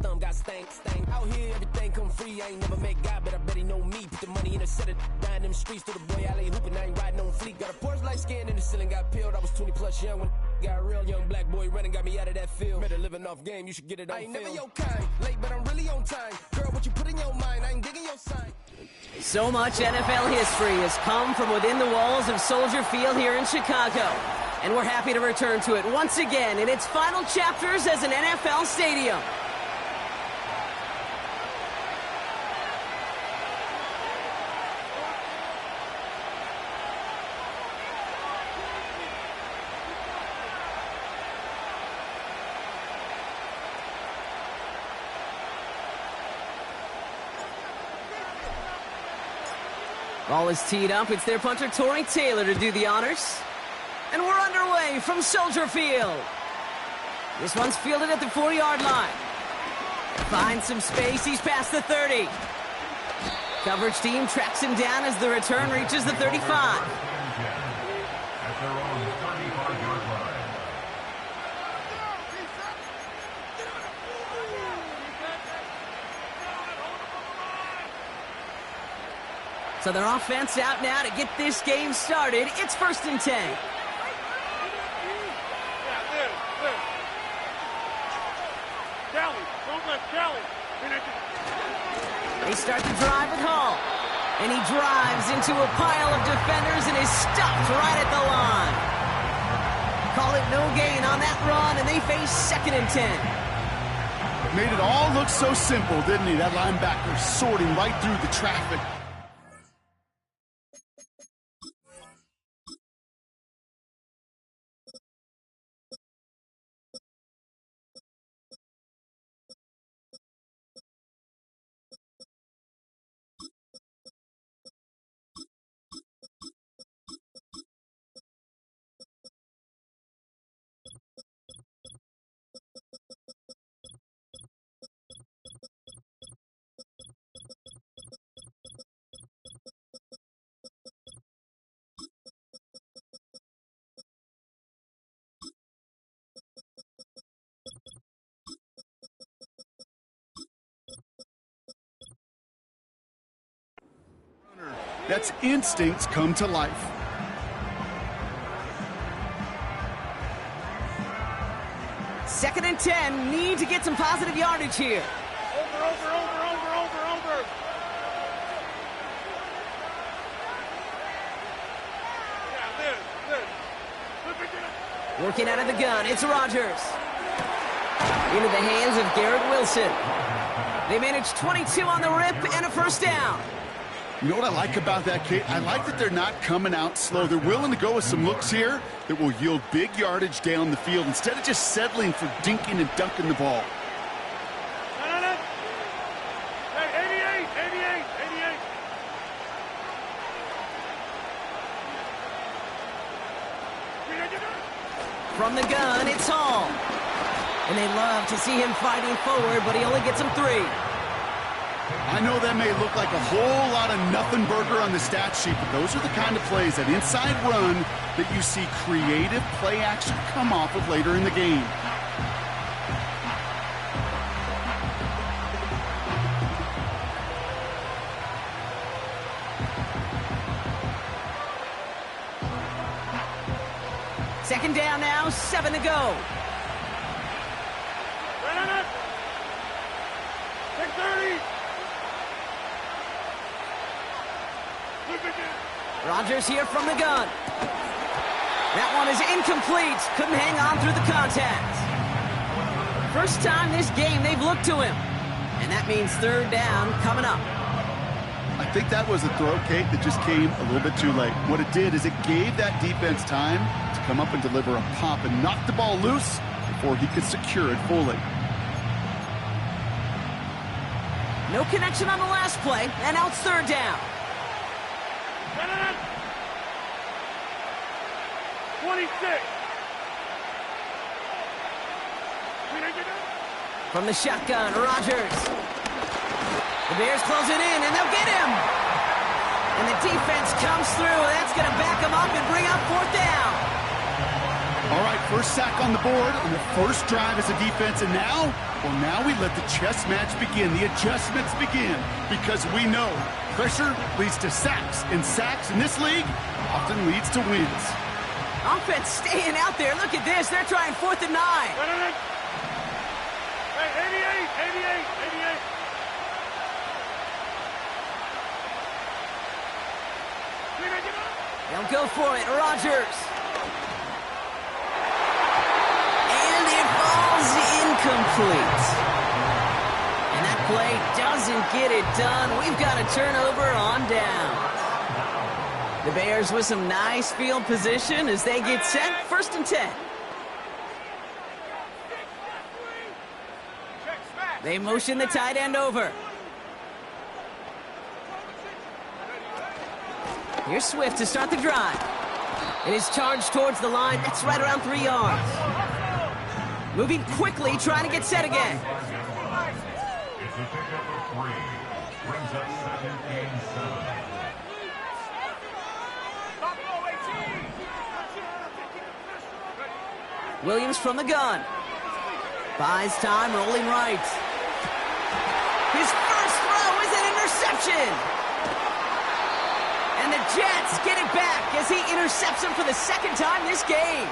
thumb got stank. Out here, everything come free. I ain't never met God, but I bet he know me. Put the money in a set of down them streets to the boy alley hooping. I ain't riding on fleek. Got a Porsche light skin in the ceiling, got peeled. I was 20 plus young when got a real young black boy running, got me out of that field. Better living off game, you should get it on film. I ain't never your kind, late but I'm really on time. Girl, what you put in your mind, I ain't digging your sign. So much NFL history has come from within the walls of Soldier Field here in Chicago. And we're happy to return to it once again in its final chapters as an NFL stadium. Ball is teed up. It's their punter, Torrey Taylor, to do the honors. And we're underway from Soldier Field. This one's fielded at the 40-yard line. Finds some space. He's past the 30. Coverage team tracks him down as the return reaches the 35. At their own 35-yard line. So their offense out now to get this game started. It's 1st and 10. They start the drive with Hall. And he drives into a pile of defenders and is stopped right at the line. Call it no gain on that run, and they face 2nd and 10. Made it all look so simple, didn't he? That linebacker sorting right through the traffic. That's instincts come to life. Second and 10, need to get some positive yardage here. Over. Yeah, this. Working out of the gun, it's Rodgers. Into the hands of Garrett Wilson. They manage 22 on the rip and a 1st down. You know what I like about that, Kate? I like that they're not coming out slow. They're willing to go with some looks here that will yield big yardage down the field instead of just settling for dinking and dunking the ball. No. Hey, 88. From the gun, it's Hall. And they love to see him fighting forward, but he only gets him 3. I know that may look like a whole lot of nothing burger on the stat sheet, but those are the kind of plays, that inside run, that you see creative play action come off of later in the game. Second down now, 7 to go. Run it. 6:30. Rodgers here from the gun. That one is incomplete. Couldn't hang on through the contact. First time this game they've looked to him. And that means 3rd down coming up. I think that was a throw, Kate, that just came a little bit too late. What it did is it gave that defense time to come up and deliver a pop and knock the ball loose before he could secure it fully. No connection on the last play, and now it's 3rd down. 26. From the shotgun, Rodgers. The Bears close it in, and they'll get him. And the defense comes through. That's going to back him up and bring up 4th down. All right, first sack on the board on the first drive as a defense, and now we let the chess match begin, the adjustments begin, because we know pressure leads to sacks, and sacks in this league often leads to wins. Offense staying out there. Look at this. They're trying 4th and 9. Hey, 88. They'll go for it. Rodgers. And it falls incomplete. And that play doesn't get it done. We've got a turnover on down. The Bears with some nice field position as they get set. 1st and 10. They motion the tight end over. Here's Swift to start the drive. It is charged towards the line. That's right around 3 yards. Moving quickly, trying to get set again. It's a pickup of 3. Brings up 2nd and 7. Williams from the gun. Buys time, rolling right. His first throw is an interception. And the Jets get it back as he intercepts him for the 2nd time this game.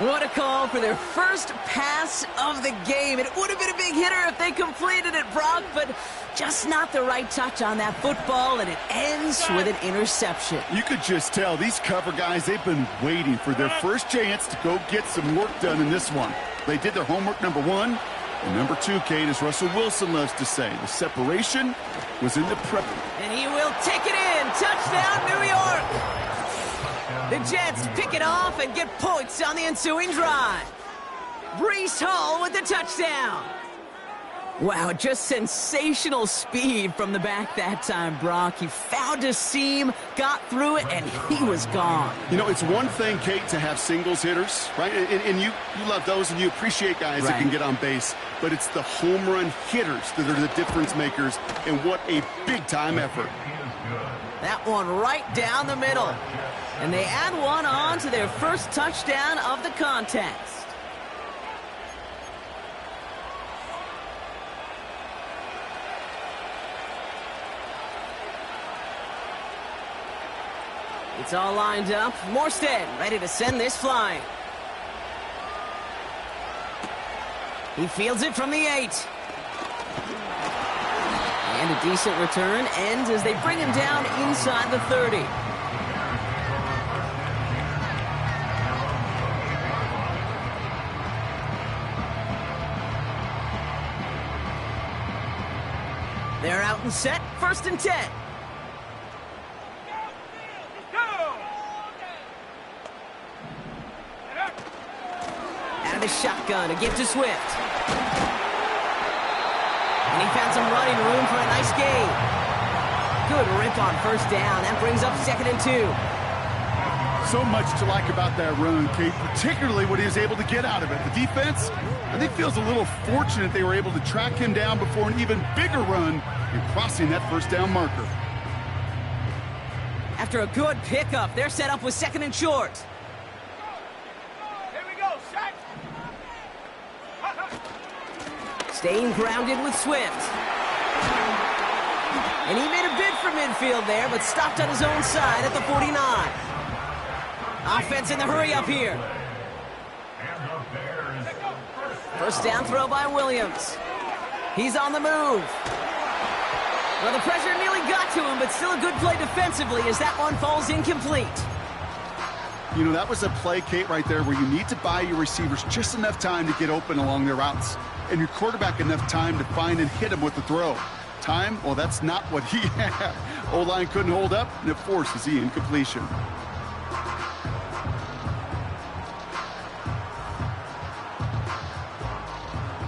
What a call for their first pass of the game. It would have been a big hitter if they completed it, Brock, but just not the right touch on that football, and it ends with an interception. You could just tell these cover guys, they've been waiting for their first chance to go get some work done in this one. They did their homework, number 1. And number 2, Kate, as Russell Wilson loves to say, the separation was in the prep. And he will take it in. Touchdown, New York. The Jets pick it off and get points on the ensuing drive. Breece Hall with the touchdown. Wow, just sensational speed from the back that time, Brock. He found a seam, got through it, and he was gone. You know, it's one thing, Kate, to have singles hitters, right? And you love those, and you appreciate guys that can get on base. But it's the home run hitters that are the difference makers, and what a big-time effort. That one right down the middle. And they add one on to their first touchdown of the contest. It's all lined up. Morstead ready to send this flying. He fields it from the 8. And a decent return ends as they bring him down inside the 30. They're out and set. 1st and 10. Out of the shotgun to give to Swift. And he found some running room for a nice gain. Good rip on 1st down. That brings up 2nd and 2. So much to like about that run, Kate, particularly what he was able to get out of it. The defense, I think, feels a little fortunate they were able to track him down before an even bigger run and crossing that 1st down marker. After a good pickup, they're set up with 2nd and short. Here we go, set. Staying grounded with Swift. And he made a bid for midfield there, but stopped on his own side at the 49. Offense in the hurry up here. 1st down throw by Williams. He's on the move. Well, the pressure nearly got to him, but still a good play defensively as that one falls incomplete. You know, that was a play, Kate, right there where you need to buy your receivers just enough time to get open along their routes, and your quarterback enough time to find and hit him with the throw. Time, well, that's not what he had. O-line couldn't hold up, and it forces the incompletion.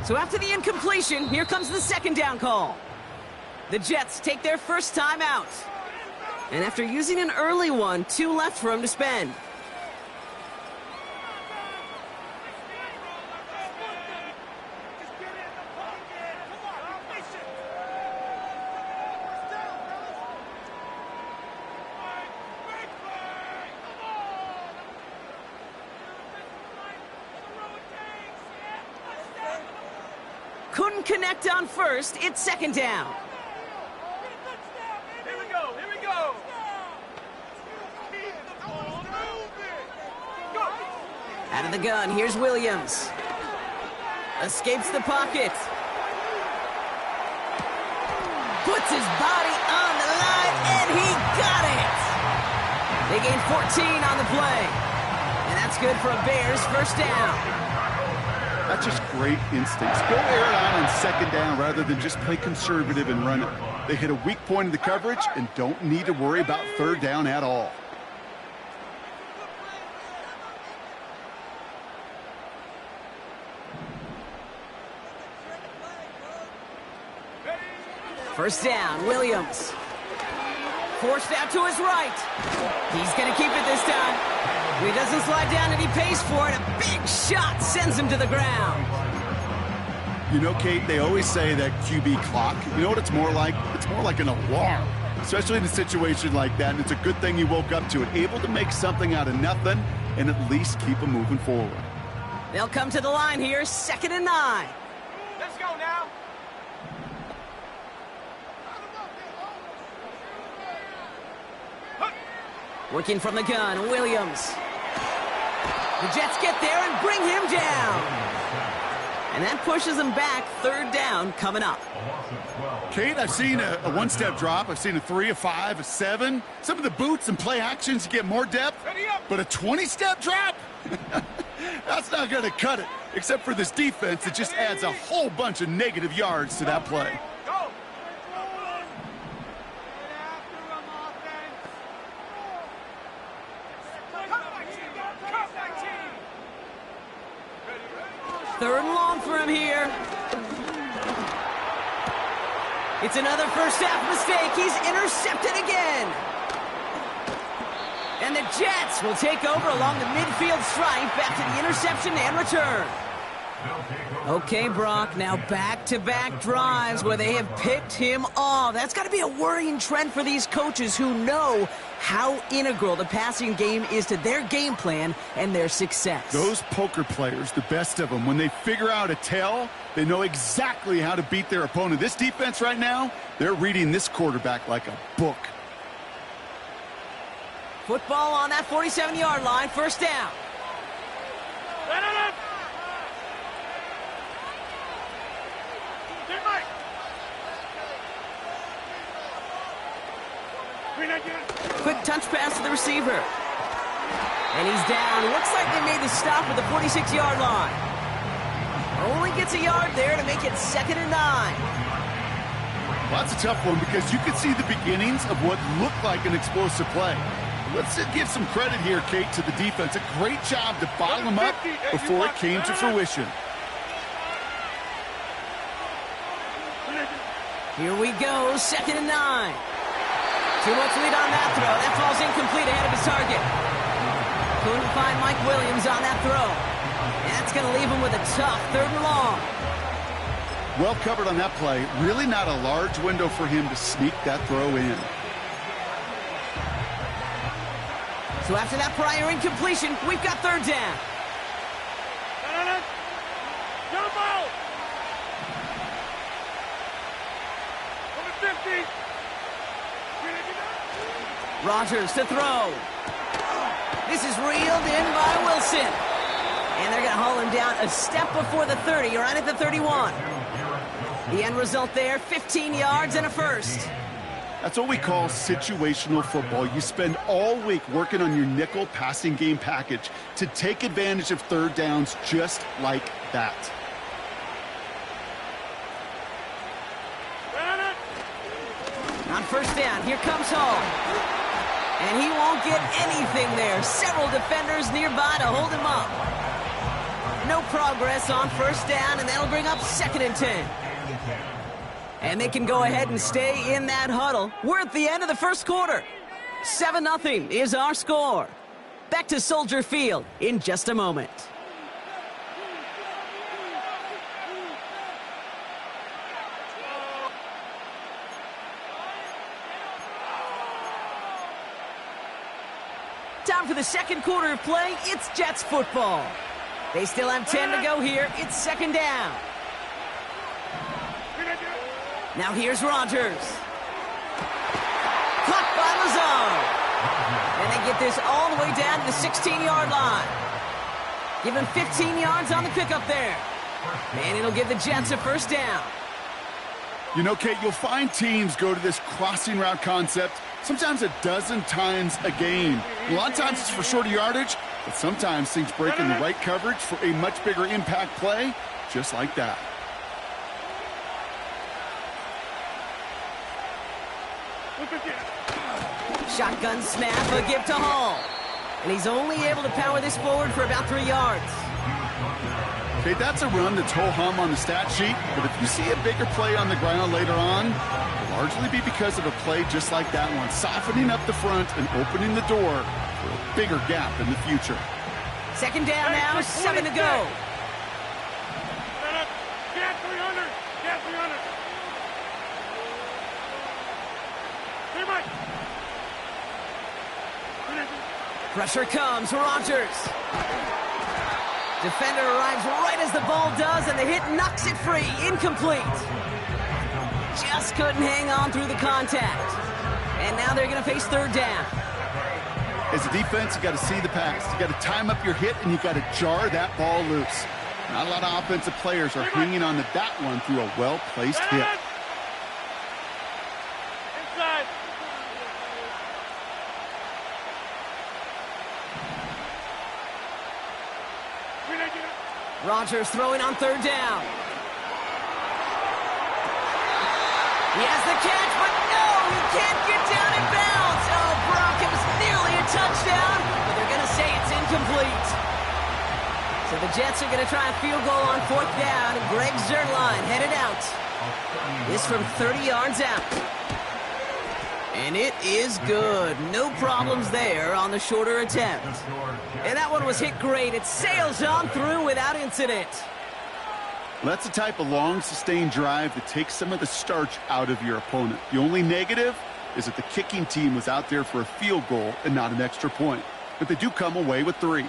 So after the incompletion, here comes the 2nd down call. The Jets take their first time out. And after using an early one, 2 left for him to spend. couldn't connect on first. It's second down. Here we go. Here we go. Keep the ball moving. Go. Out of the gun, here's Williams. Escapes the pocket. Puts his body on the line, and he got it! They gain 14 on the play. And that's good for a Bears first down. That's just great instincts. Go air it out on second down rather than just play conservative and run it. They hit a weak point in the coverage and don't need to worry about third down at all. First down, Williams. Forced out to his right. He's going to keep it this time. He doesn't slide down and he pays for it. A big shot sends him to the ground. You know, Kate, they always say that QB clock, you know what it's more like? It's more like an alarm, especially in a situation like that. And it's a good thing you woke up to it, able to make something out of nothing and at least keep them moving forward. They'll come to the line here, 2nd and 9. Let's go now. Working from the gun, Williams. The Jets get there and bring him down. And that pushes him back. Third down coming up. Kate, I've seen a one-step drop. I've seen a 3, a 5, a 7. Some of the boots and play actions, you get more depth. But a 20-step drop? That's not going to cut it. Except for this defense, it just adds a whole bunch of negative yards to that play. Go. Third and long for him here. It's another first half mistake. He's intercepted again. And the Jets will take over along the midfield stripe after the interception and return. Okay, Brock, now back-to-back drives where they have picked him off. That's got to be a worrying trend for these coaches who know how integral the passing game is to their game plan and their success. Those poker players, the best of them, when they figure out a tell, they know exactly how to beat their opponent. This defense right now, they're reading this quarterback like a book. Football on that 47-yard line, first down. Quick touch pass to the receiver. And he's down. Looks like they made the stop at the 46-yard line. Only gets a yard there to make it 2nd and 9. Well, that's a tough one because you could see the beginnings of what looked like an explosive play. Let's give some credit here, Kate, to the defense. A great job to bottle them up before it came to fruition. Here we go, 2nd and 9. Too much lead on that throw. That fall's incomplete ahead of his target. Couldn't find Mike Williams on that throw. That's going to leave him with a tough 3rd and long. Well covered on that play. Really not a large window for him to sneak that throw in. So after that prior incompletion, we've got 3rd down. Jump out. Number 50. Rodgers to throw. This is reeled in by Wilson. And they're going to haul him down a step before the 30, right at the 31. The end result there, 15 yards and a first. That's what we call situational football. You spend all week working on your nickel passing game package to take advantage of 3rd downs just like that. On first down, here comes Hall. And he won't get anything there. Several defenders nearby to hold him up. No progress on first down, and that'll bring up 2nd and 10. And they can go ahead and stay in that huddle. We're at the end of the first quarter. 7-0 is our score. Back to Soldier Field in just a moment. Time for the second quarter of play. It's Jets football. They still have 10 to go here. It's 2nd down. Now here's Rodgers. Caught by Lazard. And they get this all the way down to the 16-yard line. Give him 15 yards on the pickup there. And it'll give the Jets a first down. You know, Kate, you'll find teams go to this crossing route concept sometimes a dozen times a game. A lot of times it's for shorter yardage, but sometimes things break in the right coverage for a much bigger impact play, just like that. Shotgun snap, a give to Hall. And he's only able to power this forward for about 3 yards. Okay, that's a run that's ho-hum on the stat sheet, but if you see a bigger play on the ground later on, it'll largely be because of a play just like that one, softening up the front and opening the door for a bigger gap in the future. Second down now, 7 to go. Get 300! Get 300! Too much! Pressure comes, Rodgers. Defender arrives right as the ball does, and the hit knocks it free. Incomplete. Just couldn't hang on through the contact. And now they're going to face third down. As a defense, you got to see the pass. You got to time up your hit, and you got to jar that ball loose. Not a lot of offensive players are hanging on to that one through a well-placed hit. Inside! Rodgers throwing on third down. He has the catch, but no, he can't get down in bounds. Oh, Brock, it was nearly a touchdown, but they're going to say it's incomplete. So the Jets are going to try a field goal on fourth down, and Greg Zuerlein headed out. This from 30 yards out. And it is good. No problems there on the shorter attempt. And that one was hit great. It sails on through without incident. That's the type of long, sustained drive that takes some of the starch out of your opponent. The only negative is that the kicking team was out there for a field goal and not an extra point. But they do come away with 3.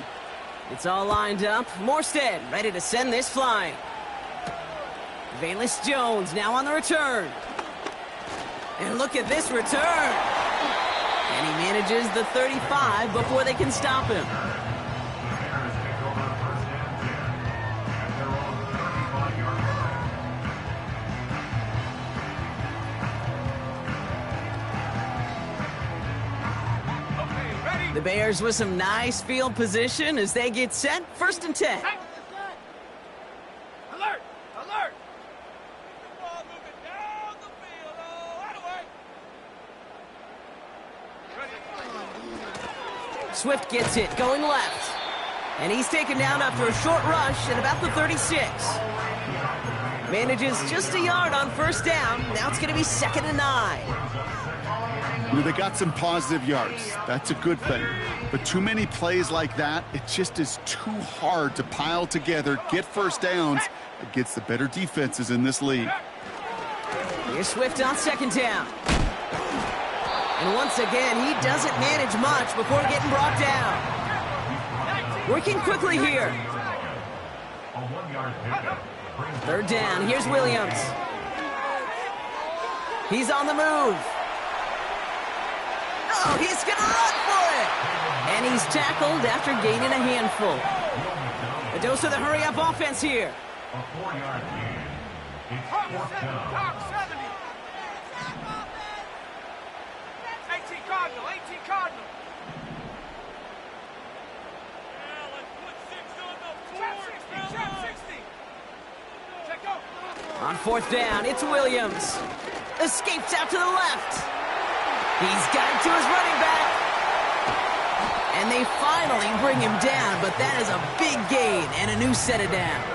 It's all lined up. Morstead ready to send this flying. Valus Jones now on the return. And look at this return. And he manages the 35 before they can stop him. The Bears with some nice field position as they get set. 1st and 10. Alert! Alert! The ball moving down the field. Oh, out of way. Swift gets it, going left. And he's taken down after a short rush at about the 36. Manages just a yard on first down. Now it's going to be 2nd and 9. You know, they got some positive yards. That's a good thing. But too many plays like that, it just is too hard to pile together, get first downs against the better defenses in this league. Here's Swift on 2nd down. And once again, he doesn't manage much before getting brought down. Working quickly here. 3rd down. Here's Williams. He's on the move. Oh, he's going to run for it. And he's tackled after gaining a handful. A dose of the hurry-up offense here. A 4-yard gain. It's 4th down. Top 70. 18 Cardinal. 18 Cardinal. Yeah, let's put 6 on the board. Trap 60. Check go. On 4th down, it's Williams. Escapes out to the left. He's got it to his running back. And they finally bring him down, but that is a big gain and a new set of downs.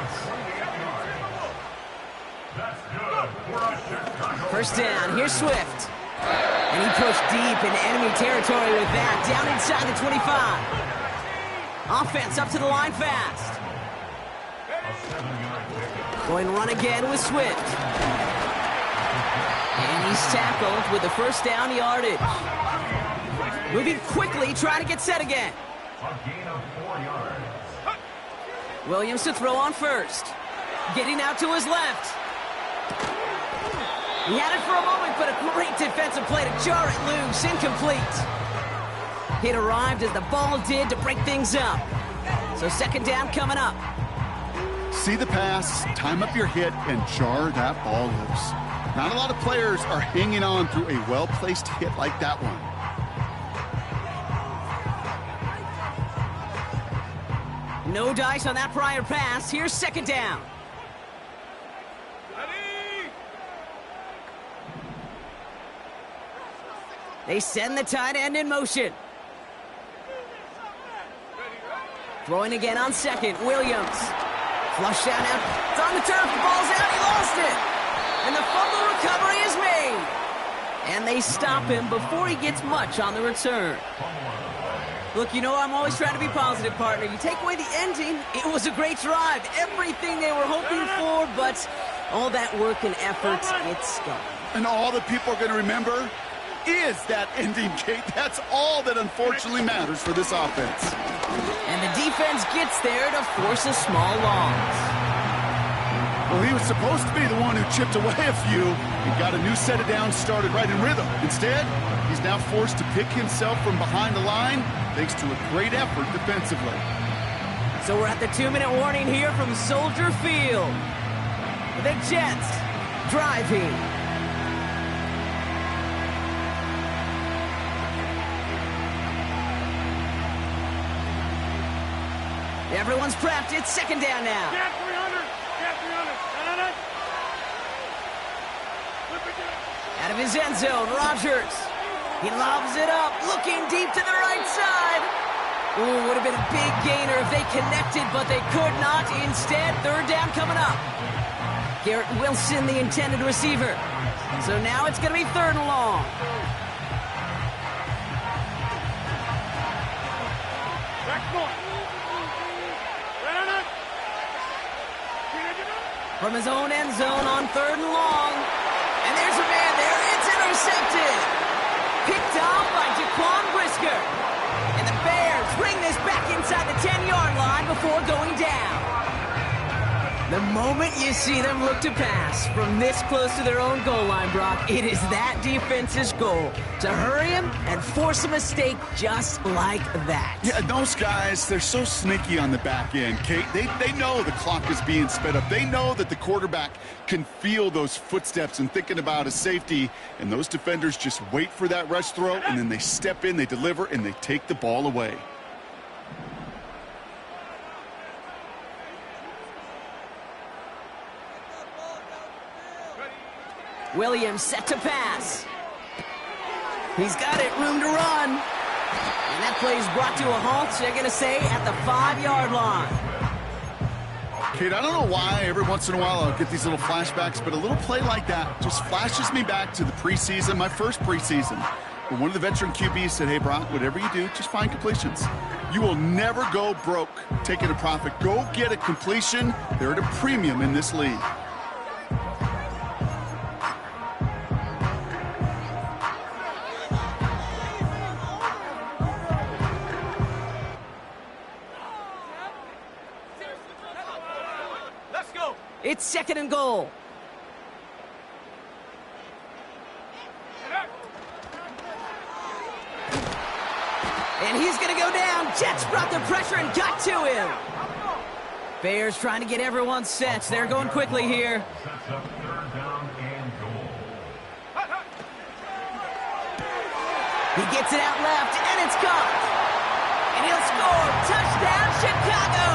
First down, here's Swift. And he pushed deep into enemy territory with that, down inside the 25. Offense up to the line fast. Going to run again with Swift. And he's tackled with the first down yardage. Moving quickly, trying to get set again. A gain of 4 yards. Williams to throw on first. Getting out to his left. He had it for a moment, but a great defensive play to jar it loose. Incomplete. It arrived as the ball did to break things up. So second down coming up. See the pass, time up your hit, and jar that ball loose. Not a lot of players are hanging on through a well-placed hit like that one. No dice on that prior pass. Here's second down. They send the tight end in motion. Throwing again on second. Williams. Flush down out. It's on the turf. The ball's out. He lost it. And the fumble recovery is made. And they stop him before he gets much on the return. Look, you know I'm always trying to be positive, partner. You take away the ending, it was a great drive. Everything they were hoping for, but all that work and effort, it's gone. And all that people are going to remember is that ending, Kate. That's all that unfortunately matters for this offense. And the defense gets there to force a small loss. Well, he was supposed to be the one who chipped away a few and got a new set of downs started right in rhythm. Instead, he's now forced to pick himself from behind the line thanks to a great effort defensively. So we're at the 2-minute warning here from Soldier Field. The Jets driving. Everyone's prepped. It's second down now. Get 300. Get 300. Out of his end zone, Rodgers. He lobs it up, looking deep to the right side. Ooh, would have been a big gainer if they connected, but they could not. Instead, third down coming up. Garrett Wilson, the intended receiver. So now it's going to be third and long. Back point. From his own end zone on third and long. And there's a man there. It's intercepted. Picked off by Jaquan Brisker. And the Bears bring this back inside the 10-yard line before going down. The moment you see them look to pass from this close to their own goal line, Brock, it is that defense's goal to hurry him and force a mistake just like that. Yeah, those guys, they're so sneaky on the back end, Kate. They know the clock is being sped up. They know that the quarterback can feel those footsteps and thinking about a safety, and those defenders just wait for that rush throw, and then they step in, they deliver, and they take the ball away. Williams set to pass. He's got it, room to run. And that play is brought to a halt, so they're going to say at the 5-yard line. Kate, I don't know why every once in a while I'll get these little flashbacks, but a little play like that just flashes me back to the preseason, my first preseason. When one of the veteran QBs said, hey, Brock, whatever you do, just find completions. You will never go broke taking a profit. Go get a completion. They're at a premium in this league. It's second and goal. And he's going to go down. Jets brought the pressure and got to him. Bears trying to get everyone set. They're going quickly here. Sets up third down and goal. He gets it out left, and it's caught. And he'll score. Touchdown, Chicago.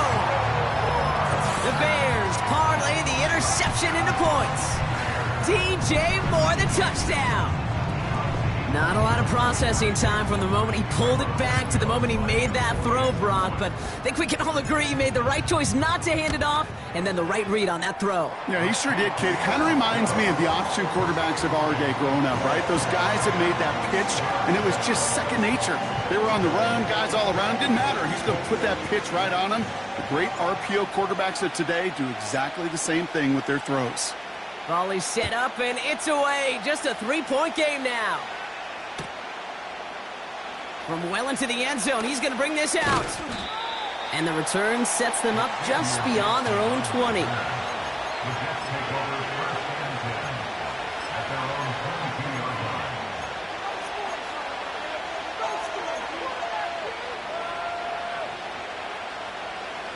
The Bears parlay the interception into points. DJ Moore, the touchdown. Not a lot of processing time from the moment he pulled it back to the moment he made that throw, Brock. But I think we can all agree he made the right choice not to hand it off, and then the right read on that throw. Yeah, he sure did, kid. It kind of reminds me of the option quarterbacks of our day growing up, right? Those guys that made that pitch, and it was just second nature. They were on the run, guys all around. Didn't matter. He's going to put that pitch right on him. The great RPO quarterbacks of today do exactly the same thing with their throws. Volley set up, and it's away. Just a 3-point game now. From well into the end zone, he's going to bring this out. And the return sets them up just beyond their own 20. The Jets take over first and 10 at their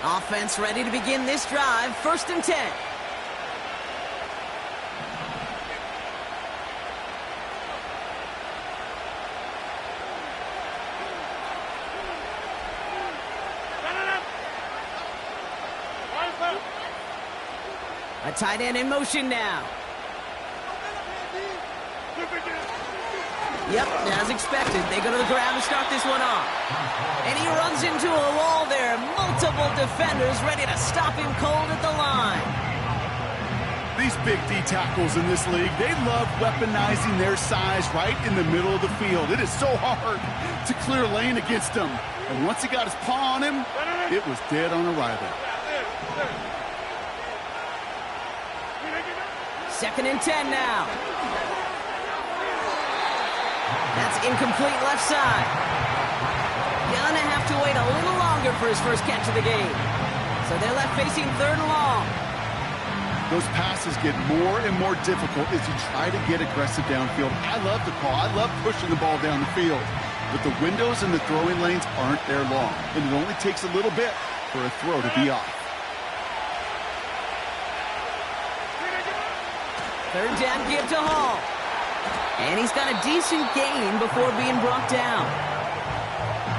Offense ready to begin this drive. 1st and 10. A tight end in motion now. Yep, as expected, they go to the ground to start this one off. And he runs into a wall there. Multiple defenders ready to stop him cold at the line. These big D tackles in this league, they love weaponizing their size right in the middle of the field. It is so hard to clear lane against him. And once he got his paw on him, it was dead on arrival. 2nd and 10 now. That's incomplete left side. Gonna have to wait a little longer for his first catch of the game. So they're left facing 3rd and long. Those passes get more and more difficult as you try to get aggressive downfield. I love the call. I love pushing the ball down the field. But the windows and the throwing lanes aren't there long. And it only takes a little bit for a throw to be off. 3rd down give to Hall. And he's got a decent gain before being brought down.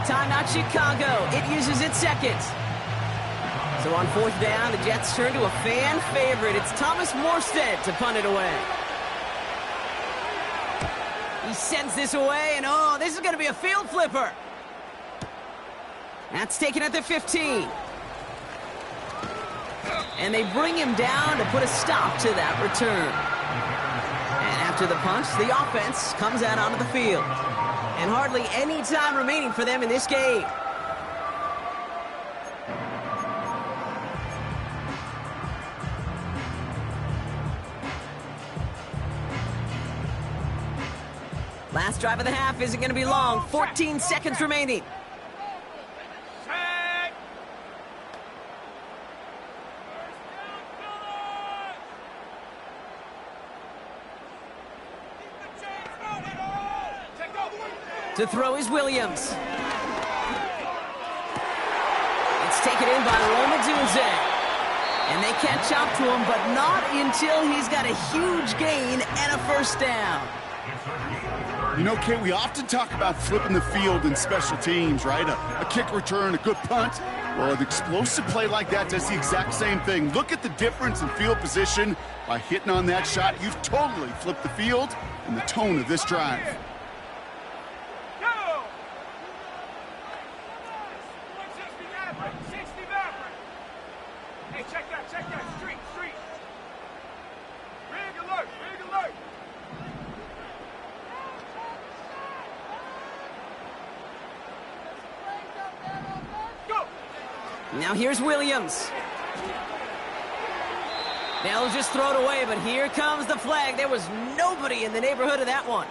Timeout Chicago. It uses its seconds. So on 4th down, the Jets turn to a fan favorite. It's Thomas Morstead to punt it away. He sends this away, and oh, this is going to be a field flipper. That's taken at the 15. And they bring him down to put a stop to that return. And after the punch, the offense comes out onto the field. And hardly any time remaining for them in this game. Last drive of the half isn't going to be long. 14 seconds remaining. To throw is Williams. It's taken in by Roma Dunze. And they catch up to him, but not until he's got a huge gain and a 1st down. You know, Kate, we often talk about flipping the field in special teams, right? A kick return, a good punt. Well, an explosive play like that does the exact same thing. Look at the difference in field position. By hitting on that shot, you've totally flipped the field and the tone of this drive. Now here's Williams. They'll just throw it away, but here comes the flag. There was nobody in the neighborhood of that one.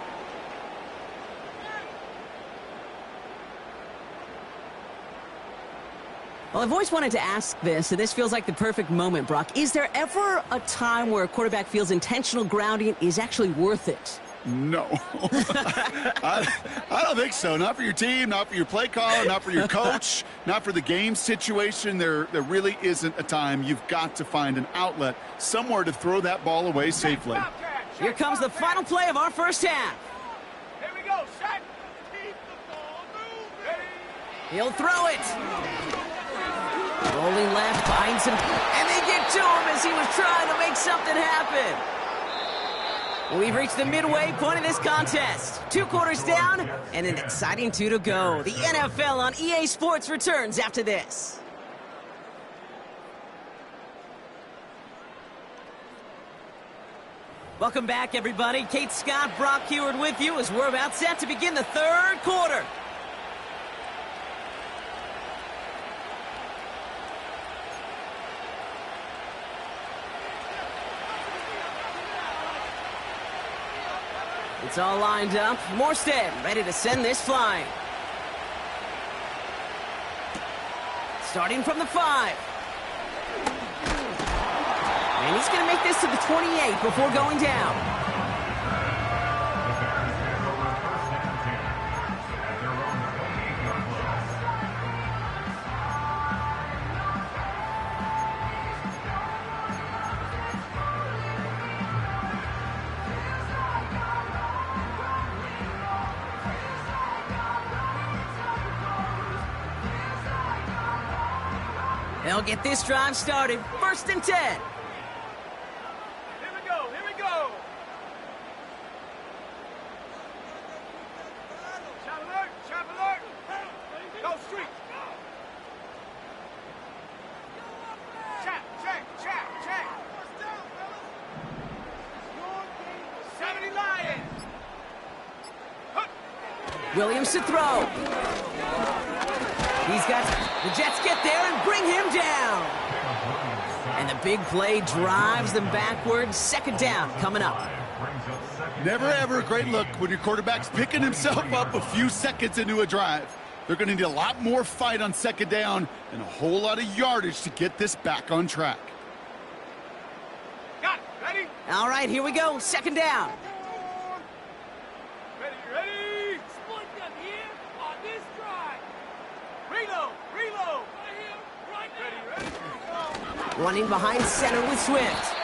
Well, I've always wanted to ask this, and this feels like the perfect moment, Brock. Is there ever a time where a quarterback feels intentional grounding is actually worth it? No. I don't think so. Not for your team, not for your play caller, not for your coach, not for the game situation. There really isn't a time. You've got to find an outlet, somewhere to throw that ball away safely. Here comes the final play of our 1st half. Here we go, set. Keep the ball moving. He'll throw it. Rolling left, finds him, and they get to him as he was trying to make something happen. We've reached the midway point of this contest. 2 quarters down and an exciting 2 to go. The NFL on EA Sports returns after this. Welcome back, everybody. Kate Scott, Brock Heward with you as we're about set to begin the 3rd quarter. It's all lined up. Morstead ready to send this flying. Starting from the 5. And he's going to make this to the 28 before going down. They'll get this drive started. 1st and 10. Here we go, here we go. Trap alert. Go street. Trap, check. 70 Lions. Williams to throw. The Jets get there and bring him down. And the big play drives them backwards. 2nd down coming up. Never ever a great look when your quarterback's picking himself up a few seconds into a drive. They're going to need a lot more fight on 2nd down and a whole lot of yardage to get this back on track. Got it, ready? All right, here we go. 2nd down. Ready? Split them here on this drive. Reload. Right here, ready. Running behind center with Swift.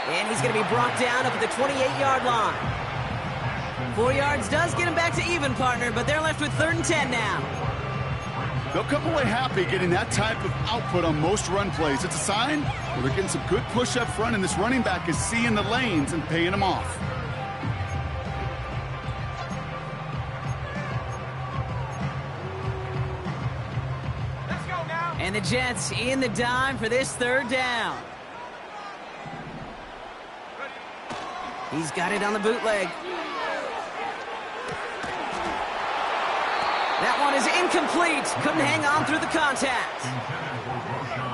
And he's going to be brought down up at the 28-yard line. 4 yards does get him back to even, partner, but they're left with 3rd and 10 now. They'll come away happy getting that type of output on most run plays. It's a sign where they're getting some good push up front, and this running back is seeing the lanes and paying them off. Let's go now. And the Jets in the dime for this 3rd down. He's got it on the bootleg. That one is incomplete. Couldn't hang on through the contact.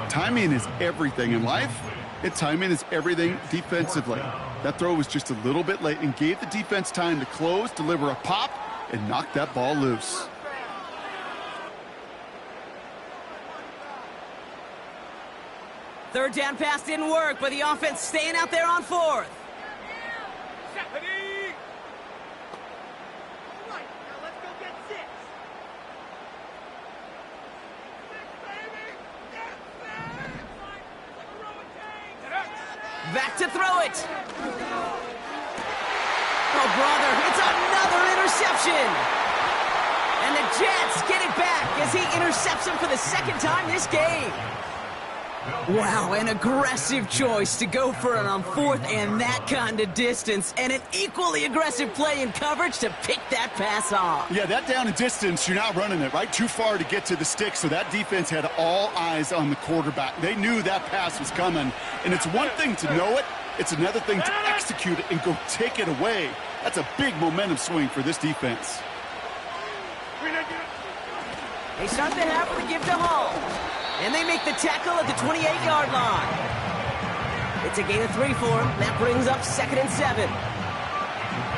Timing is everything in life. Timing is everything defensively. That throw was just a little bit late and gave the defense time to close, deliver a pop, and knock that ball loose. Third down pass didn't work, but the offense staying out there on 4th. Ready? All right, now let's go get 6. 6, baby! Get 6! Back to throw it. Oh, brother, it's another interception. And the Jets get it back as he intercepts him for the 2nd time this game. Wow, an aggressive choice to go for it on 4th and that kind of distance, and an equally aggressive play in coverage to pick that pass off. Yeah, that down and distance, you're not running it, right? Too far to get to the stick, so that defense had all eyes on the quarterback. They knew that pass was coming, and it's one thing to know it, it's another thing to execute it and go take it away. That's a big momentum swing for this defense. They start the half with a give to Hall. And they make the tackle at the 28-yard line. It's a gain of 3 for him. That brings up 2nd and 7.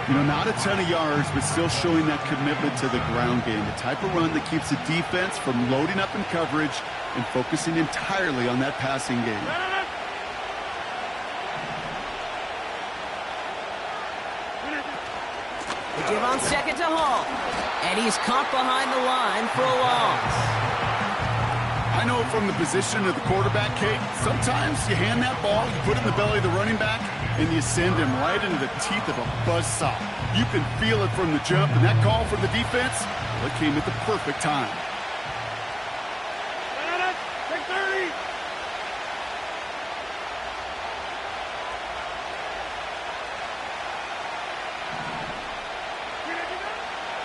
You know, not a ton of yards, but still showing that commitment to the ground game. The type of run that keeps the defense from loading up in coverage and focusing entirely on that passing game. They give on 2nd to Hall. And he's caught behind the line for a loss. I know from the position of the quarterback, Kate, sometimes you hand that ball, you put it in the belly of the running back, and you send him right into the teeth of a buzzsaw. You can feel it from the jump, and that call from the defense, well, it came at the perfect time. Take 30!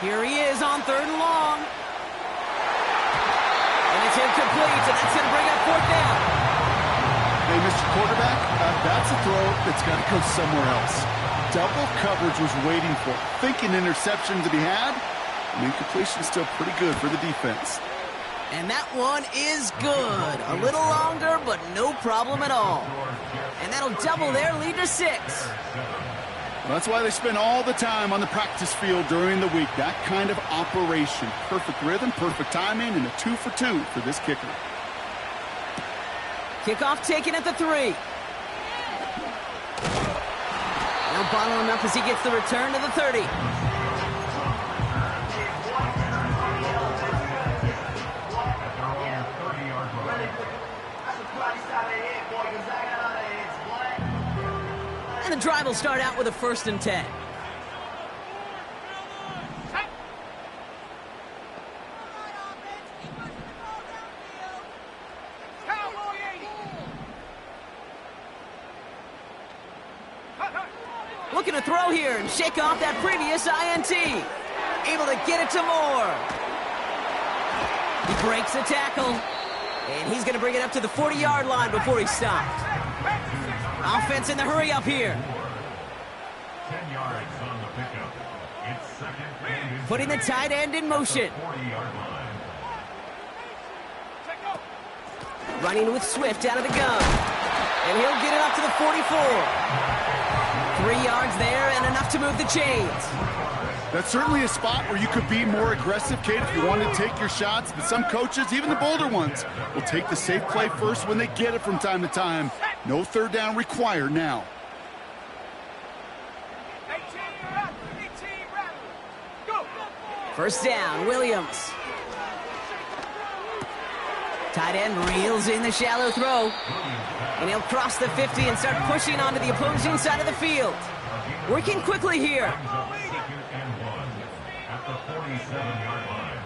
Here he is on 3rd and long. And it's incomplete, and that's going to bring up 4th down. Hey, Mr. Quarterback, that's a throw that's got to go somewhere else. Double coverage was waiting for. Thinking interception to be had. And incompletion is still pretty good for the defense. And that one is good. A little longer, but no problem at all. And that'll double their lead to 6. Well, that's why they spend all the time on the practice field during the week. That kind of operation. Perfect rhythm, perfect timing, and a 2 for 2 for this kicker. Kickoff taken at the 3. They'll bottle him up as he gets the return to the 30. And the drive will start out with a 1st and 10. Cowboy throw here and shake off that previous INT. Able to get it to Moore. He breaks the tackle, and he's going to bring it up to the 40-yard line before he stopped. Offense in the hurry up here. 10 yards on the pickup. It's second and Putting the tight end in motion. 40-yard line. Running with Swift out of the gun. And he'll get it up to the 44. 3 yards there and enough to move the chains. That's certainly a spot where you could be more aggressive, Kate, if you want to take your shots. But some coaches, even the bolder ones, will take the safe play first when they get it from time to time. No third down required now. First down, Williams. Tight end reels in the shallow throw. And he'll cross the 50 and start pushing onto the opposing side of the field. Working quickly here. Second and 1 at the 47-yard line.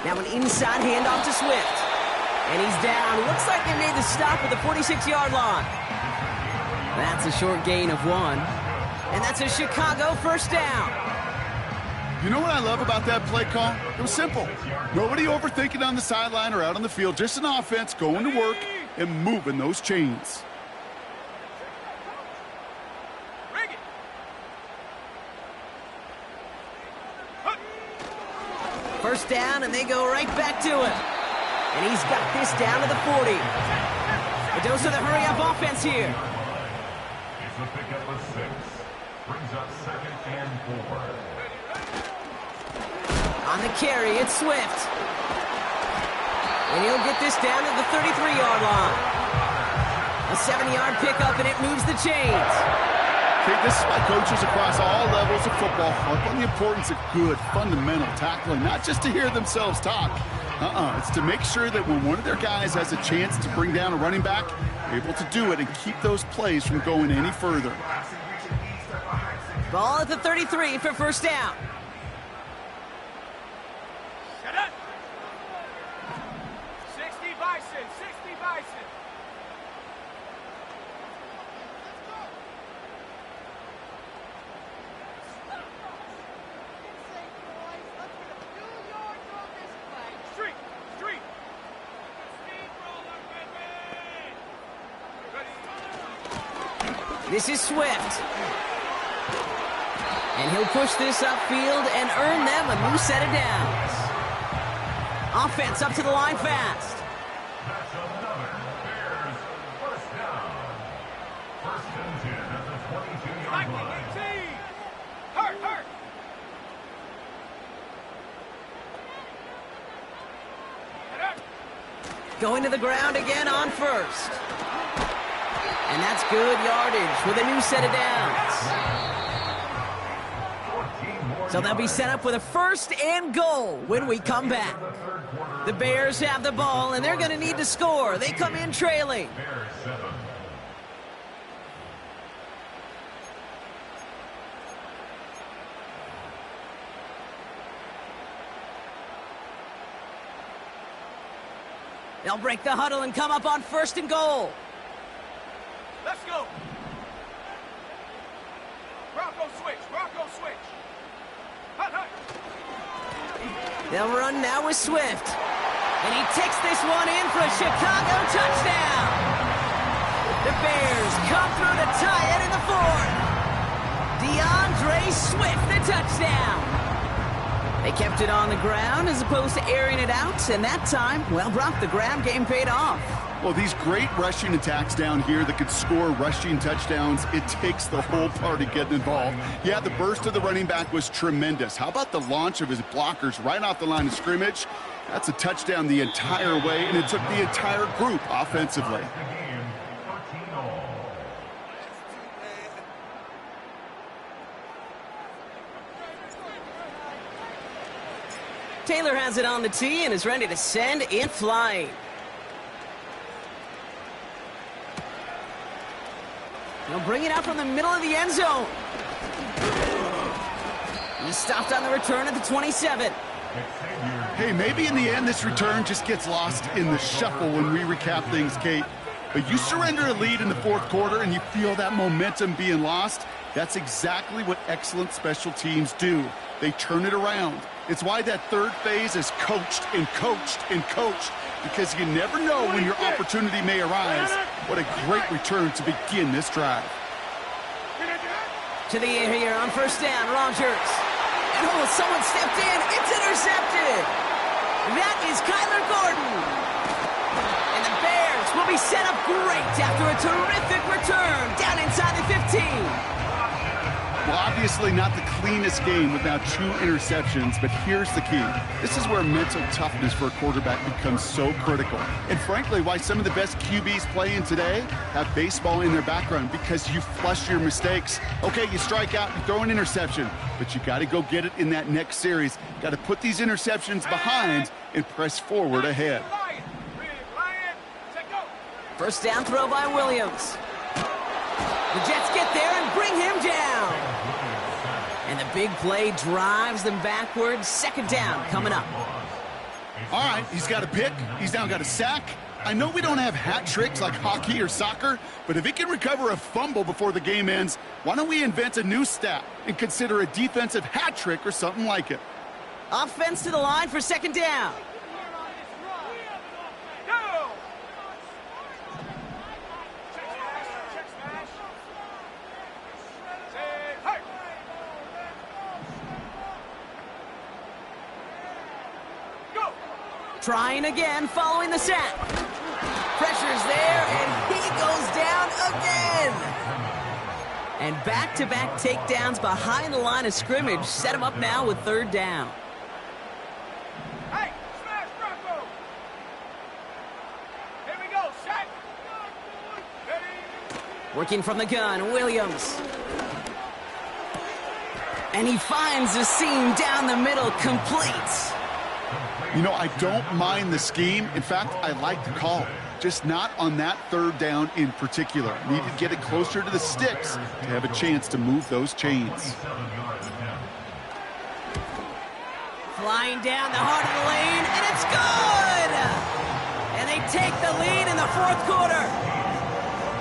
Now an inside handoff to Swift. And he's down. Looks like they made the stop at the 46-yard line. That's a short gain of 1. And that's a Chicago first down. You know what I love about that play call? It was simple. Nobody overthinking on the sideline or out on the field. Just an offense going to work and moving those chains. First down, and they go right back to him. And he's got this down to the 40. A dose of the hurry-up offense here. It's a pickup of 6. Brings up second and 4. On the carry, it's Swift. And he'll get this down to the 33-yard line. A 7-yard pickup, and it moves the chains. Okay, this is why coaches across all levels of football harp on the importance of good, fundamental tackling, not just to hear themselves talk. It's to make sure that when one of their guys has a chance to bring down a running back, they're able to do it and keep those plays from going any further. Ball at the 33 for first down. 60 Bison, 60 Bison. Street, street. This is Swift. And he'll push this upfield and earn them a new set of downs. Offense up to the line fast. That's another Bears first down. First and 10 at the 22-yard line. Hurt, hurt. Going to the ground again on first. And that's good yardage with a new set of downs. So they'll be set up with a first and goal when we come back. The Bears have the ball, and they're going to need to score. They come in trailing. Bears 7. They'll break the huddle and come up on first and goal. Let's go. Bronco switch, Bronco switch. Hut, hut. They'll run now with Swift. And he takes this one in for a Chicago touchdown. The Bears come through to tie it in the fourth. DeAndre Swift, the touchdown. They kept it on the ground as opposed to airing it out, and that time, well, Brock, the ground game paid off. Well, these great rushing attacks down here that could score rushing touchdowns, it takes the whole party getting involved. Yeah, the burst of the running back was tremendous. How about the launch of his blockers right off the line of scrimmage? That's a touchdown the entire way, and it took the entire group offensively. Taylor has it on the tee and is ready to send it flying. He'll bring it out from the middle of the end zone. He stopped on the return at the 27. Hey, Hey, maybe in the end this return just gets lost in the shuffle when we recap things, Kate. But you surrender a lead in the fourth quarter and you feel that momentum being lost. That's exactly what excellent special teams do. They turn it around. It's why that third phase is coached and coached and coached, because you never know when your opportunity may arise. What a great return to begin this drive. To the air here on first down, Rogers. And oh, someone stepped in. It's intercepted. That is Kyler Gordon. And the Bears will be set up great after a terrific return down inside the 15. Well, obviously not the cleanest game without 2 interceptions, but here's the key. This is where mental toughness for a quarterback becomes so critical. And frankly, why some of the best QBs playing today have baseball in their background, because you flush your mistakes. Okay, you strike out, you throw an interception, but you got to go get it in that next series. Got to put these interceptions behind and press forward ahead. First down throw by Williams. The Jets get there and bring him down. And the big play drives them backwards. Second down coming up. All right, he's got a pick. He's now got a sack. I know we don't have hat tricks like hockey or soccer, but if he can recover a fumble before the game ends, why don't we invent a new stat and consider a defensive hat trick or something like it? Offense to the line for second down. Trying again, following the sack. Pressure's there, and he goes down again. And back-to-back takedowns behind the line of scrimmage set him up now with third down. Hey, smash Bronco! Here we go, sack! Ready? Working from the gun, Williams. And he finds the seam down the middle, complete. You know, I don't mind the scheme. In fact, I like the call. Just not on that third down in particular. Need to get it closer to the sticks to have a chance to move those chains. Flying down the heart of the lane, and it's good! And they take the lead in the fourth quarter.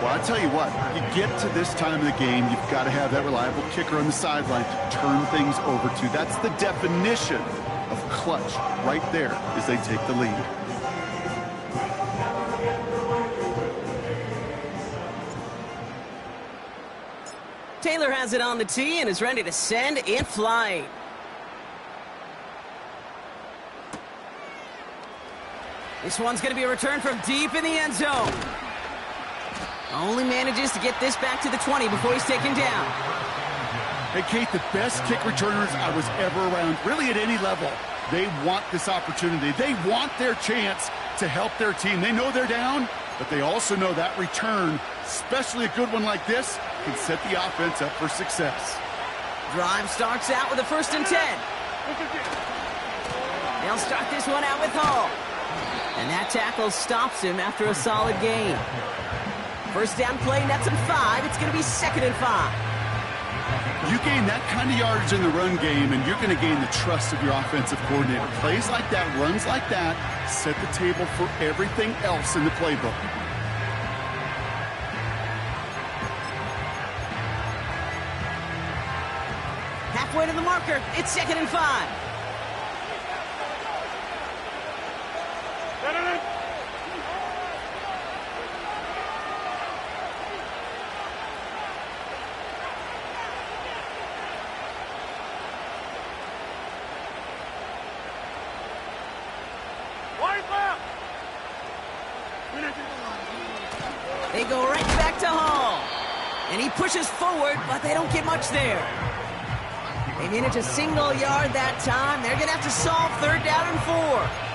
Well, I'll tell you what, you get to this time of the game, you've got to have that reliable kicker on the sideline to turn things over to. That's the definition of clutch right there as they take the lead. Taylor has it on the tee and is ready to send it flying. This one's going to be a return from deep in the end zone. Only manages to get this back to the 20 before he's taken down. Hey, Kate, the best kick returners I was ever around, really at any level, they want this opportunity. They want their chance to help their team. They know they're down, but they also know that return, especially a good one like this, can set the offense up for success. Drive starts out with a 1st and 10. They'll start this one out with Hall. And that tackle stops him after a solid gain. First down play nets him 5. It's going to be 2nd and 5. You gain that kind of yardage in the run game, and you're going to gain the trust of your offensive coordinator. Plays like that, runs like that, set the table for everything else in the playbook. Halfway to the marker. It's 2nd and 5. They go right back to Hall. And he pushes forward, but they don't get much there. They manage a single yard that time. They're going to have to solve 3rd down and 4.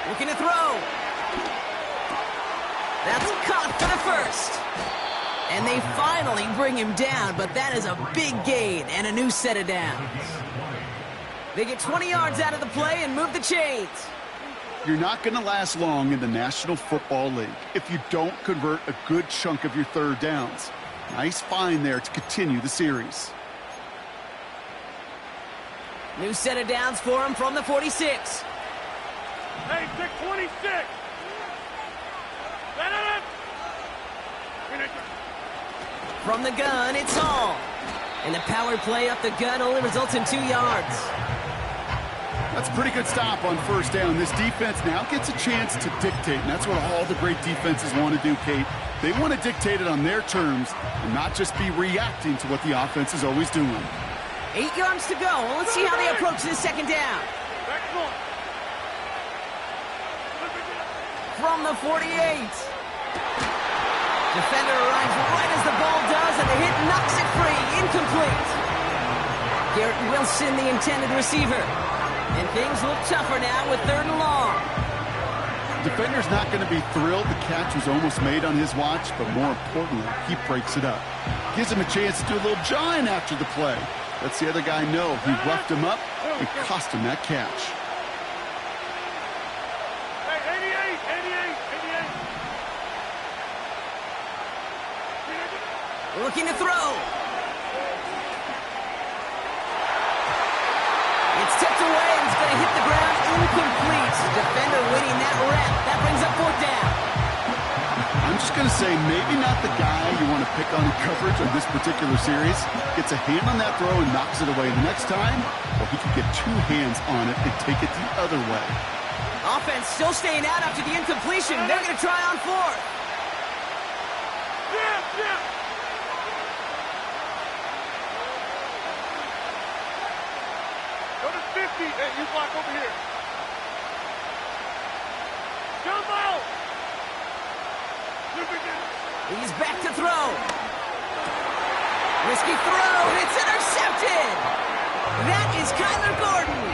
Looking to throw. first. And they finally bring him down, but that is a big gain and a new set of downs. They get 20 yards out of the play and move the chains. You're not going to last long in the National Football League if you don't convert a good chunk of your third downs. Nice find there to continue the series. New set of downs for him from the 46. Hey, 626. From the gun, it's Hall. And the power play up the gun only results in 2 yards. That's a pretty good stop on first down. This defense now gets a chance to dictate, and that's what all the great defenses want to do, Kate. They want to dictate it on their terms and not just be reacting to what the offense is always doing. 8 yards to go. Let's see how they approach this second down. From the 48. Defender arrives right as the ball does, and the hit knocks it free. Incomplete. Garrett Wilson, the intended receiver. And things look tougher now with 3rd and long. Defender's not going to be thrilled the catch was almost made on his watch, but more importantly, he breaks it up. Gives him a chance to do a little jawing after the play. Lets the other guy know he roughed him up and cost him that catch. Looking to throw. It's tipped away, and it's going to hit the ground incomplete. Defender winning that rep. That brings up 4th down. I'm just going to say maybe not the guy you want to pick on in coverage on this particular series. Gets a hand on that throw and knocks it away. The next time, well, he could get 2 hands on it and take it the other way. Offense still staying out after the incompletion. They're going to try on 4th. Go to 50, and you block over here. Jump out! He's back to throw. Risky throw, and it's intercepted. That is Kyler Gordon.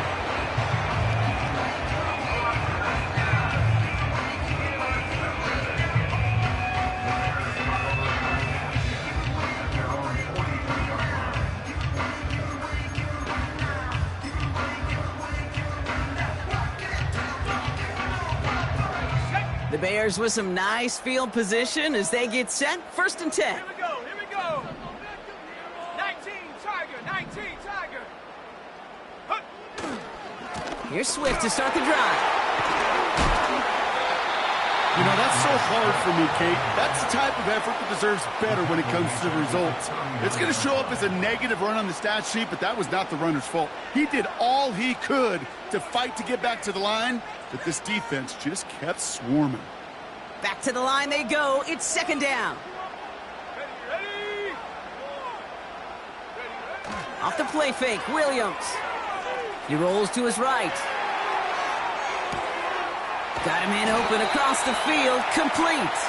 The Bears with some nice field position as they get set. 1st and 10. Here we go, here we go. 19, Tiger, 19, Tiger. Here's Swift to start the drive. You know, that's so hard for me, Kate. That's the type of effort that deserves better when it comes to the results. It's going to show up as a negative run on the stat sheet, but that was not the runner's fault. He did all he could to fight to get back to the line, but this defense just kept swarming. Back to the line they go. It's 2nd down. Ready? Off the play fake, Williams. He rolls to his right. Got him in open across the field, complete.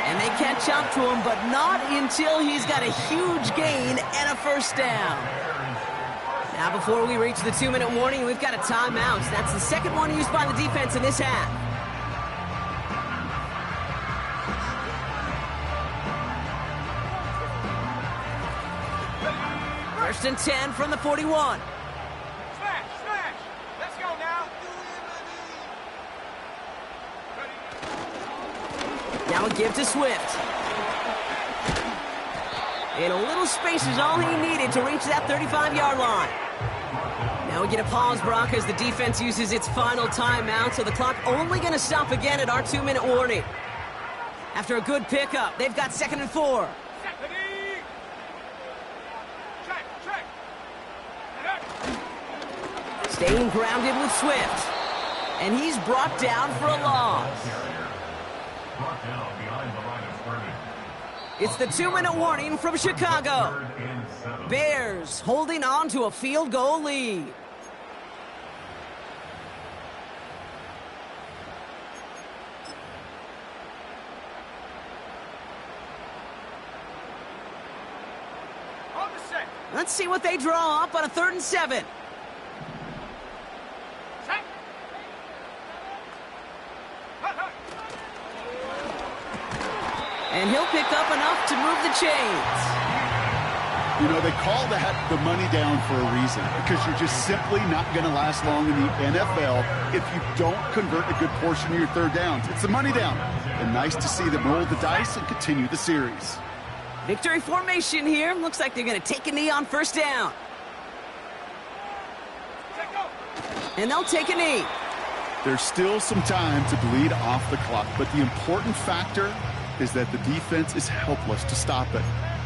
And they catch up to him, but not until he's got a huge gain and a 1st down. Now before we reach the 2-minute warning, we've got a timeout. That's the 2nd one used by the defense in this half. First and 10 from the 41. Smash, smash. Let's go now. Now a give to Swift. And a little space is all he needed to reach that 35-yard line. Now we get a pause, Brock, as the defense uses its final timeout, so the clock only going to stop again at our 2-minute warning. After a good pickup, they've got 2nd and 4. Staying grounded with Swift. And he's brought down for a loss. Brought down behind the line of scrimmage. It's the 2-minute warning from Chicago. 3rd and 7. Bears holding on to a field goal lead. On the set. Let's see what they draw up on a 3rd and 7. Set. And to move the chains. You know, they call that the money down for a reason, because you're just simply not going to last long in the NFL if you don't convert a good portion of your third downs. It's the money down. And nice to see them roll the dice and continue the series. Victory formation here. Looks like they're going to take a knee on first down. And they'll take a knee. There's still some time to bleed off the clock, but the important factor is that the defense is helpless to stop it.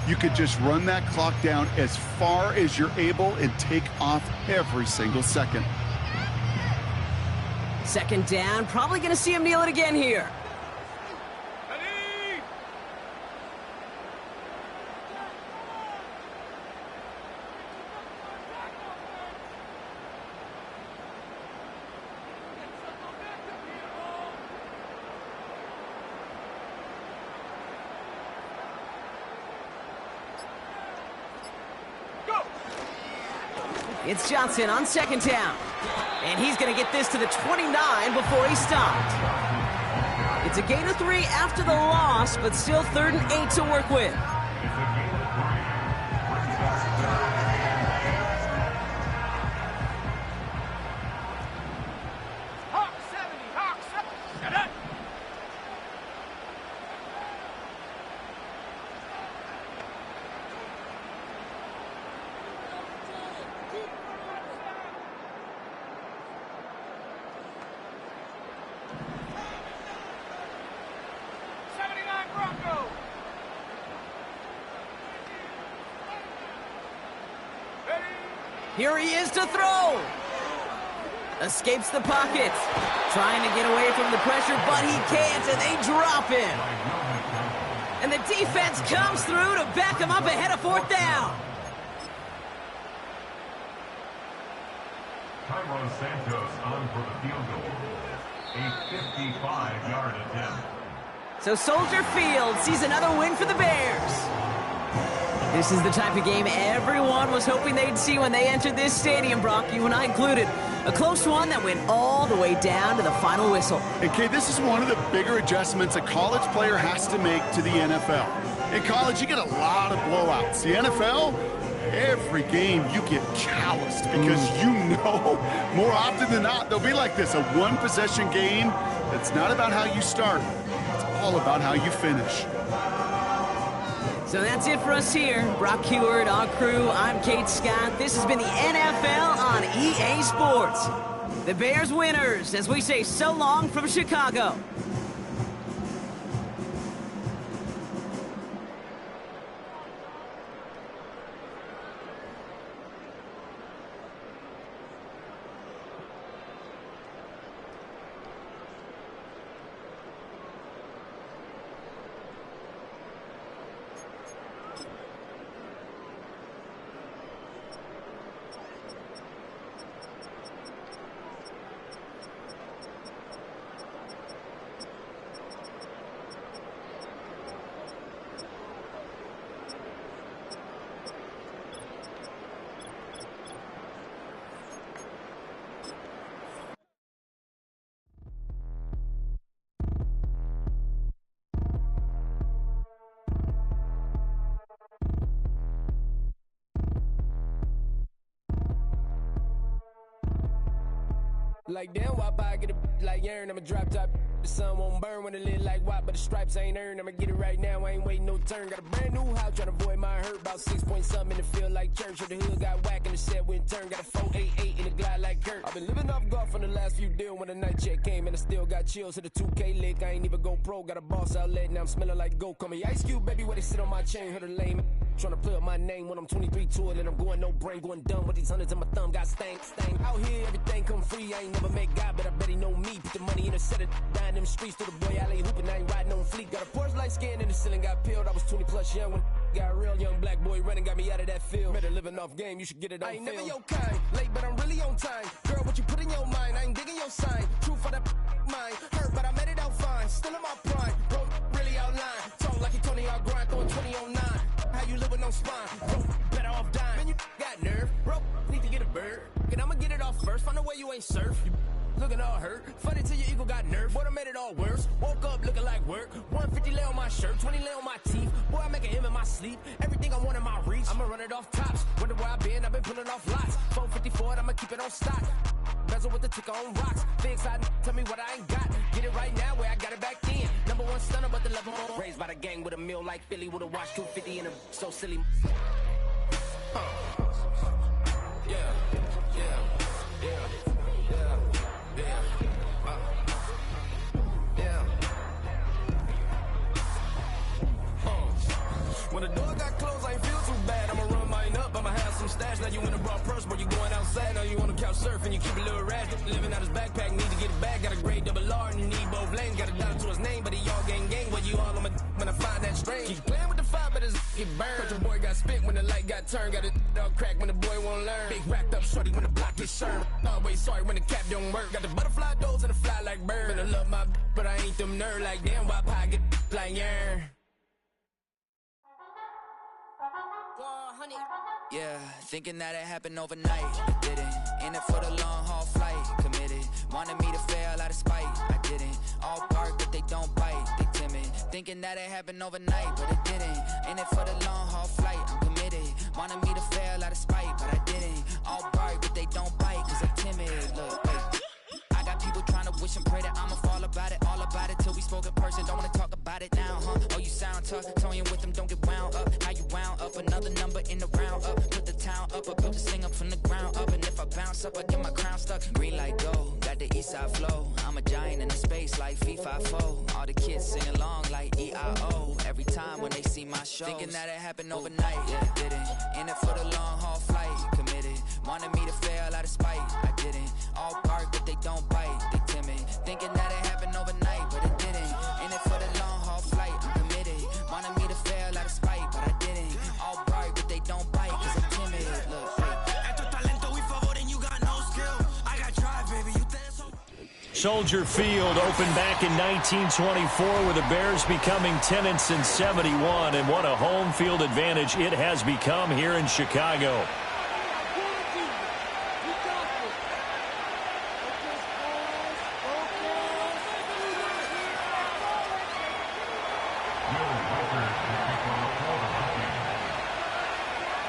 You could just run that clock down as far as you're able and take off every single second. Second down, probably going to see him kneel it again here. It's Johnson on second down. And he's going to get this to the 29 before he stopped. It's a gain of 3 after the loss, but still 3rd and 8 to work with. Here he is to throw. Escapes the pocket. Trying to get away from the pressure, but he can't, and they drop him. And the defense comes through to back him up ahead of 4th down. Tyron Santos on for the field goal. A 55-yard attempt. So Soldier Field sees another win for the Bears. This is the type of game everyone was hoping they'd see when they entered this stadium, Brock, you and I included. A close one that went all the way down to the final whistle. Okay, this is one of the bigger adjustments a college player has to make to the NFL. In college, you get a lot of blowouts. The NFL, every game you get calloused because you know more often than not they'll be like this, a one-possession game. It's not about how you start. It's all about how you finish. So that's it for us here. Brock Heward, our crew, I'm Kate Scott. This has been the NFL on EA Sports. The Bears winners, as we say so long from Chicago. Like damn, why I get a like Aaron? I'm a drop top. The sun won't burn when it lit like white, but the stripes ain't earned. I'ma get it right now, I ain't waiting no turn. Got a brand new house, trying to avoid my hurt. About 6 point something in the field like church. Or the hood got whack and the set went turn. Got a 488 in the glide like Kurt. I've been living off golf on the last few deals. When the night check came and I still got chills. To the 2K lick, I ain't even go pro. Got a boss outlet, now I'm smelling like go. Call me Ice Cube, baby, where they sit on my chain. Heard a lame. Trying to play up my name when I'm 23 to it, and I'm going no brain, going dumb with these hundreds in my thumb. Got stank. Out here, everything come free. I ain't never met God, but I bet he know me. Put the money in a set of dying them streets to the boy alley hooping. I ain't riding on fleek. Got a Porsche light skin in the ceiling, got peeled. I was 20 plus young when got real young black boy running, got me out of that field. Better living off game, you should get it on film. I ain't never your kind, late but I'm really on time. Girl, what you put in your mind, I ain't digging your sign. True for that mind, hurt but I made it out fine. Still in my prime, bro, really outline. Talk like you Tony, I'll grind, throwing 20 on 9. How you live with no spine, bro, better off dying. Man, you got nerve, bro, need to get a bird. And I'ma get it off first, find a way you ain't surf. looking all hurt. Funny till your ego got nerfed. Boy, I made it all worse. Woke up looking like work. 150 lay on my shirt, 20 lay on my teeth. Boy, I make an M in my sleep. Everything I want in my reach. I'ma run it off tops. Wonder where I've been pulling off lots. 454, I'ma keep it on stock. Bezel with the ticker on rocks. Pickx6, tell me what I ain't got. Get it right now where I got it back then. Number one stunner, but the level on. Raised by the gang with a meal like Philly with a watch 250 and a so silly. Yeah, yeah, yeah, yeah, yeah, yeah. When the door got closed, I ain't feel too bad. I'ma run mine up, I'ma have some stash. Now you in a broad purse, but you going outside. Now you on the couch surfing, you keep a little rash. Living out his backpack, need to get it back. Got a grade double R and you need both lanes. Got a dollar to his name, but he all gang. Where you all on my when I find that strange. Keep playing with the fire, but his get burned. But your boy got spit when the light got turned. Got it all crack when the boy won't learn. Big racked up shorty when the block gets served. Always sorry when the cap don't work. Got the butterfly doors and the fly like bird. And I love my but I ain't them nerd like damn why pie get like yarn. Yeah, thinking that it happened overnight, it didn't. In it for the long haul flight, committed. Wanted me to fail out of spite, I didn't. All bark but they don't bite, they timid. Thinking that it happened overnight, but it didn't. In it for the long haul flight, I'm committed. Wanted me to fail out of spite, but I didn't. All bark but they don't bite, cause I'm timid. Look, wait. I got people trying to wish and pray that I'ma fall about it, all about it till we spoke in person. Don't wanna talk about it now, huh? Oh, you sound tough, toying with them, don't get wound up. How you wound up? Another number in the round up. Put the town up, I built this thing up from the ground up. And if I bounce up, I get my crown stuck. Green light go, got the east side flow. I'm a giant in the space like FIFA4. All the kids sing along like EIO. Every time when they see my show, thinking that it happened overnight, yeah, it didn't. In it for the long haul flight, committed. Wanted me to fail out of spite, I didn't. All bark but they don't bite, they timid. Thinking that it happened overnight, but it didn't. In it for the long haul flight, I'm committed. Wanted me to fail out of spite, but I didn't. All bark but they don't bite, cause I'm timid. Look, Soldier Field opened back in 1924 with the Bears becoming tenants in 71, and what a home field advantage it has become here in Chicago.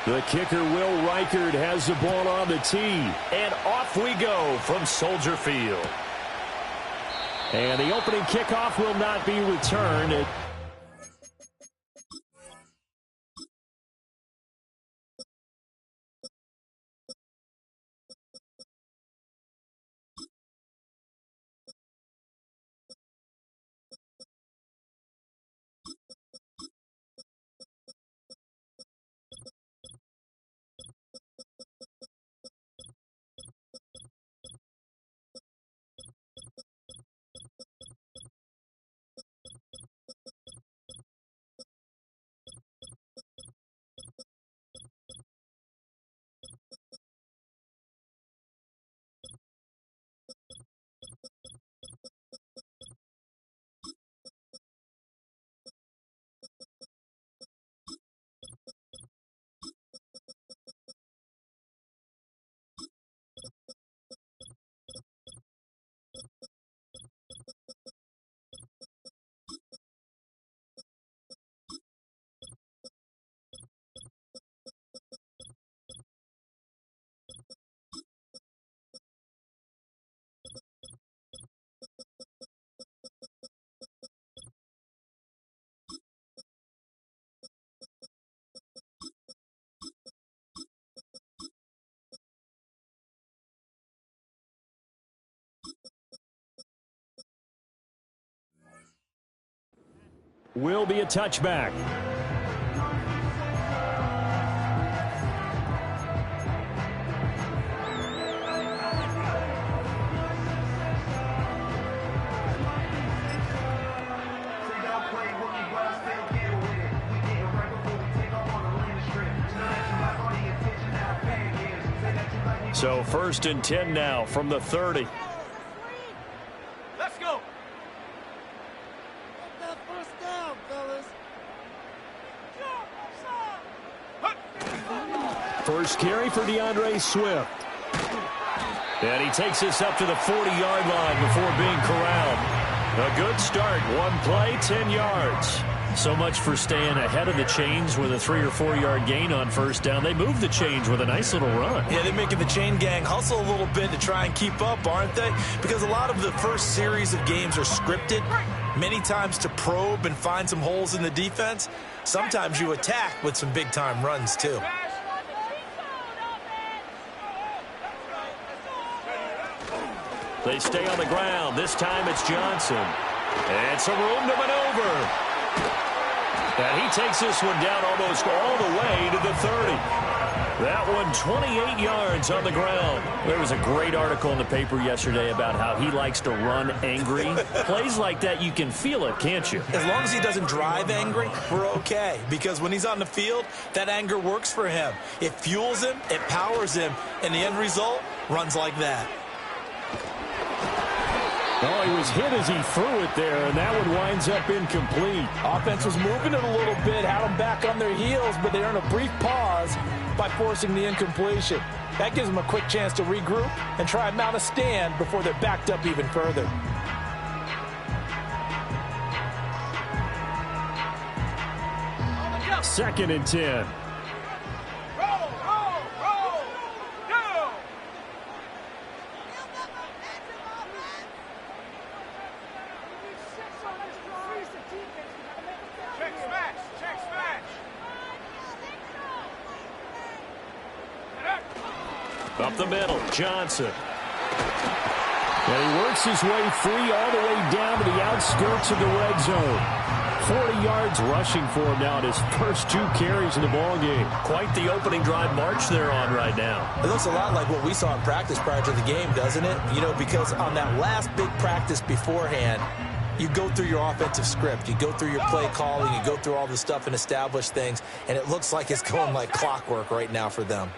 The kicker, Will Reichard, has the ball on the tee, and off we go from Soldier Field. And the opening kickoff will not be returned. Will be a touchback. So 1st and 10 now from the 30. Let's go. First carry for DeAndre Swift. And he takes us up to the 40-yard line before being corralled. A good start. One play, 10 yards. So much for staying ahead of the chains with a 3 or 4 yard gain on first down. They move the chains with a nice little run. Yeah, they're making the chain gang hustle a little bit to try and keep up, aren't they? Because a lot of the first series of games are scripted, many times to probe and find some holes in the defense. Sometimes you attack with some big-time runs, too. They stay on the ground. This time it's Johnson. And some room to maneuver. And he takes this one down almost all the way to the 30. That one 28 yards on the ground. There was a great article in the paper yesterday about how he likes to run angry. Plays like that, you can feel it, can't you? As long as he doesn't drive angry, we're okay. Because when he's on the field, that anger works for him. It fuels him, it powers him, and the end result runs like that. Oh, he was hit as he threw it there, and that one winds up incomplete. Offense was moving it a little bit, had them back on their heels, but they earned a brief pause by forcing the incompletion. That gives them a quick chance to regroup and try and mount a stand before they're backed up even further. Second and 10. Up the middle, Johnson. And he works his way free all the way down to the outskirts of the red zone. 40 yards rushing for him now in his first 2 carries in the ballgame. Quite the opening drive march they're on right now. It looks a lot like what we saw in practice prior to the game, doesn't it? You know, because on that last big practice beforehand, you go through your offensive script, you go through your play calling, you go through all the stuff and establish things, and it looks like it's going like clockwork right now for them.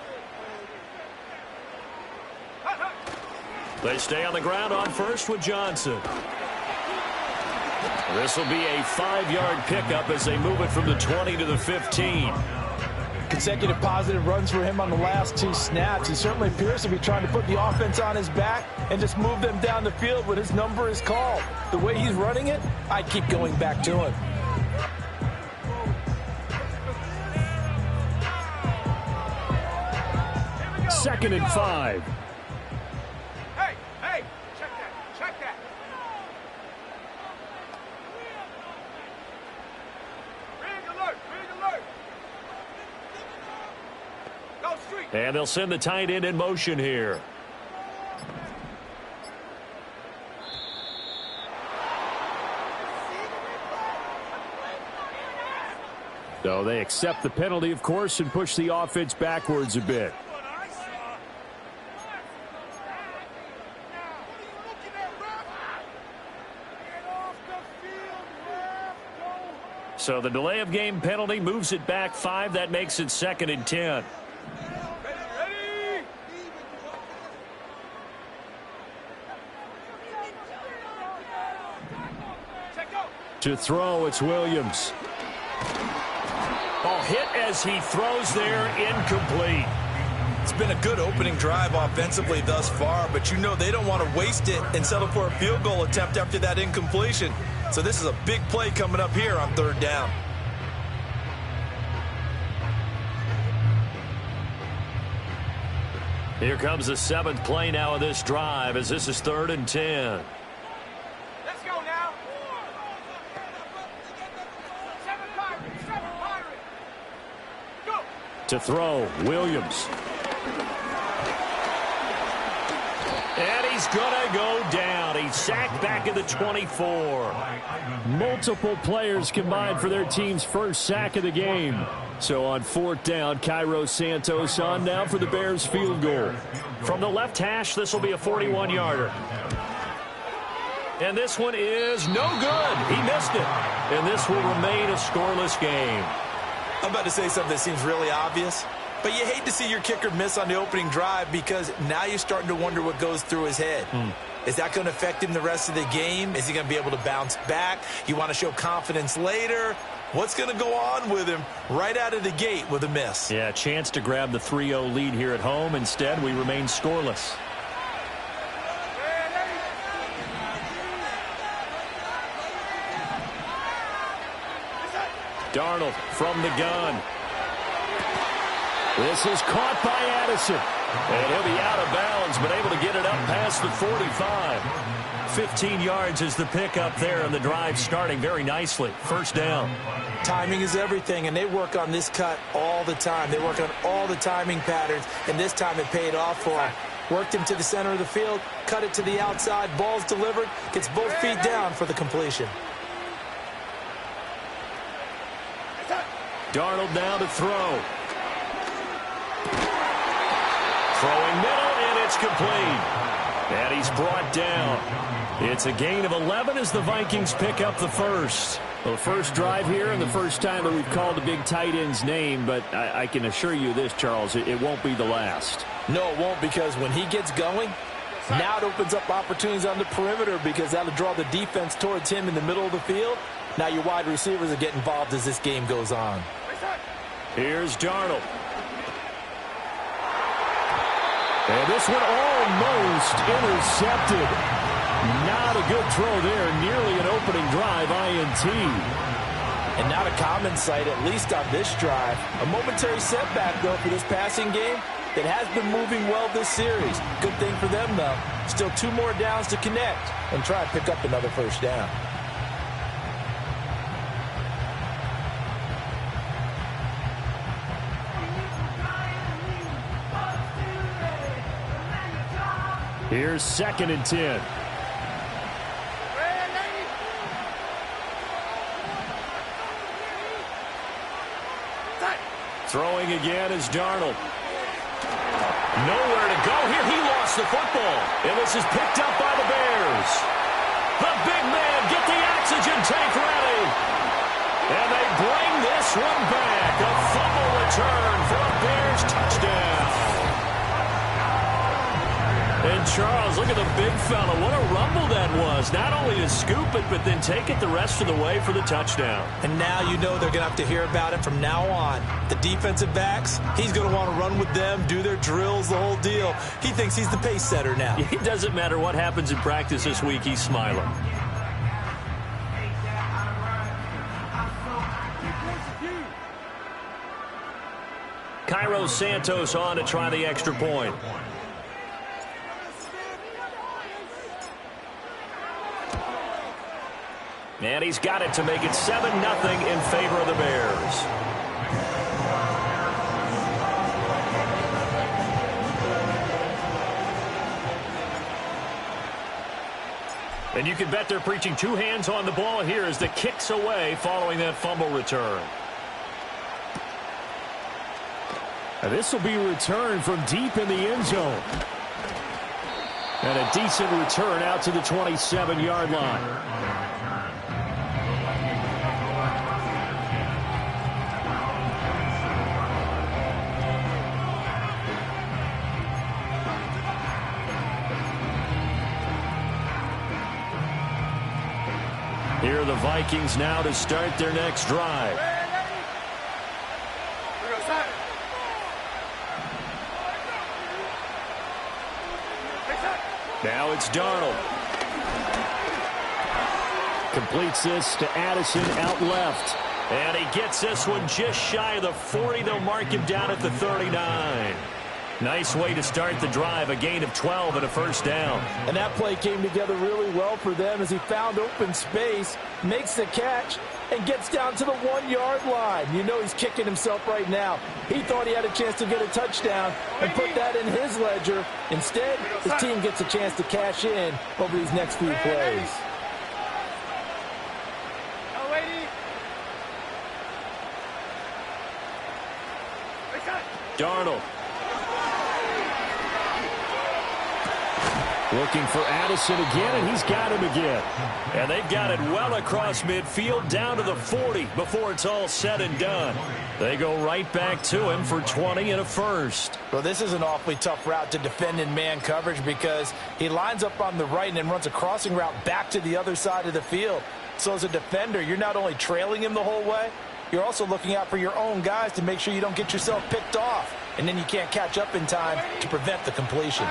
They stay on the ground on first with Johnson. This will be a 5-yard pickup as they move it from the 20 to the 15. Consecutive positive runs for him on the last 2 snaps. He certainly appears to be trying to put the offense on his back and just move them down the field when his number is called. The way he's running it, I keep going back to him. Second and 5. And they'll send the tight end in motion here. So they accept the penalty, of course, and push the offense backwards a bit. So the delay of game penalty moves it back 5. That makes it 2nd and 10. To throw, it's Williams. Oh, hit as he throws there, incomplete. It's been a good opening drive offensively thus far, but you know they don't want to waste it and settle for a field goal attempt after that incompletion. So this is a big play coming up here on 3rd down. Here comes the 7th play now of this drive as this is 3rd and 10. Let's go now. 7 Pirates. Go. To throw, Williams. And he's going to go down. He's sacked back at the 24. Multiple players combined for their team's first sack of the game. So on 4th down, Cairo Santos on now for the Bears field goal. From the left hash, this will be a 41-yarder. And this one is no good. He missed it. And this will remain a scoreless game. I'm about to say something that seems really obvious, but you hate to see your kicker miss on the opening drive because now you're starting to wonder what goes through his head. Is that going to affect him the rest of the game? Is he going to be able to bounce back? You want to show confidence later? What's going to go on with him right out of the gate with a miss? Yeah, chance to grab the 3-0 lead here at home. Instead, we remain scoreless. Darnold from the gun. This is caught by Addison. And he'll be out of bounds, but able to get it up past the 45. 15 yards is the pickup there, and the drive starting very nicely. First down. Timing is everything, and they work on this cut all the time. They work on all the timing patterns, and this time it paid off for him. Worked him to the center of the field, cut it to the outside, ball's delivered, gets both feet down for the completion. Darnold now to throw. Throwing middle, and it's complete. And he's brought down. It's a gain of 11 as the Vikings pick up the first. Well, the first drive here and the first time that we've called the big tight end's name, but I can assure you this, Charles, it won't be the last. No, it won't, because when he gets going, now it opens up opportunities on the perimeter because that'll draw the defense towards him in the middle of the field. Now your wide receivers will get involved as this game goes on. Here's Darnold. And this one almost intercepted. Not a good throw there. Nearly an opening drive INT. And not a common sight, at least on this drive. A momentary setback, though, for this passing game that has been moving well this series. Good thing for them, though. Still 2 more downs to connect and try and pick up another first down. Here's 2nd and 10. Throwing again is Darnold. Nowhere to go here. He lost the football. And this is picked up by the Bears. The big man, get the oxygen tank ready. And they bring this one back. A fumble return for a Bears touchdown. And Charles, look at the big fella. What a rumble that was. Not only to scoop it, but then take it the rest of the way for the touchdown. And now you know they're going to have to hear about it from now on. The defensive backs, he's going to want to run with them, do their drills, the whole deal. He thinks he's the pace setter now. It doesn't matter what happens in practice this week. He's smiling. Cairo Santos on to try the extra point. And he's got it to make it 7-0 in favor of the Bears. And you can bet they're preaching 2 hands on the ball here as the kicks away following that fumble return. And this will be returned from deep in the end zone. And a decent return out to the 27-yard line. Here are the Vikings now to start their next drive. Now it's Darnold. Completes this to Addison out left. And he gets this one just shy of the 40. They'll mark him down at the 39. Nice way to start the drive, a gain of 12 and a first down. And that play came together really well for them as he found open space, makes the catch, and gets down to the 1-yard line. You know he's kicking himself right now. He thought he had a chance to get a touchdown and put that in his ledger. Instead, his team gets a chance to cash in over these next few plays. Darnold. Looking for Addison again, and he's got him again. And they've got it well across midfield, down to the 40 before it's all said and done. They go right back to him for 20 and a first. Well, this is an awfully tough route to defend in man coverage because he lines up on the right and then runs a crossing route back to the other side of the field. So as a defender, you're not only trailing him the whole way, you're also looking out for your own guys to make sure you don't get yourself picked off. And then you can't catch up in time to prevent the completion.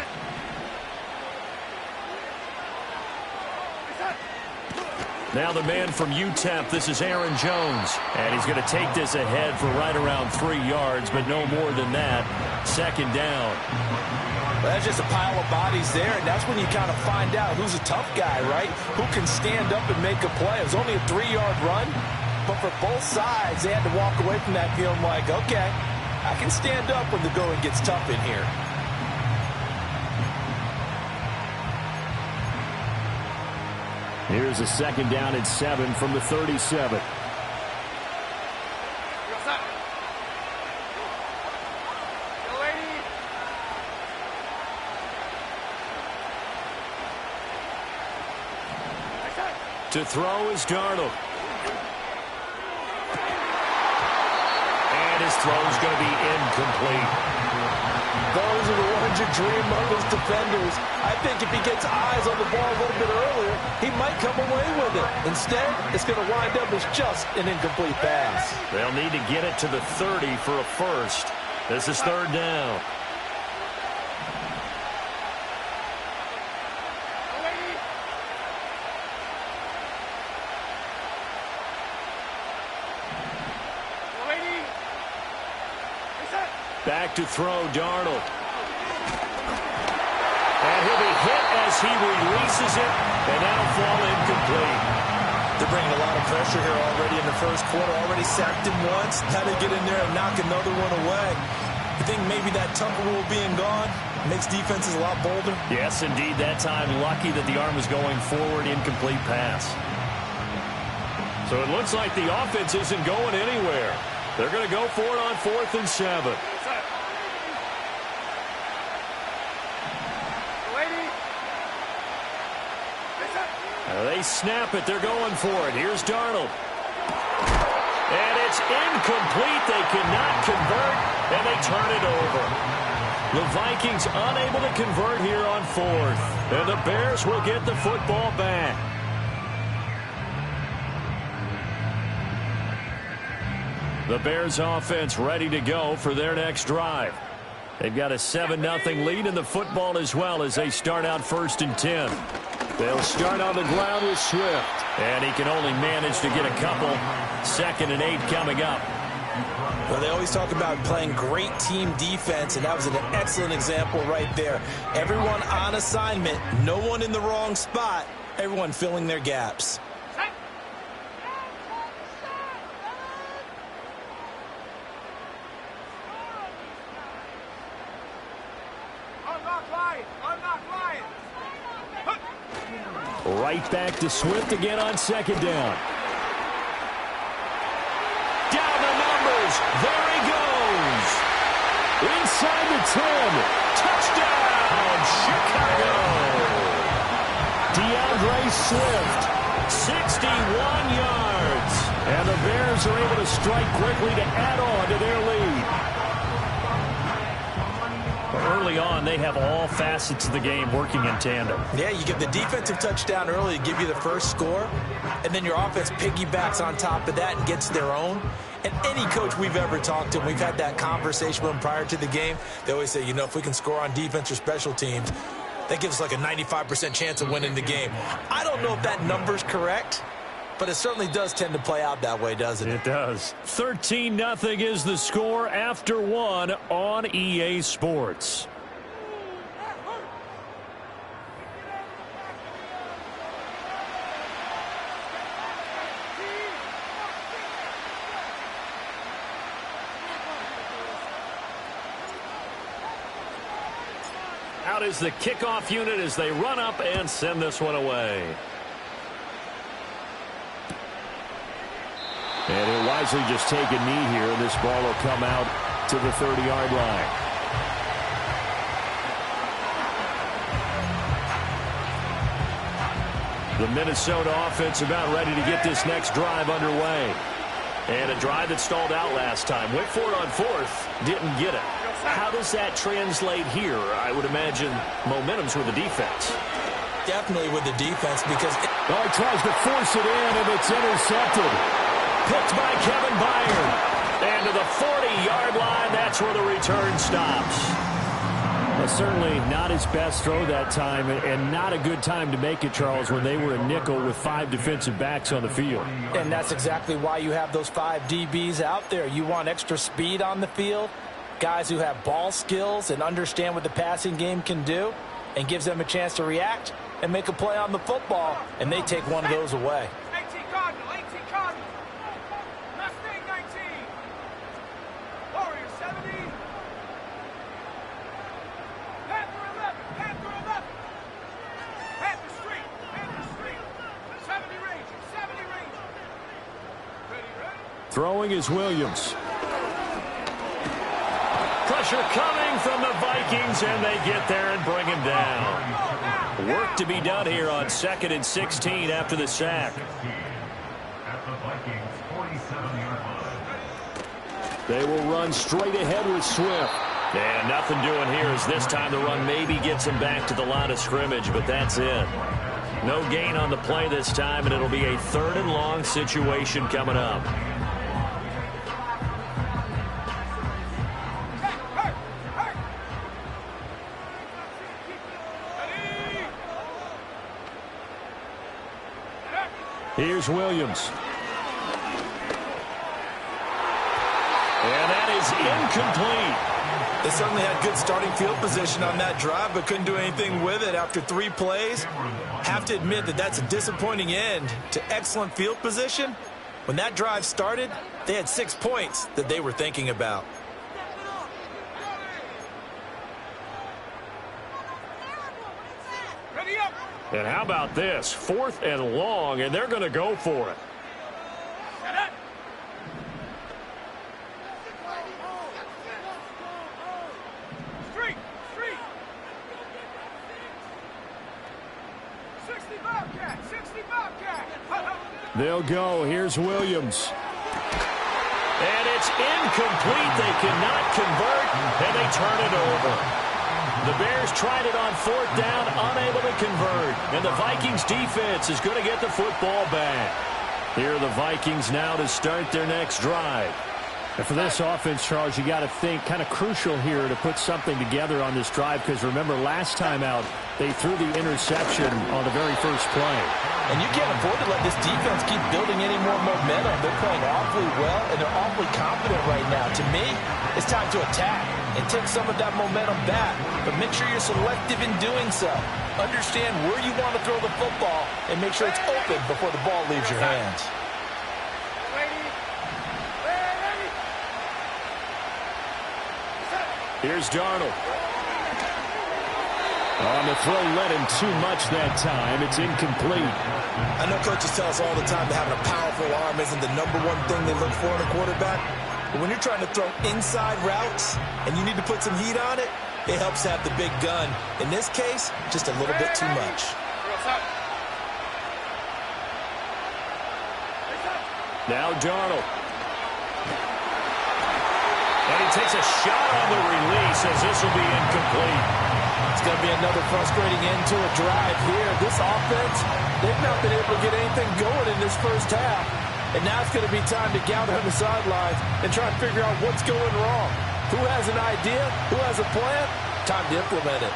Now the man from UTEP, this is Aaron Jones. And he's going to take this ahead for right around 3 yards, but no more than that. Second down. Well, that's just a pile of bodies there, and that's when you kind of find out who's a tough guy, right? Who can stand up and make a play. It was only a 3-yard run, but for both sides, they had to walk away from that feeling like, okay, I can stand up when the going gets tough in here. Here's a second down and 7 from the 37. To throw is Darnold. And his throw is going to be incomplete. Those are the ones you dream of as defenders. I think if he gets eyes on the ball a little bit earlier, he might come away with it. Instead, it's going to wind up as just an incomplete pass. They'll need to get it to the 30 for a first. This is third down. Back to throw, Darnold. And he'll be hit as he releases it, and that'll fall incomplete. They're bringing a lot of pressure here already in the first quarter. Already sacked him once. Had to get in there and knock another one away. I think maybe that Tucker rule being gone makes defenses a lot bolder. Yes, indeed. That time, lucky that the arm was going forward, incomplete pass. So it looks like the offense isn't going anywhere. They're going to go for it on 4th and 7. They snap it. They're going for it. Here's Darnold. And it's incomplete. They cannot convert, and they turn it over. The Vikings unable to convert here on 4th. And the Bears will get the football back. The Bears offense ready to go for their next drive. They've got a 7-0 lead in the football as well as they start out 1st and 10. They'll start on the ground with Swift. And he can only manage to get a couple. 2nd and 8 coming up. Well, they always talk about playing great team defense, and that was an excellent example right there. Everyone on assignment, no one in the wrong spot, everyone filling their gaps. Right back to Swift again on 2nd down. Down the numbers. There he goes. Inside the 10. Touchdown, Chicago. DeAndre Swift. 61 yards. And the Bears are able to strike quickly to add on to their lead. Early on, they have all facets of the game working in tandem. Yeah, you get the defensive touchdown early to give you the first score, and then your offense piggybacks on top of that and gets their own. And any coach we've ever talked to, we've had that conversation with them prior to the game, they always say, you know, if we can score on defense or special teams, that gives us like a 95% chance of winning the game. I don't know if that number's correct, but it certainly does tend to play out that way, doesn't it? It does. 13-0 is the score after 1 on EA Sports. Out is the kickoff unit as they run up and send this one away. And he'll wisely just take a knee here, and this ball will come out to the 30-yard line. The Minnesota offense about ready to get this next drive underway. And a drive that stalled out last time. Went for it on 4th, didn't get it. How does that translate here? I would imagine momentum's with the defense. Definitely with the defense because... Oh, he tries to force it in, and it's intercepted. Picked by Kevin Byard. And to the 40-yard line, that's where the return stops. Well, certainly not his best throw that time, and not a good time to make it, Charles, when they were a nickel with 5 defensive backs on the field. And that's exactly why you have those 5 DBs out there. You want extra speed on the field, guys who have ball skills and understand what the passing game can do, and gives them a chance to react and make a play on the football, and they take one of those away. 18 Cardinal, 18 Cardinal. Mustang 19. Warrior 70. Panther 11, Panther 11. Panther Street, Panther Street. 70 Ranger, 70 Ranger. Ready, ready? Throwing is Williams. Pressure coming from the Vikings, and they get there and bring him down. Work to be done here on 2nd and 16 after the sack. At the Vikings 47-yard line. They will run straight ahead with Swift. And nothing doing here as this time the run maybe gets him back to the line of scrimmage, but that's it. No gain on the play this time, and it'll be a 3rd and long situation coming up. Here's Williams. And that is incomplete. They certainly had good starting field position on that drive, but couldn't do anything with it after 3 plays. Have to admit that that's a disappointing end to excellent field position. When that drive started, they had 6 points that they were thinking about. Ready up. And how about this? 4th and long, and they're going to go for it. Set up. Street, street. 60 Bobcat, 60 Bobcat. They'll go. Here's Williams. And it's incomplete. They cannot convert, and they turn it over. The Bears tried it on 4th down, unable to convert. And the Vikings defense is going to get the football back. Here are the Vikings now to start their next drive. And for this offense, Charles, you got to think kind of crucial here to put something together on this drive, because remember last time out, they threw the interception on the very first play. And you can't afford to let this defense keep building any more momentum. They're playing awfully well, and they're awfully confident right now. To me, it's time to attack and take some of that momentum back. But make sure you're selective in doing so. Understand where you want to throw the football and make sure it's open before the ball leaves your hands. Here's Darnold. On the throw, led him too much that time. It's incomplete. I know coaches tell us all the time that having a powerful arm isn't the #1 thing they look for in a quarterback. But when you're trying to throw inside routes and you need to put some heat on it, it helps to have the big gun. In this case, just a little bit too much. Now Darnold. And he takes a shot on the release as this will be incomplete. It's going to be another frustrating end to a drive here. This offense, they've not been able to get anything going in this first half. And now it's going to be time to gather on the sidelines and try and figure out what's going wrong. Who has an idea? Who has a plan? Time to implement it.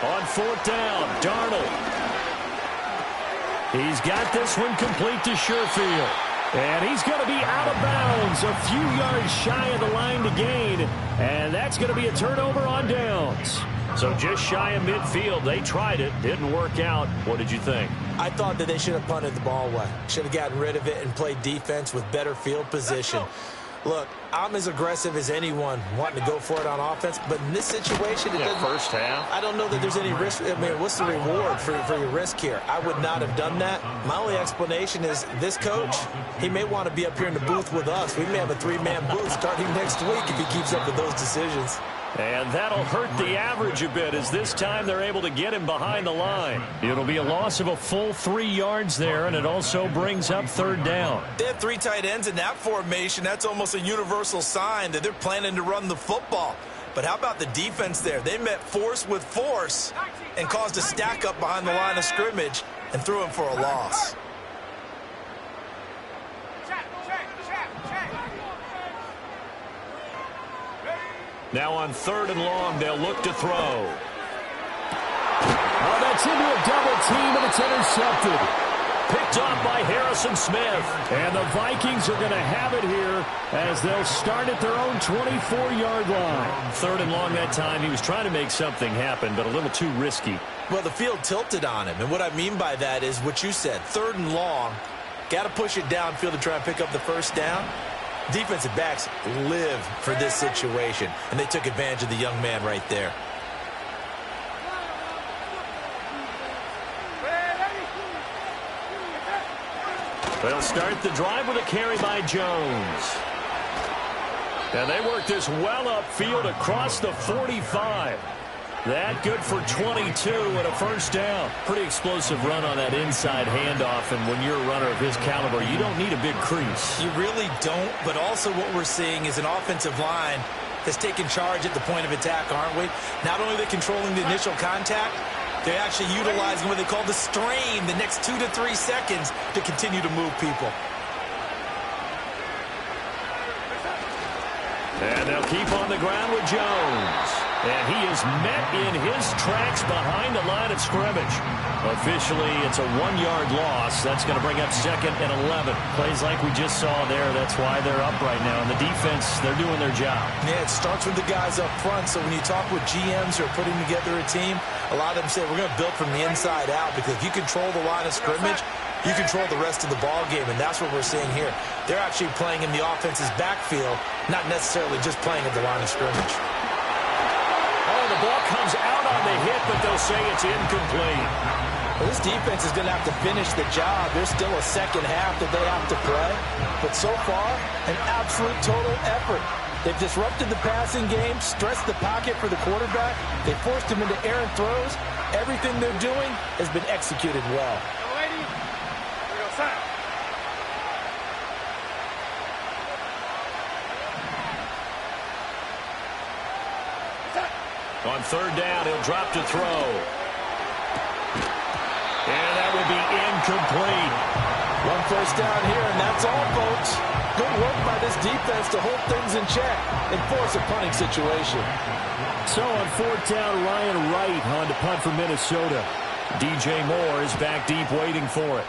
On 4th down, Darnold. He's got this one complete to Sherfield. And he's going to be out of bounds, a few yards shy of the line to gain. And that's going to be a turnover on downs. So just shy of midfield. They tried it. Didn't work out. What did you think? I thought that they should have punted the ball away. Should have gotten rid of it and played defense with better field position. Look, I'm as aggressive as anyone wanting to go for it on offense, but in this situation, first half. I don't know that there's any risk. I mean, what's the reward for your risk here? I would not have done that. My only explanation is this coach, he may want to be up here in the booth with us. We may have a 3-man booth starting next week if he keeps up with those decisions. And that'll hurt the average a bit as this time they're able to get him behind the line. It'll be a loss of a full 3 yards there, and it also brings up third down. They have 3 tight ends in that formation. That's almost a universal sign that they're planning to run the football. But how about the defense there? They met force with force and caused a stack up behind the line of scrimmage and threw him for a loss. Now on 3rd and long, they'll look to throw. Oh, that's into a double team, and it's intercepted. Picked off by Harrison Smith. And the Vikings are going to have it here as they'll start at their own 24-yard line. 3rd and long that time. He was trying to make something happen, but a little too risky. Well, the field tilted on him, and what I mean by that is what you said. 3rd and long, got to push it downfield to try and pick up the first down. Defensive backs live for this situation, and they took advantage of the young man right there. They'll start the drive with a carry by Jones. And they work this well upfield across the 45. That good for 22 and a first down. Pretty explosive run on that inside handoff, and when you're a runner of his caliber, you don't need a big crease. You really don't, but also what we're seeing is an offensive line that's taken charge at the point of attack, aren't we? Not only are they controlling the initial contact, they're actually utilizing what they call the strain, the next 2 to 3 seconds, to continue to move people. And they'll keep on the ground with Jones. And he is met in his tracks behind the line of scrimmage. Officially, it's a 1-yard loss. That's going to bring up 2nd and 11. Plays like we just saw there. That's why they're up right now. And the defense, they're doing their job. Yeah, it starts with the guys up front. So when you talk with GMs who are putting together a team, a lot of them say we're going to build from the inside out, because if you control the line of scrimmage, you control the rest of the ball game, and that's what we're seeing here. They're actually playing in the offense's backfield, not necessarily just playing at the line of scrimmage. Oh, the ball comes out on the hit, but they'll say it's incomplete. Well, this defense is going to have to finish the job. There's still a second half that they have to play, but so far, an absolute total effort. They've disrupted the passing game, stressed the pocket for the quarterback. They forced him into errant throws. Everything they're doing has been executed well. On 3rd down, he'll drop to throw. And that will be incomplete. 1 first down here, and that's all, folks. Good work by this defense to hold things in check and force a punting situation. So on 4th down, Ryan Wright on to punt for Minnesota. DJ Moore is back deep waiting for it.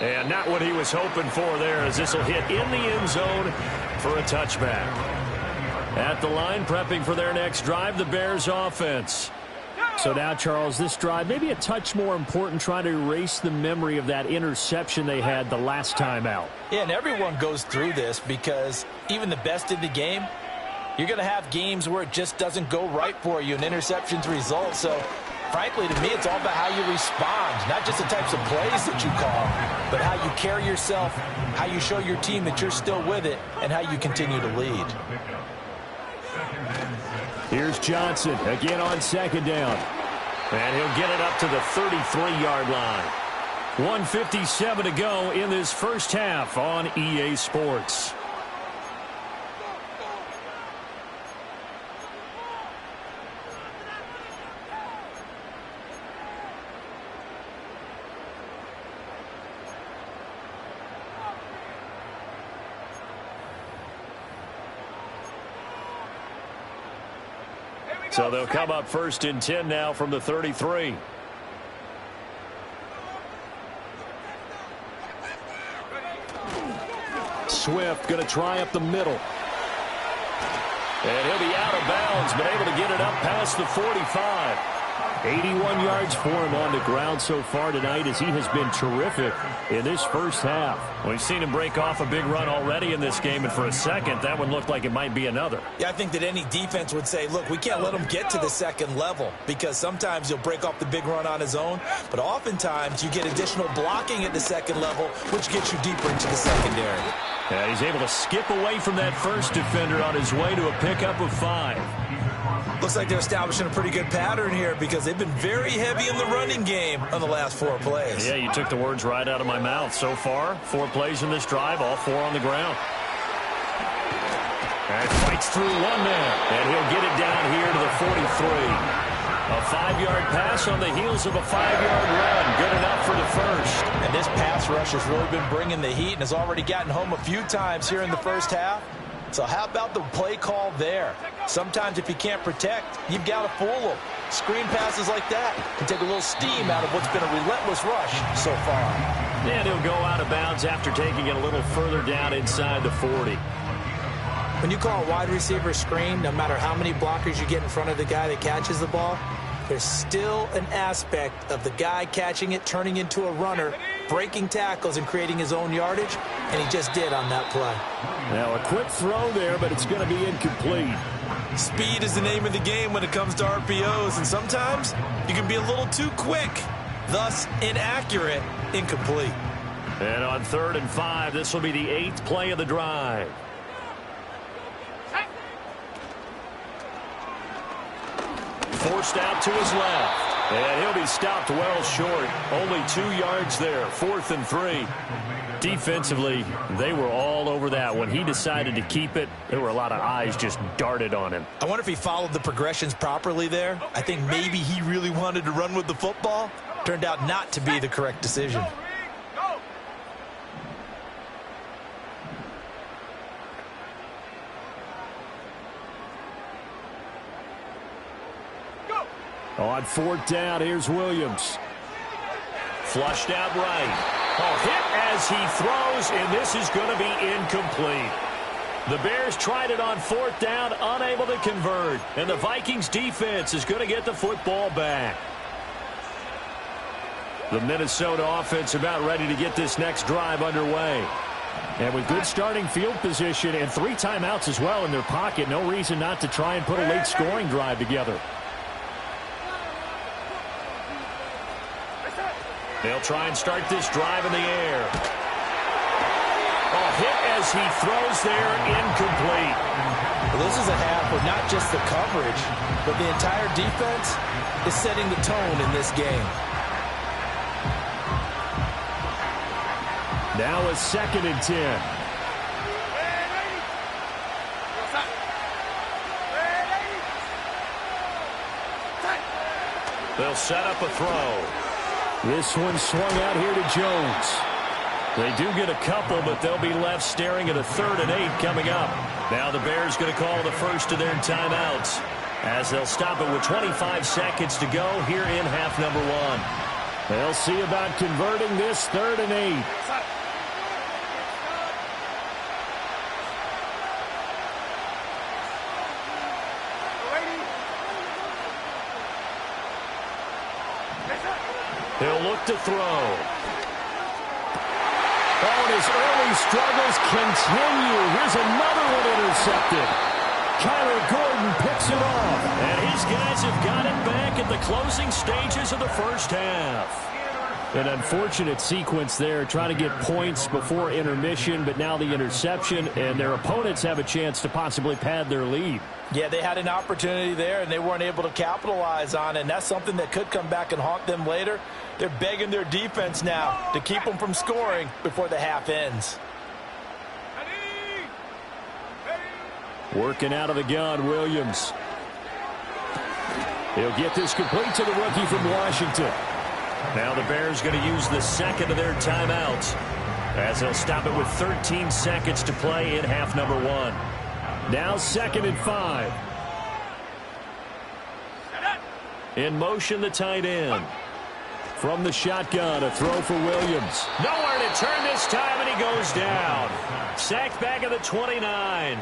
And not what he was hoping for there, as this will hit in the end zone for a touchback. At the line, prepping for their next drive, the Bears offense. So now, Charles, this drive maybe a touch more important, trying to erase the memory of that interception they had the last time out. Yeah, and everyone goes through this, because even the best in the game, you're going to have games where it just doesn't go right for you and interceptions result. So, frankly, to me, it's all about how you respond, not just the types of plays that you call, but how you carry yourself, how you show your team that you're still with it, and how you continue to lead. Here's Johnson again on 2nd down. And he'll get it up to the 33-yard line. 1:57 to go in this first half on EA Sports. So they'll come up 1st and 10 now from the 33. Swift going to try up the middle. And he'll be out of bounds, but able to get it up past the 45. 81 yards for him on the ground so far tonight as he has been terrific in this first half. We've seen him break off a big run already in this game, and for a second, that one looked like it might be another. Yeah, I think that any defense would say, look, we can't let him get to the second level because sometimes he'll break off the big run on his own, but oftentimes you get additional blocking at the second level, which gets you deeper into the secondary. Yeah, he's able to skip away from that first defender on his way to a pickup of 5. Looks like they're establishing a pretty good pattern here because they've been very heavy in the running game on the last 4 plays. Yeah, you took the words right out of my mouth. So far, 4 plays in this drive, all 4 on the ground. And fights through one man, and he'll get it down here to the 43. A 5-yard pass on the heels of a 5-yard run. Good enough for the first. And this pass rush has really been bringing the heat and has already gotten home a few times here in the first half. So how about the play call there? Sometimes if you can't protect, you've got to fool them. Screen passes like that can take a little steam out of what's been a relentless rush so far. And he'll go out of bounds after taking it a little further down inside the 40. When you call a wide receiver screen, no matter how many blockers you get in front of the guy that catches the ball, there's still an aspect of the guy catching it, turning into a runner, breaking tackles and creating his own yardage, and he just did on that play. Now a quick throw there, but it's going to be incomplete. Speed is the name of the game when it comes to RPOs, and sometimes you can be a little too quick, thus inaccurate, incomplete. And on 3rd and 5, this will be the 8th play of the drive. Forced out to his left, and he'll be stopped well short. Only 2 yards there, 4th and 3. Defensively, they were all over that. When he decided to keep it, there were a lot of eyes just darted on him. I wonder if he followed the progressions properly there. I think maybe he really wanted to run with the football. Turned out not to be the correct decision. On 4th down, here's Williams. Flushed out right. Oh, hit as he throws, and this is going to be incomplete. The Bears tried it on 4th down, unable to convert. And the Vikings defense is going to get the football back. The Minnesota offense about ready to get this next drive underway. And with good starting field position and 3 timeouts as well in their pocket, no reason not to try and put a late scoring drive together. They'll try and start this drive in the air. Oh, hit as he throws there, incomplete. Well, this is a half where not just the coverage, but the entire defense is setting the tone in this game. Now a 2nd and 10. They'll set up a throw. This one swung out here to Jones. They do get a couple, but they'll be left staring at a 3rd and 8 coming up. Now the Bears going to call the first of their timeouts as they'll stop it with 25 seconds to go here in half number 1. They'll see about converting this 3rd and 8. He'll look to throw. Oh, and his early struggles continue. Here's another one intercepted. Kyler Gordon picks it off. And his guys have got it back at the closing stages of the first half. An unfortunate sequence there, trying to get points before intermission, but now the interception, and their opponents have a chance to possibly pad their lead. Yeah, they had an opportunity there, and they weren't able to capitalize on it, and that's something that could come back and haunt them later. They're begging their defense now to keep them from scoring before the half ends. Working out of the gun, Williams. He'll get this complete to the rookie from Washington. Now the Bears going to use the 2nd of their timeouts as they'll stop it with 13 seconds to play in half number 1. Now 2nd and 5. In motion, the tight end. From the shotgun, a throw for Williams. Nowhere to turn this time, and he goes down. Sacked back at the 29.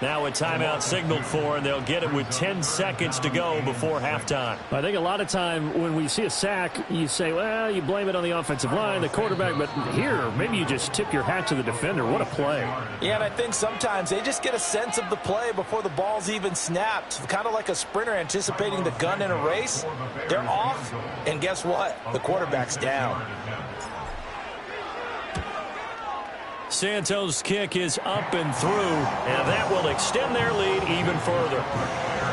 Now a timeout signaled for, and they'll get it with 10 seconds to go before halftime. I think a lot of time when we see a sack, you say, well, you blame it on the offensive line, the quarterback, but here, maybe you just tip your hat to the defender. What a play. Yeah, and I think sometimes they just get a sense of the play before the ball's even snapped. Kind of like a sprinter anticipating the gun in a race. They're off, and guess what? The quarterback's down. Santos' kick is up and through, and that will extend their lead even further.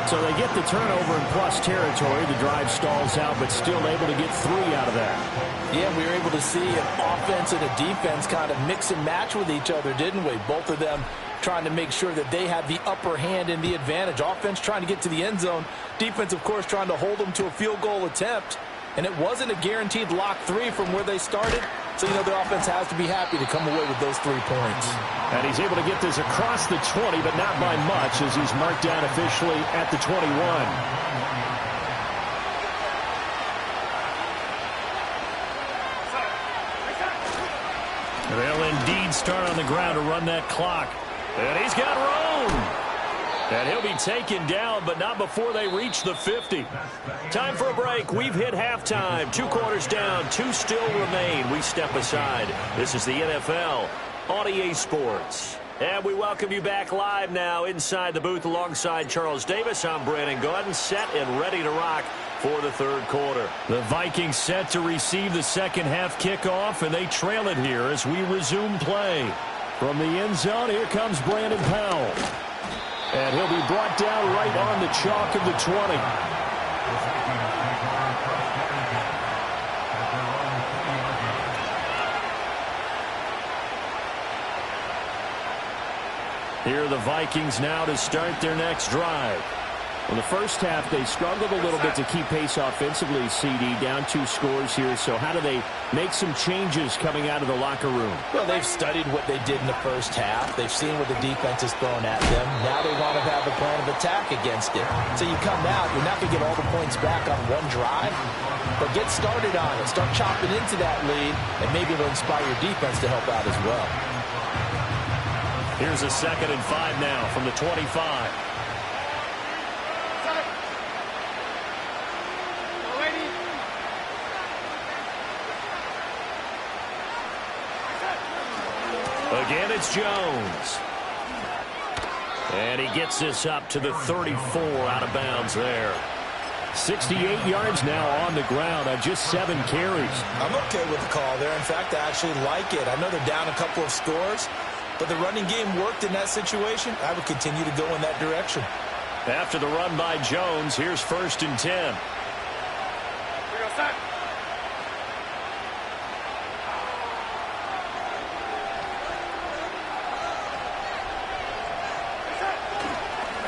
So they get the turnover in plus territory. The drive stalls out, but still able to get 3 out of that. Yeah, we were able to see an offense and a defense kind of mix and match with each other, didn't we? Both of them trying to make sure that they had the upper hand and the advantage. Offense trying to get to the end zone. Defense, of course, trying to hold them to a field goal attempt. And it wasn't a guaranteed lock 3 from where they started. So, you know, the offense has to be happy to come away with those 3 points. And he's able to get this across the 20, but not by much as he's marked down officially at the 21. They'll indeed start on the ground to run that clock. And he's got room. And he'll be taken down, but not before they reach the 50. Time for a break. We've hit halftime. 2 quarters down. 2 still remain. We step aside. This is the NFL on EA Sports. And we welcome you back live now inside the booth alongside Charles Davis. I'm Brandon Gaudin, set and ready to rock for the 3rd quarter. The Vikings set to receive the second half kickoff, and they trail it here as we resume play. From the end zone, here comes Brandon Powell. And he'll be brought down right on the chalk of the 20. Here are the Vikings now to start their next drive. In the first half, they struggled a little bit to keep pace offensively, CD, down 2 scores here. So how do they make some changes coming out of the locker room? Well, they've studied what they did in the first half. They've seen what the defense has thrown at them. Now they want to have a plan of attack against it. So you come out, you're not going to get all the points back on one drive, but get started on it. Start chopping into that lead, and maybe it'll inspire your defense to help out as well. Here's a 2nd and 5 now from the 25. Again, it's Jones. And he gets this up to the 34 out of bounds there. 68 yards now on the ground on just 7 carries. I'm okay with the call there. In fact, I actually like it. I know they're down a couple of scores, but the running game worked in that situation. I would continue to go in that direction. After the run by Jones, here's 1st and 10.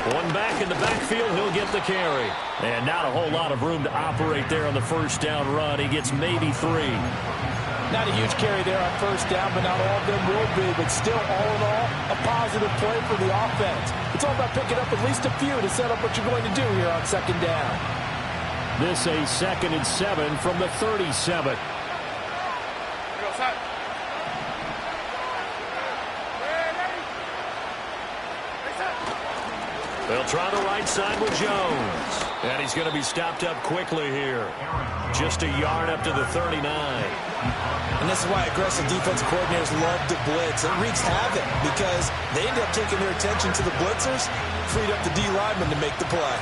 One back in the backfield, he'll get the carry. And not a whole lot of room to operate there on the 1st down run. He gets maybe 3. Not a huge carry there on 1st down, but not all of them will be. But still, all in all, a positive play for the offense. It's all about picking up at least a few to set up what you're going to do here on 2nd down. This a 2nd and 7 from the 37. They'll try the right side with Jones. And he's going to be stopped up quickly here. Just a yard up to the 39. And this is why aggressive defensive coordinators love to blitz. It wreaks havoc because they end up taking their attention to the blitzers, freed up the D lineman to make the play.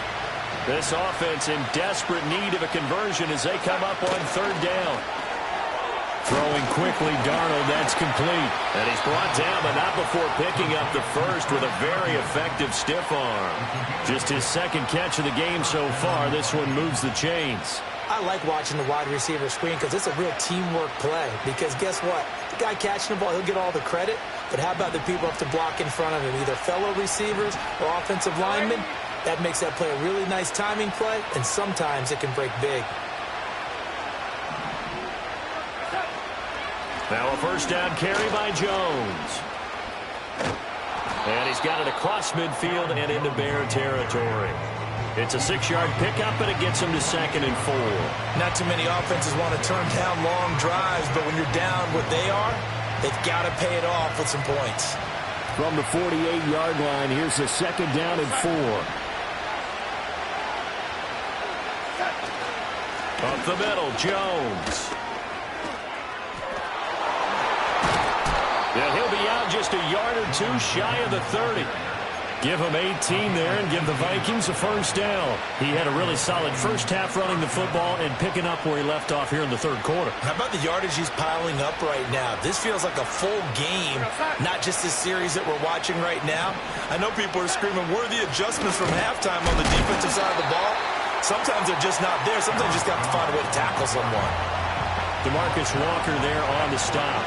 This offense in desperate need of a conversion as they come up on 3rd down. Throwing quickly, Darnold, that's complete. And he's brought down, but not before picking up the 1st with a very effective stiff arm. Just his 2nd catch of the game so far. This one moves the chains. I like watching the wide receiver screen because it's a real teamwork play. Because guess what? The guy catching the ball, he'll get all the credit. But how about the people up to block in front of him, either fellow receivers or offensive linemen? That makes that play a really nice timing play, and sometimes it can break big. Now a 1st down carry by Jones. And he's got it across midfield and into Bear territory. It's a 6-yard pickup, and it gets him to 2nd and 4. Not too many offenses want to turn down long drives, but when you're down what they are, they've got to pay it off with some points. From the 48-yard line, here's a 2nd down and 4. Up the middle, Jones. Yeah, he'll be out just a yard or two shy of the 30. Give him 18 there and give the Vikings a 1st down. He had a really solid first half running the football and picking up where he left off here in the 3rd quarter. How about the yardage he's piling up right now? This feels like a full game, not just this series that we're watching right now. I know people are screaming, where are the adjustments from halftime on the defensive side of the ball? Sometimes they're just not there. Sometimes you just got to find a way to tackle someone. DeMarcus Walker there on the stop.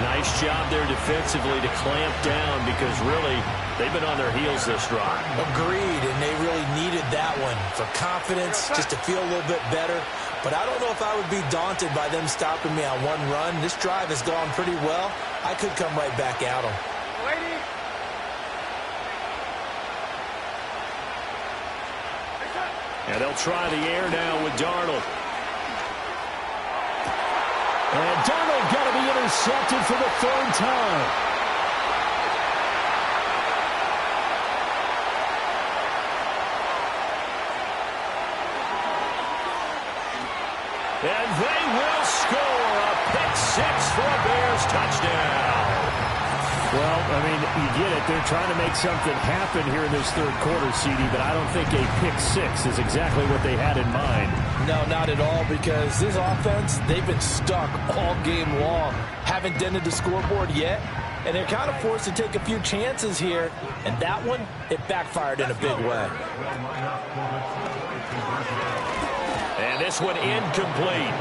Nice job there defensively to clamp down because really they've been on their heels this drive. Agreed, and they really needed that one for confidence, just to feel a little bit better. But I don't know if I would be daunted by them stopping me on one run. This drive has gone pretty well. I could come right back at them. And they'll try the air now with Darnold. And Darnold got to be intercepted for the 3rd time. And they will score a pick-6 for a Bears touchdown. Well, I mean, you get it. They're trying to make something happen here in this 3rd quarter, CD, but I don't think a pick-6 is exactly what they had in mind. No, not at all, because this offense, they've been stuck all game long. Haven't dented the scoreboard yet, and they're kind of forced to take a few chances here, and that one, it backfired in a big way. And this one incomplete.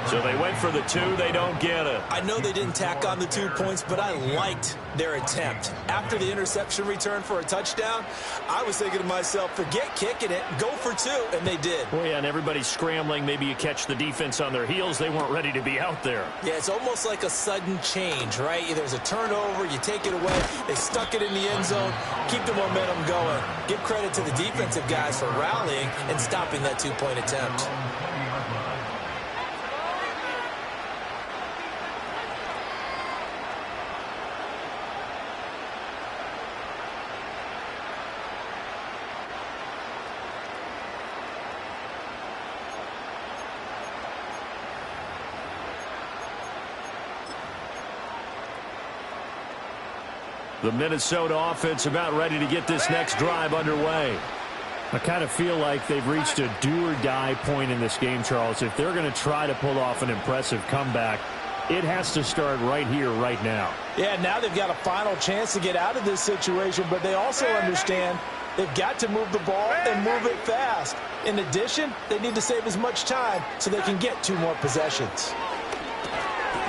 So they went for the 2. They don't get it. I know they didn't tack on the 2 points, but I liked their attempt. After the interception return for a touchdown, I was thinking to myself, forget kicking it, go for 2, and they did. Well, yeah, and everybody's scrambling. Maybe you catch the defense on their heels. They weren't ready to be out there. Yeah, it's almost like a sudden change, right? There's a turnover, you take it away, they stuck it in the end zone, keep the momentum going. Give credit to the defensive guys for rallying and stopping that 2-point attempt. The Minnesota offense about ready to get this next drive underway. I kind of feel like they've reached a do-or-die point in this game, Charles. If they're going to try to pull off an impressive comeback, it has to start right here, right now. Yeah, now they've got a final chance to get out of this situation, but they also understand they've got to move the ball and move it fast. In addition, they need to save as much time so they can get 2 more possessions.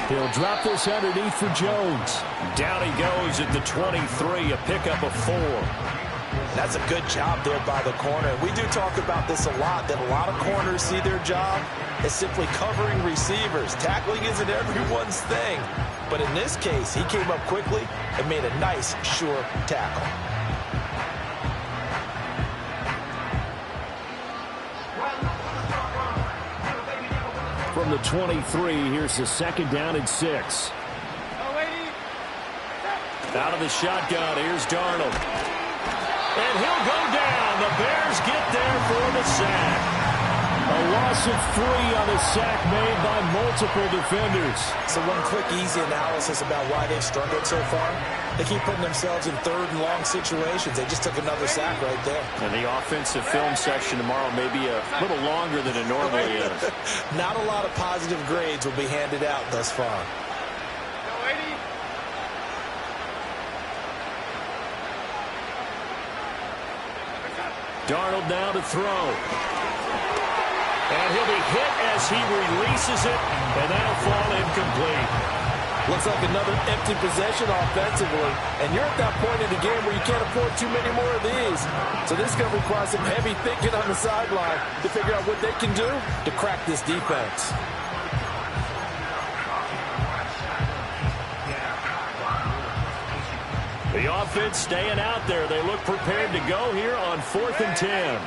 He'll drop this underneath for Jones. Down he goes at the 23, a pickup of 4. That's a good job there by the corner. We do talk about this a lot, that a lot of corners see their job as simply covering receivers. Tackling isn't everyone's thing. But in this case, he came up quickly and made a nice, sure tackle. From the 23, here's the 2nd down and 6. Out of the shotgun, here's Darnold. And he'll go down. The Bears get there for the sack. A loss of 3 on a sack made by multiple defenders. So one quick, easy analysis about why they've struggled so far. They keep putting themselves in 3rd and long situations. They just took another sack right there. And the offensive film section tomorrow may be a little longer than it normally is. Not a lot of positive grades will be handed out thus far. Darnold now to throw. And he'll be hit as he releases it, and that'll fall incomplete. Looks like another empty possession offensively, and you're at that point in the game where you can't afford too many more of these. So this is going to require some heavy thinking on the sideline to figure out what they can do to crack this defense. The offense staying out there. They look prepared to go here on 4th and 10.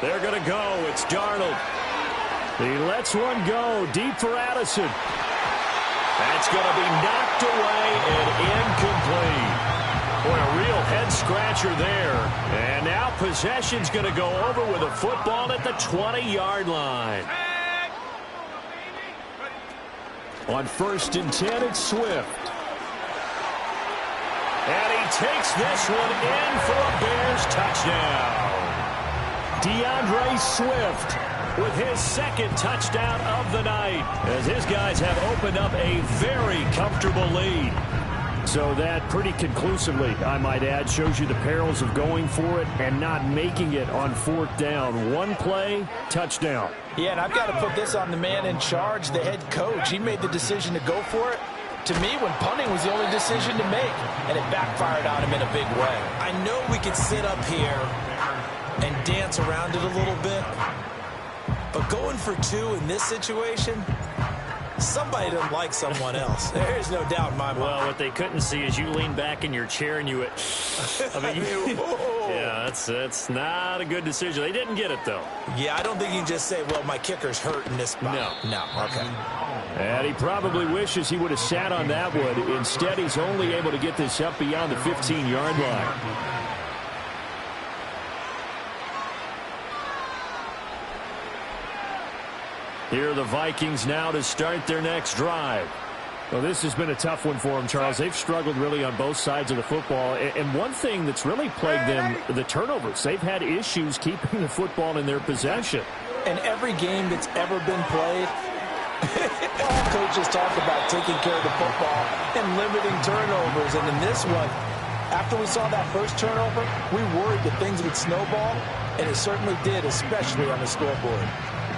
They're going to go. It's Darnold. He lets one go deep for Addison. That's going to be knocked away and incomplete. Boy, a real head-scratcher there. And now possession's going to go over with a football at the 20-yard line. On 1st and 10, it's Swift. And he takes this one in for a Bears touchdown. DeAndre Swift with his second touchdown of the night, as his guys have opened up a very comfortable lead. So that pretty conclusively, I might add, shows you the perils of going for it and not making it on 4th down. One play, touchdown. Yeah, and I've got to put this on the man in charge, the head coach. He made the decision to go for it. To me, when punting was the only decision to make, and it backfired on him in a big way. I know we could sit up here and dance around it a little bit, but going for 2 in this situation, somebody doesn't like someone else. There's no doubt in my mind. Well, what they couldn't see is you lean back in your chair and you went, yeah, that's not a good decision. They didn't get it, though. Yeah, I don't think you can just say, well, my kicker's hurt in this spot. No, okay. And he probably wishes he would have sat on that one. Instead, he's only able to get this up beyond the 15-yard line. Here are the Vikings now to start their next drive. Well, this has been a tough one for them, Charles. They've struggled really on both sides of the football. And one thing that's really plagued them, the turnovers. They've had issues keeping the football in their possession. In every game that's ever been played, coaches talk about taking care of the football and limiting turnovers. And in this one, after we saw that first turnover, we worried that things would snowball, and it certainly did, especially on the scoreboard.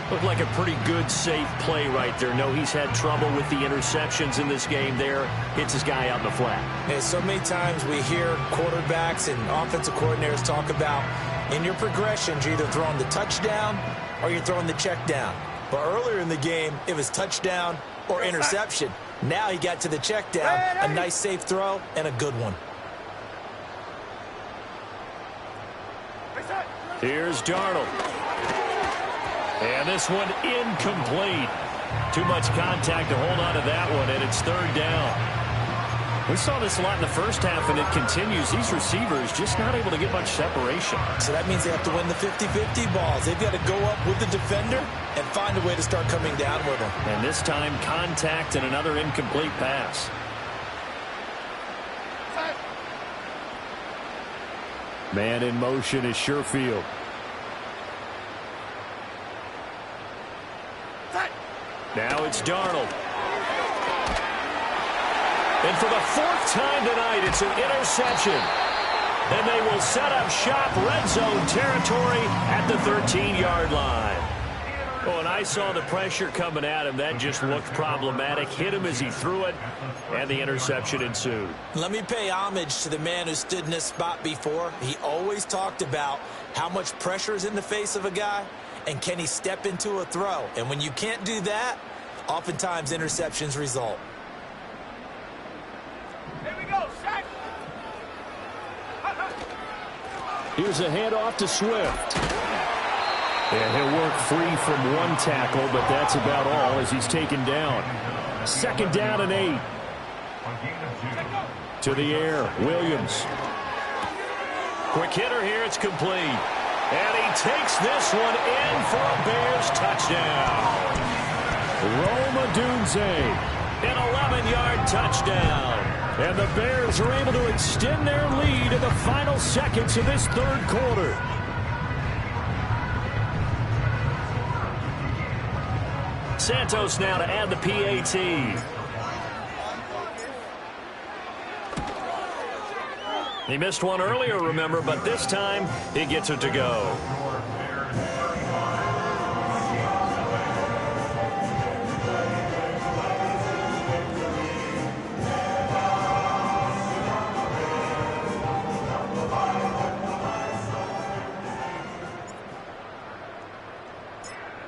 Looked like a pretty good, safe play right there. No, he's had trouble with the interceptions in this game there. Hits his guy out in the flat. And so many times we hear quarterbacks and offensive coordinators talk about in your progressions, you're either throwing the touchdown or you're throwing the check down. But earlier in the game, it was touchdown or interception. Now he got to the check down, a nice safe throw, and a good one. Here's Darnold. And this one incomplete. Too much contact to hold on to that one, and it's 3rd down. We saw this a lot in the first half, and it continues. These receivers just not able to get much separation. So that means they have to win the 50-50 balls. They've got to go up with the defender and find a way to start coming down with them. And this time, contact and another incomplete pass. Man in motion is Sherfield. Now it's Darnold. And for the 4th time tonight, it's an interception. And they will set up shop, red zone territory at the 13-yard line. Oh, and I saw the pressure coming at him. That just looked problematic. Hit him as he threw it, and the interception ensued. Let me pay homage to the man who stood in this spot before. He always talked about how much pressure is in the face of a guy, and can he step into a throw? And when you can't do that, oftentimes interceptions result. Here we go, Shaq. Here's a handoff to Swift. And he'll work free from one tackle, but that's about all as he's taken down. 2nd down and 8. To the air, Williams. Quick hitter here, it's complete. And he takes this one in for a Bears touchdown. Rome Odunze. An 11-yard touchdown. And the Bears are able to extend their lead in the final seconds of this 3rd quarter. Santos now to add the PAT. He missed one earlier, remember, but this time he gets it to go.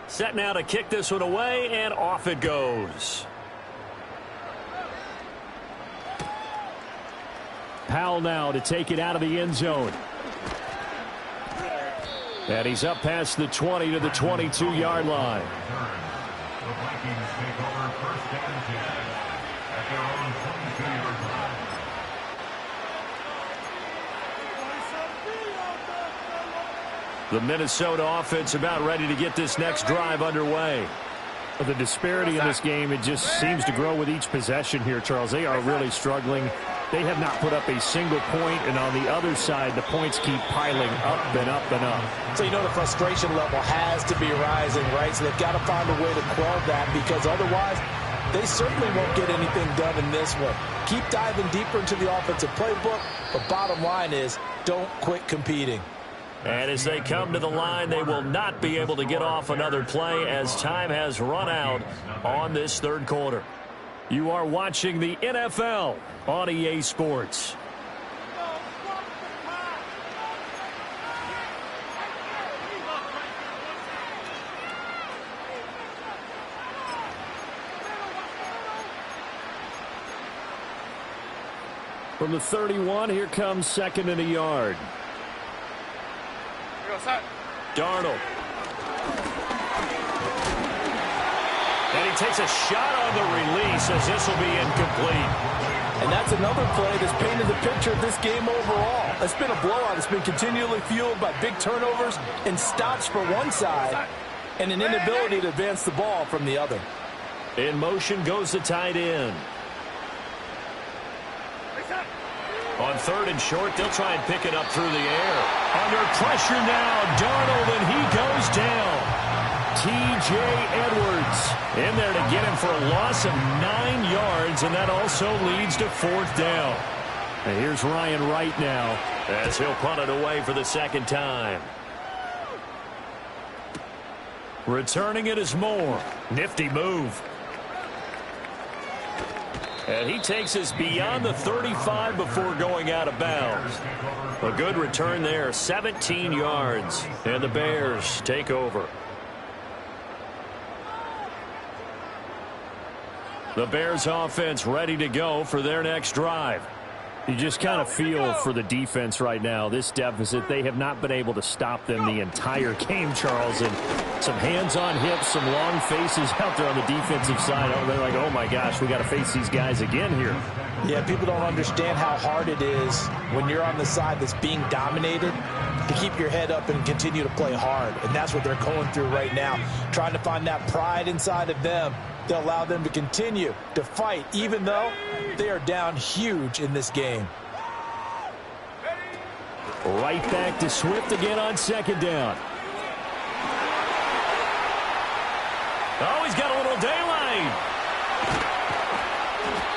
Set now to kick this one away, and off it goes. Powell now to take it out of the end zone. And he's up past the 20 to the 22-yard line. The Vikings take over first and 10 at their own 22-yard line. The Minnesota offense about ready to get this next drive underway. The disparity in this game, it just seems to grow with each possession here, Charles. They are really struggling. They have not put up a single point, and on the other side, the points keep piling up and up and up. So you know the frustration level has to be rising, right? So they've got to find a way to quell that, because otherwise they certainly won't get anything done in this one. Keep diving deeper into the offensive playbook, but bottom line is don't quit competing. And as they come to the line, they will not be able to get off another play as time has run out on this third quarter. You are watching the NFL on EA Sports. From the 31, here comes second and a yard. Darnold. And he takes a shot on the release as this will be incomplete. And that's another play that's painted the picture of this game overall. It's been a blowout. It's been continually fueled by big turnovers and stops for one side and an inability to advance the ball from the other. In motion goes the tight end. On third and short, they'll try and pick it up through the air. Under pressure now, Darnold, and he goes down. T.J. Edwards in there to get him for a loss of 9 yards, and that also leads to fourth down. And here's Ryan Wright now, as he'll punt it away for the second time. Returning it is Moore. Nifty move. And he takes us beyond the 35 before going out of bounds. A good return there, 17 yards. And the Bears take over. The Bears offense ready to go for their next drive. You just kind of feel for the defense right now. This deficit, they have not been able to stop them the entire game, Charles. And some hands on hips, some long faces out there on the defensive side. Oh, they're like, oh my gosh, we got to face these guys again here. Yeah, people don't understand how hard it is when you're on the side that's being dominated to keep your head up and continue to play hard. And that's what they're going through right now, trying to find that pride inside of them to allow them to continue to fight, even though they are down huge in this game. Right back to Swift again on second down. Oh, he's got a little daylight.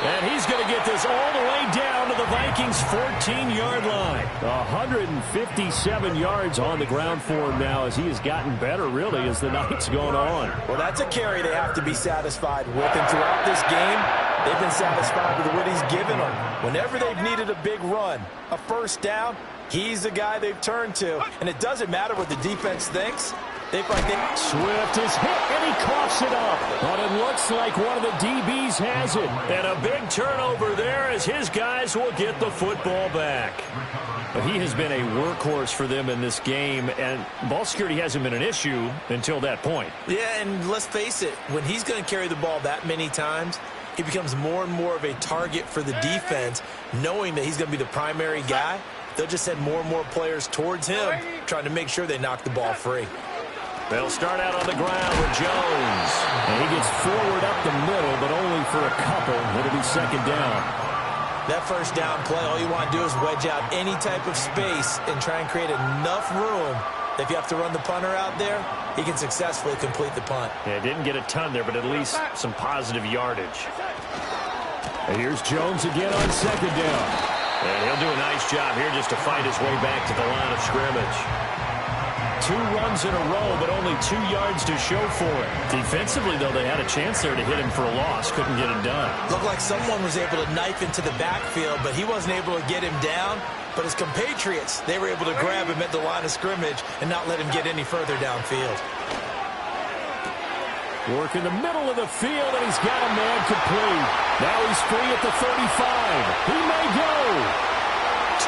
And he's going to get this all the way down to the Vikings' 14-yard line. 157 yards on the ground for him now as he has gotten better, really, as the night's gone on. Well, that's a carry they have to be satisfied with. And throughout this game, they've been satisfied with what he's given them. Whenever they've needed a big run, a first down, he's the guy they've turned to. And it doesn't matter what the defense thinks. Swift is hit, and he coughs it up. But it looks like one of the DBs has it. And a big turnover there as his guys will get the football back. But he has been a workhorse for them in this game, and ball security hasn't been an issue until that point. Yeah, and let's face it, when he's going to carry the ball that many times, he becomes more and more of a target for the defense, knowing that he's going to be the primary guy. They'll just send more and more players towards him, trying to make sure they knock the ball free. They'll start out on the ground with Jones. And he gets forward up the middle, but only for a couple. It'll be second down. That first down play, all you want to do is wedge out any type of space and try and create enough room that if you have to run the punter out there, he can successfully complete the punt. Yeah, didn't get a ton there, but at least some positive yardage. And here's Jones again on second down. And he'll do a nice job here just to fight his way back to the line of scrimmage. 2 runs in a row, but only 2 yards to show for it. Defensively, though, they had a chance there to hit him for a loss. Couldn't get it done. Looked like someone was able to knife into the backfield, but he wasn't able to get him down. But his compatriots, they were able to grab him at the line of scrimmage and not let him get any further downfield. Work in the middle of the field, and he's got a man complete. Now he's free at the 35. He may go.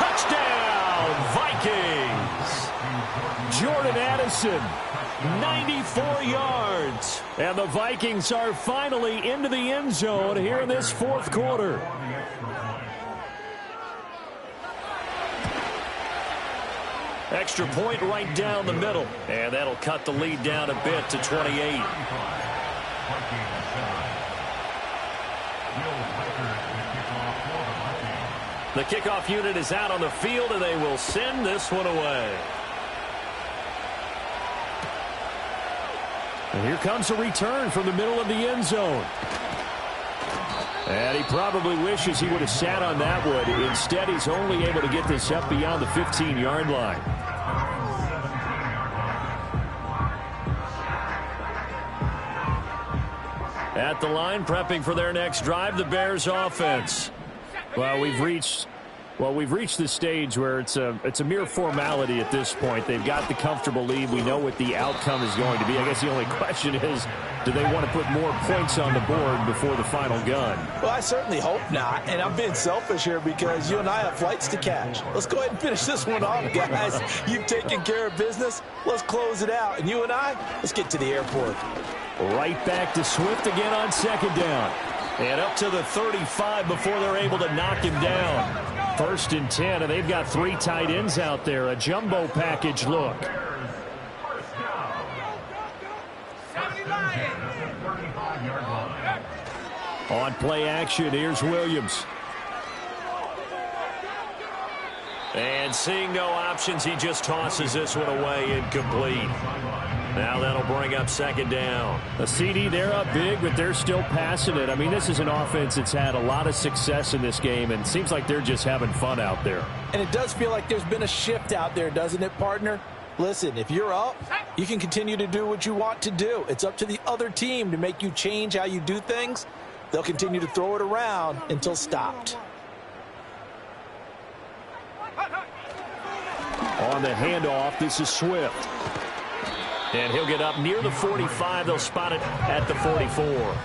Touchdown, Vikings! Jordan Addison Johnson. 94 yards. And the Vikings are finally into the end zone here in this fourth quarter. Extra point right down the middle. And that'll cut the lead down a bit to 28. The kickoff unit is out on the field, and they will send this one away. And here comes a return from the middle of the end zone. And he probably wishes he would have sat on that one. Instead, he's only able to get this up beyond the 15-yard line. At the line, prepping for their next drive, the Bears offense. Well, we've reached the stage where it's a mere formality at this point. They've got the comfortable lead. We know what the outcome is going to be. I guess the only question is, do they want to put more points on the board before the final gun? Well, I certainly hope not, and I'm being selfish here because you and I have flights to catch. Let's go ahead and finish this one off, guys. You've taken care of business. Let's close it out, and you and I, let's get to the airport. Right back to Swift again on second down. And up to the 35 before they're able to knock him down. 1st and 10, and they've got 3 tight ends out there. A jumbo package look. On play action, here's Williams. And seeing no options, he just tosses this one away incomplete. Now that'll bring up second down. A CD, they're up big, but they're still passing it. I mean, this is an offense that's had a lot of success in this game, and it seems like they're just having fun out there. And it does feel like there's been a shift out there, doesn't it, partner? Listen, if you're up, you can continue to do what you want to do. It's up to the other team to make you change how you do things. They'll continue to throw it around until stopped. On the handoff, this is Swift. And he'll get up near the 45. They'll spot it at the 44.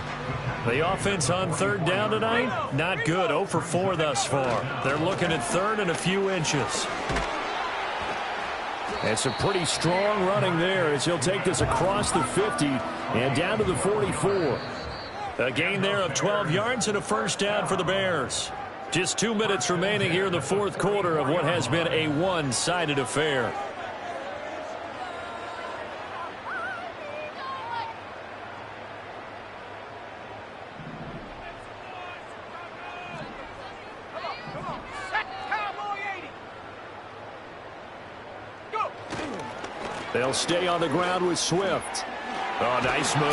The offense on third down tonight, not good. 0 for 4 thus far. They're looking at third and a few inches. And some pretty strong running there as he'll take this across the 50 and down to the 44. A gain there of 12 yards and a first down for the Bears. Just 2 minutes remaining here in the fourth quarter of what has been a one-sided affair. They'll stay on the ground with Swift. Oh, nice move.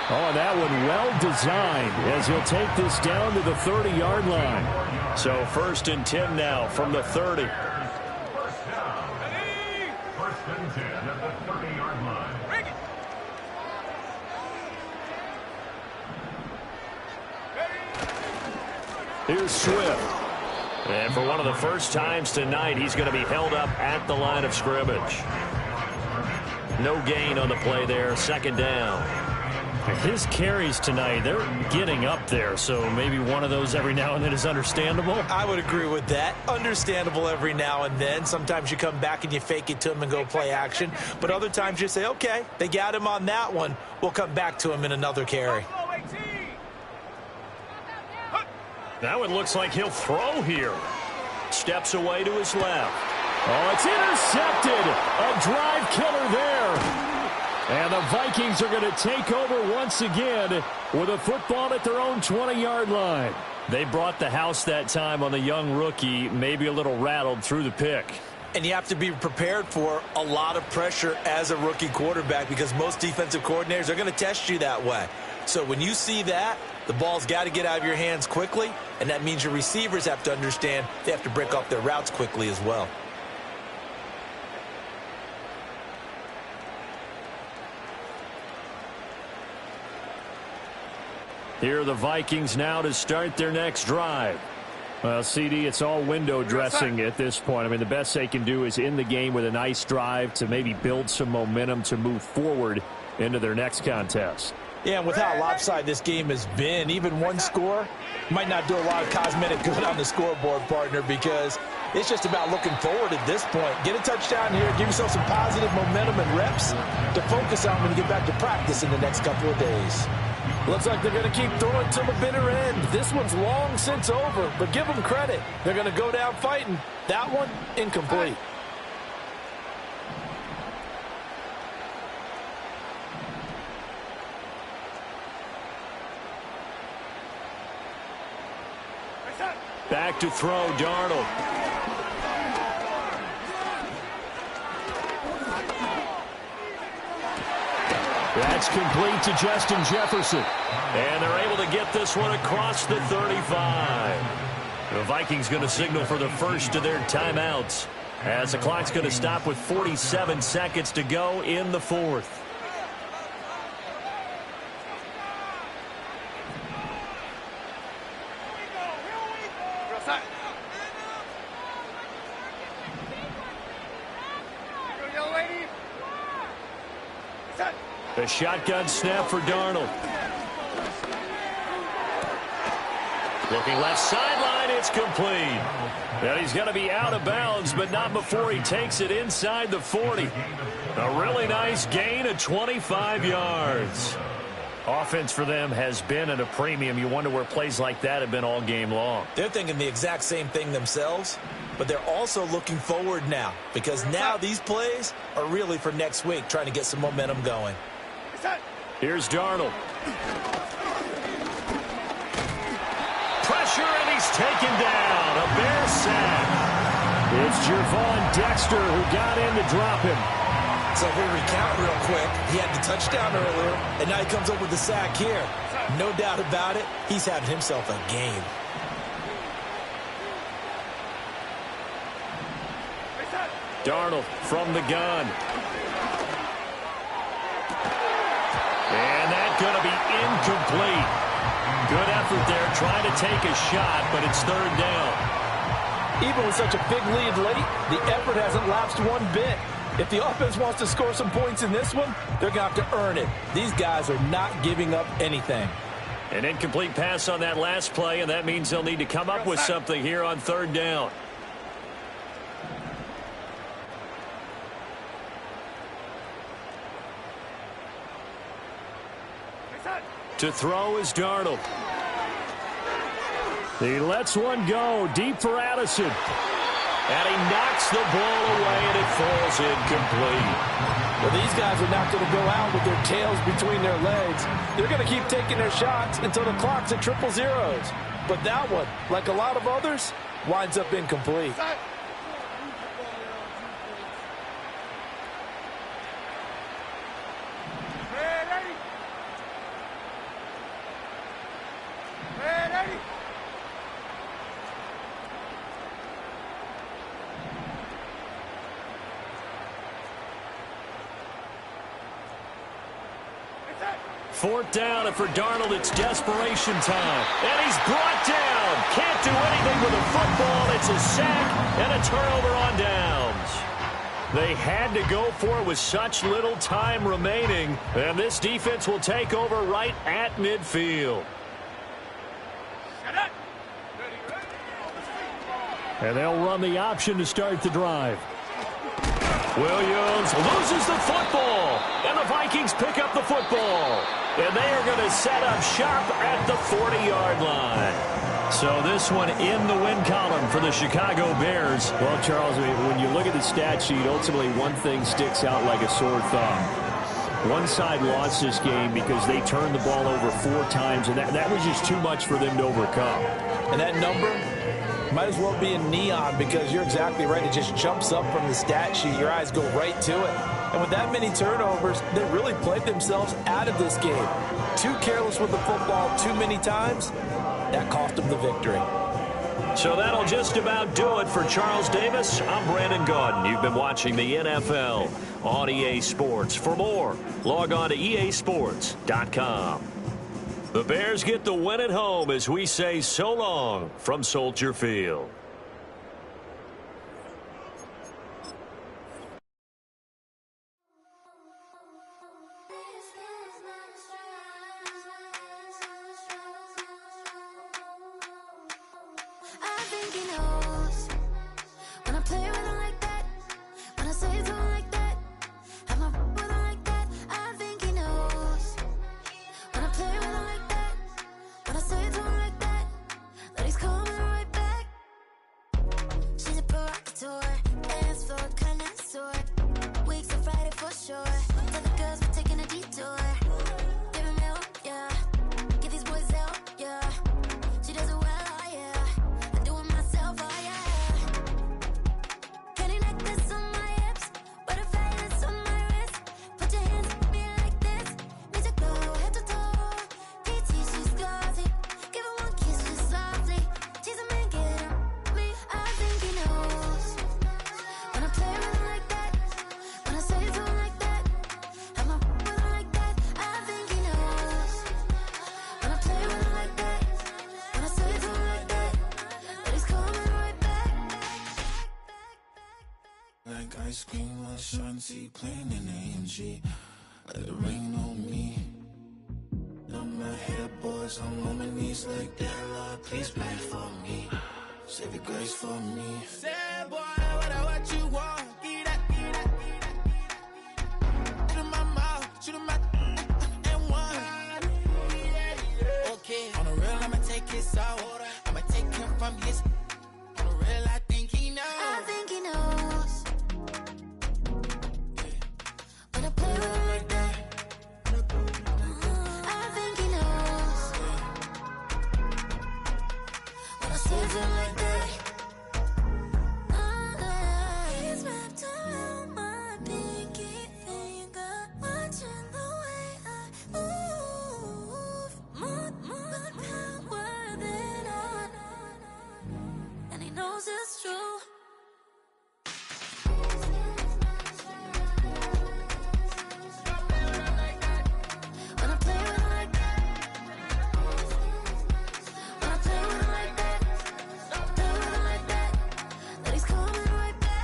Oh, that one well designed as he'll take this down to the 30-yard line. So 1st and 10 now from the 30. First and 10 at the 30-yard line. Here's Swift. And for one of the first times tonight, he's going to be held up at the line of scrimmage. No gain on the play there. Second down. His carries tonight, they're getting up there, so maybe one of those every now and then is understandable. I would agree with that. Understandable every now and then. Sometimes you come back and you fake it to him and go play action. But other times you say, okay, they got him on that one. We'll come back to him in another carry. That one looks like he'll throw here. Steps away to his left. Oh, it's intercepted. A drive killer there. And the Vikings are going to take over once again with a football at their own 20-yard line. They brought the house that time on the young rookie, maybe a little rattled through the pick. And you have to be prepared for a lot of pressure as a rookie quarterback because most defensive coordinators are going to test you that way. So when you see that, the ball's got to get out of your hands quickly, and that means your receivers have to understand they have to break off their routes quickly as well. Here are the Vikings now to start their next drive. Well, CD, it's all window dressing at this point. I mean, the best they can do is end the game with a nice drive to maybe build some momentum to move forward into their next contest. Yeah, and with how lopsided this game has been, even one score might not do a lot of cosmetic good on the scoreboard, partner, because it's just about looking forward at this point. Get a touchdown here, give yourself some positive momentum and reps to focus on when you get back to practice in the next couple of days. Looks like they're going to keep throwing till the bitter end. This one's long since over, but give them credit. They're going to go down fighting. That one, incomplete. Back to throw, Darnold. That's complete to Justin Jefferson. And they're able to get this one across the 35. The Vikings going to signal for the first of their timeouts, as the clock's going to stop with 47 seconds to go in the fourth. The shotgun snap for Darnold. Looking left sideline, it's complete. And he's going to be out of bounds, but not before he takes it inside the 40. A really nice gain of 25 yards. Offense for them has been at a premium. You wonder where plays like that have been all game long. They're thinking the exact same thing themselves, but they're also looking forward now, because now these plays are really for next week, trying to get some momentum going. Here's Darnold. Pressure, and he's taken down. A Bear sack. It's Gervon Dexter who got in to drop him. So if we recount real quick, he had the touchdown earlier, and now he comes up with the sack here. No doubt about it, he's having himself a game. Darnold from the gun. And that's going to be incomplete. Good effort there, trying to take a shot, but it's third down. Even with such a big lead late, the effort hasn't lapsed one bit. If the offense wants to score some points in this one, they're going to have to earn it. These guys are not giving up anything. An incomplete pass on that last play, and that means they'll need to come up with something here on third down. To throw is Darnold. He lets one go deep for Addison. And he knocks the ball away, and it falls incomplete. Well, these guys are not going to go out with their tails between their legs. They're going to keep taking their shots until the clock's at triple zeros. But that one, like a lot of others, winds up incomplete. Fourth down, and for Darnold, it's desperation time. And he's brought down. Can't do anything with the football. It's a sack and a turnover on downs. They had to go for it with such little time remaining. And this defense will take over right at midfield. And they'll run the option to start the drive. Williams loses the football, and the Vikings pick up the football. And they are going to set up shop at the 40-yard line. So this one in the win column for the Chicago Bears. Well, Charles, when you look at the stat sheet, ultimately one thing sticks out like a sore thumb. One side lost this game because they turned the ball over 4 times, and that was just too much for them to overcome. And that number might as well be in neon, because you're exactly right. It just jumps up from the stat sheet. Your eyes go right to it. And with that many turnovers, they really played themselves out of this game. Too careless with the football too many times. That cost them the victory. So that'll just about do it for Charles Davis. I'm Brandon Gaudin. You've been watching the NFL on EA Sports. For more, log on to easports.com. The Bears get the win at home as we say so long from Soldier Field. think he knows. When I play with him like that, when I say it to him like that, have my with him like that, I think he knows. When I play with him like that, when I say it to him like that, that he's coming right back. She's a provocateur, dance floor connoisseur. Weeks on Friday for sure. Tell the girls we're taking a detour. Give him help, yeah. Get these boys help, yeah. She does it well, oh yeah. I do it myself, oh yeah. Candy necklace on my hips, butterflies on my wrist. Put your hands on me like this. Need to go head to toe. PT, she's glossy. Give her one kiss just softly. She's a man, get her me. I think he knows. When I play with him like that, when I say it to him like that, have my with him like that, I think he knows. When I play with him like that, when I say it to him like that, that he's coming right back. Like ice cream on Shanty, playing in AMG. Let it rain on me. Now my head boys, I'm on my knees like that. Lord, please pray for me. Save your grace for me. Say, boy, what you want? Get that, get that, get that, get that. Shoot in my mouth, shoot in my and one. Okay, on the real, I'ma take his out. I'ma take him from his. On the real, I think he knows. I think he knows. When I play with him like that, I think he knows. When I say it to him like that, he's wrapped around my pinky finger, watching the way I move. More power than on, and he knows it's true. When I play with him like that, when I play with him like that, play with him like that, that he's coming right back.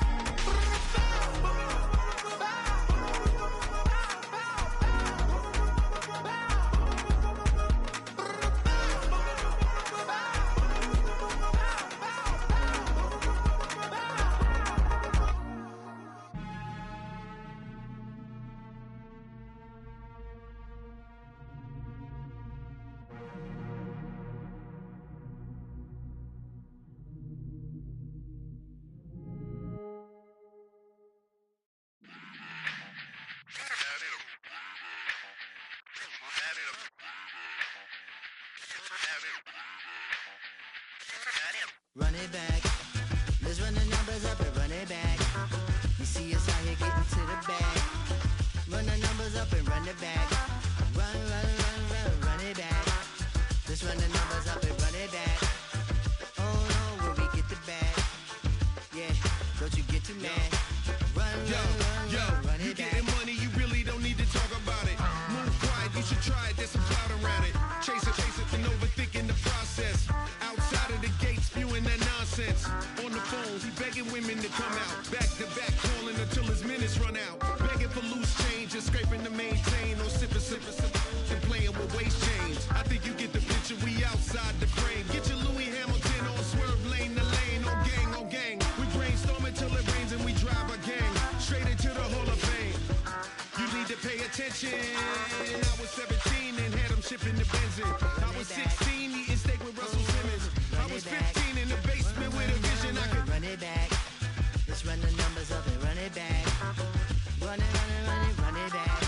Run it back. Let's run the numbers up and run it back. You see us out here getting to the bag. Run the numbers up and run it back. Run, run, run, run, run it back. Let's run the numbers up and run it back. Oh no, where we get the bag. Yeah, don't you get too mad. Run, run, run, run, run it back. You getting money, you really don't need to talk about it. Move quiet, you should try it, there's some clout around it. Chase it, and overthinking the process. Outside of the gates, spewing that nonsense. On the phones, he begging women to come out. Back to back, calling until his minutes run out. Begging for loose change and scraping to maintain. Or sipping, and playing with waist chains. I think you get the picture, we outside the frame. Get your Louis Hamilton on swerve lane to lane. On gang, we brainstorm until it rains and we drive a gang. Straight into the Hall of Fame. You need to pay attention. I was 17 and had them shipping the benzin. I was 16 eating steak with Russell Simmons. I was 15 in the basement with a vision. I could run it back. Let's run the numbers up and run it back. Run it, run it, run it, run it back.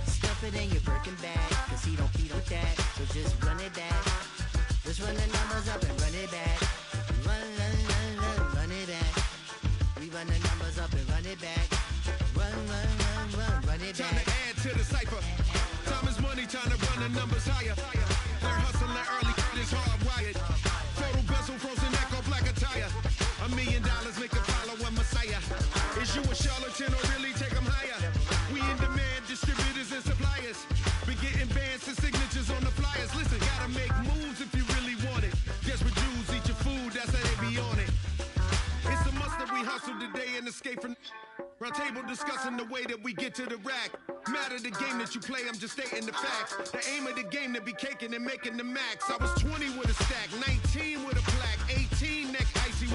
Stuff it in your Birkin bag, cause he don't feed with that. So just run it back. Let's run the numbers up and run it back. Run, run, run, run, run it back. We run the numbers up and run it back. Run, run, run, run, run it back. time to add to the cipher. Time is money, time to run the numbers higher. They're hustling early, this hardwired. Photo bezel, frozen echo, black attire. $1 million make a follow a messiah. Is you a charlatan or really take them higher? We in demand, distributors and suppliers. Been getting bands and signatures on the flyers. Listen, gotta make moves if you really want it. Desperate Jews eat your food, that's how they be on it. It's a must that we hustle today and escape from round table discussing the way that we get to the rack. Matter the game that you play, I'm just stating the facts. The aim of the game to be caking and making the max. I was 20 with a stack, 19 with a plaque, 18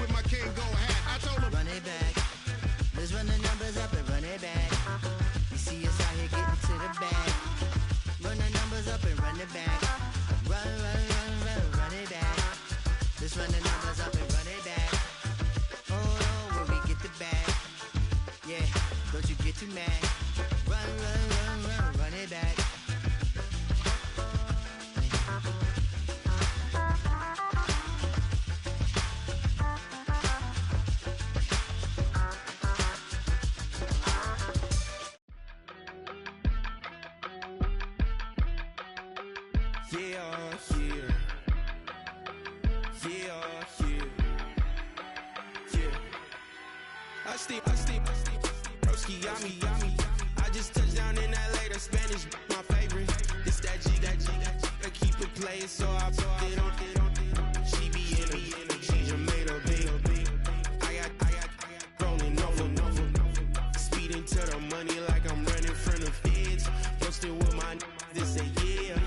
with my Kango hat. I told him, run it back. Let's run the numbers up and run it back. You see us out here getting to the bag. Run the numbers up and run it back. Run, run, run, run, run it back. Let's run the numbers up and run it back. Oh, when we get the bag. Yeah, don't you get too mad. Run, run, run, run, run it back. I just touched down in LA, the Spanish, my favorite. This that G, I keep it playing, so I put it on. She be in it, she just made a big. I got rolling over, speeding to the money like I'm running from the feds. Posting with my this a yeah.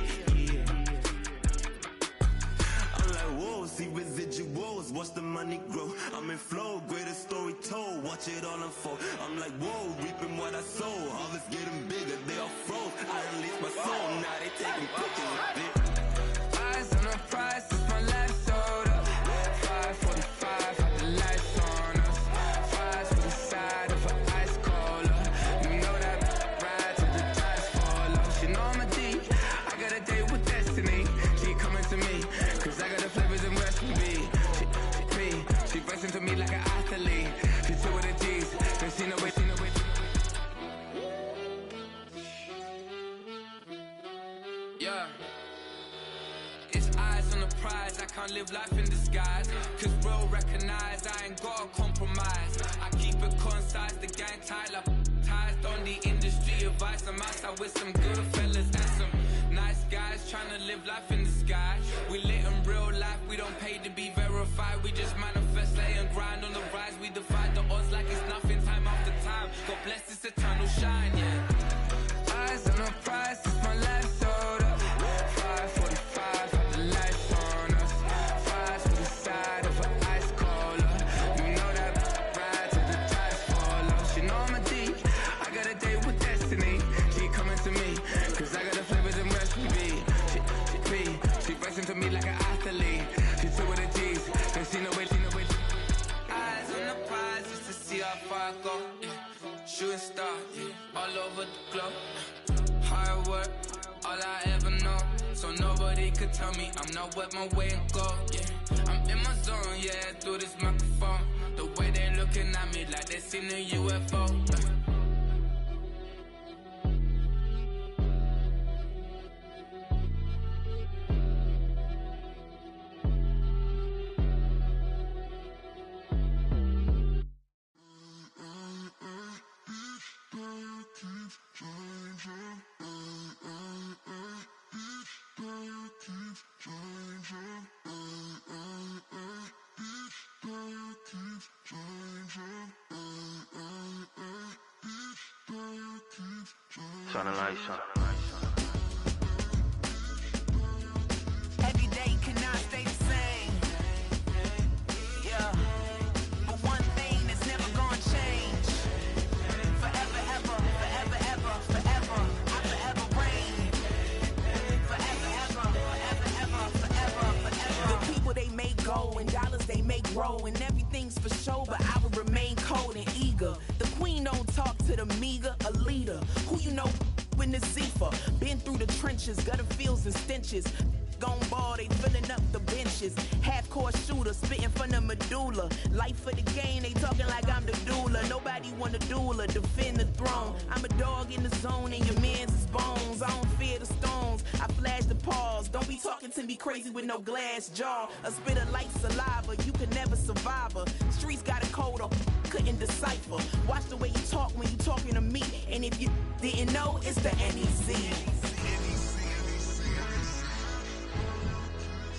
I'm like, whoa, see residuals, watch the money grow. I'm in flow, greatest story told, watch it all unfold. I'm like, whoa, reaping what I sow. Harvest getting bigger, they all froze. I release my soul, now they taking pictures of it. Eyes on the prize, it's my last soda. 5:45, had the lights on us. Fries for the side of an ice cola. You know that ride till the tires fall off. She know I'm a D, I got a date with destiny. She coming to me, cause I got the flavors and recipe. She pressing to me like an athlete. She two with the G's, then she know it. Yeah. It's eyes on the prize, I can't live life in disguise. Cause real recognize I ain't gotta compromise. I keep it concise, the gang tight like ties on the industry advice. I'm outside with some good fellas and some nice guys trying to live life in the sky. We lit in real life, we don't pay to be verified. We just manifest, lay and grind on the rise. We defy the odds like it's nothing, time after time. God bless this eternal shine, yeah. Eyes on the prize, it's my life soda. 5:45, had the lights on us. Fries for the side of an ice cola. You know that ride till the tires fall off. She know I'm a D, I got a date with destiny. She coming to me, cause I got the flavors and recipe. She racing to me like an athlete. She two with the G's, then she know it. Eyes on the prize just to see how far I go. Yeah. Shooting star, yeah. All over the globe. Hard work, all I ever know. So nobody could tell me I'm not wet my way and go. Yeah, I'm in my zone, yeah, through this microphone. The way they looking at me like they seen a UFO. Turn the lights on. Every day cannot stay the same. Yeah. But one thing that's never gonna change. Forever, ever, forever, ever, forever. I forever reign. Forever, ever, forever, ever, forever, forever. The people they make go and dollars they make grow. And everything's for show, but I will remain cold and eager. The queen don't talk to the meager, a leader. Who you know in the Zephyr. Been through the trenches, gutter fields and stenches. Gone ball, they filling up the benches. Half-court shooter, spitting from the medulla. Life for the game, they talking like I'm the doula. Nobody want a doula, defend the throne. I'm a dog in the zone and your man's is bones. I don't fear the stones, I flash the paws. Don't be talking to me crazy with no glass jaw. A spit of light saliva, you can never survive her. Streets got a code up, couldn't decipher. Watch the way you talk when you talking to me. And if you didn't know, it's the NEC.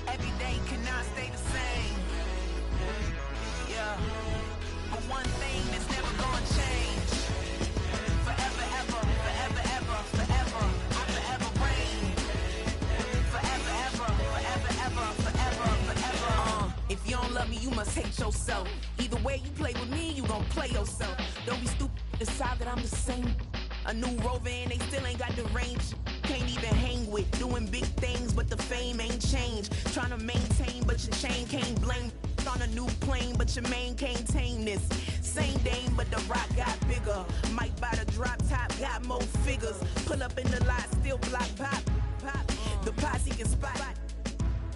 Every day cannot stay the same. Yeah. But one thing that's never gonna change. Forever, ever, forever, ever, forever. I forever reign. Forever, ever, forever, ever, forever, forever. If you don't love me, you must hate with yourself. Either way you play with me, you gon' play yourself. Don't be stupid, decide that I'm the same. A new Rover and they still ain't got the range. Can't even hang with, doing big things, but the fame ain't changed. Trying to maintain, but your chain can't blame. On a new plane, but your main can't tame this. Same dame, but the rock got bigger. Might buy the drop top, got more figures. Pull up in the lot, still block pop. The posse can spot.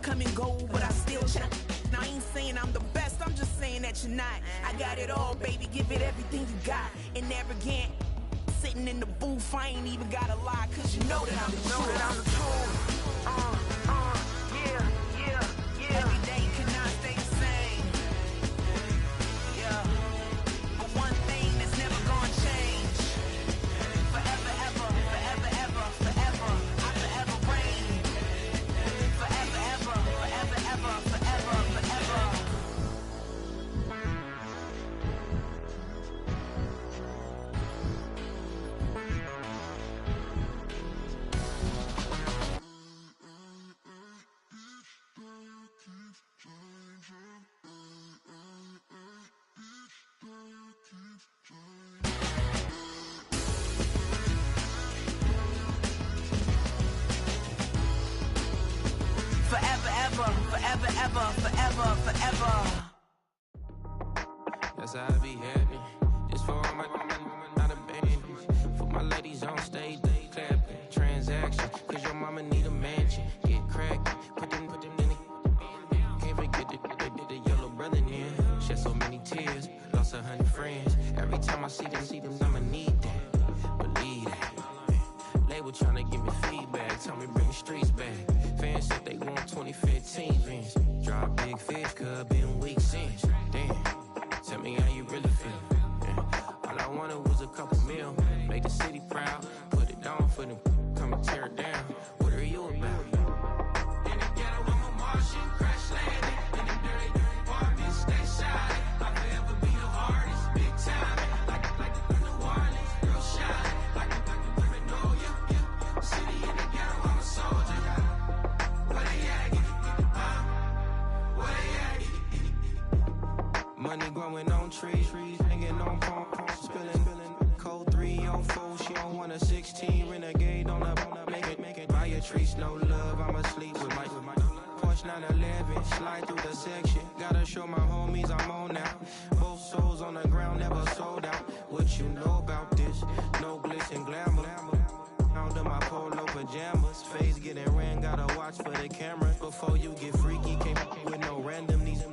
Come and go, but I still check. Now I ain't saying I'm the best, I'm just saying that you're not. I got it all, baby, give it everything you got. And arrogant, sitting in the booth, I ain't even gotta lie, cause you know that I'm the truth. Yeah. Every day cannot stay the same. Yeah. But one thing that's never gonna change. Forever, ever, forever, ever, forever. I forever reign. Forever, ever, forever, ever, forever, forever. Forever, ever, forever, ever, forever, forever. That's how I be happy. Just for all my not abandoned. For my ladies on stage, they clapping. Transaction, cause your mama need a mansion. Get cracked, put them in the. Can't forget that they did the yellow brother in. Shed so many tears, lost 100 friends. Every time I see them, I'ma need that. Believe that. Label tryna give me feedback, tell me bring the streets back. Fans said they want 2015 Vince. Drop big fish, cuz been weeks since. Damn, tell me how you really feel. Yeah. All I wanted was a couple mil, make the city proud. Put it down for them, come and tear it down. What are you about? In the ghetto, I'm a Martian, crash landing. In the dirty apartments, stay shiny. I'll forever be the hardest, big time. Like New Orleans, real shine. Like women know you. City in the ghetto, I'm a soldier. Where they at? Where they at? Money growing on trees, hanging on palm, spilling. Code 304, she don't want a 16. Renegade on up, make it. Buy a trees, no love, I'm asleep with my Porsche 911, slide through the section. Gotta show my homies I'm on now. Both souls on the ground, never sold out. What you know about this? No glitz and glamour. Under my polo pajamas, face getting ran, gotta watch for the cameras. Before you get freaky, can't with no random these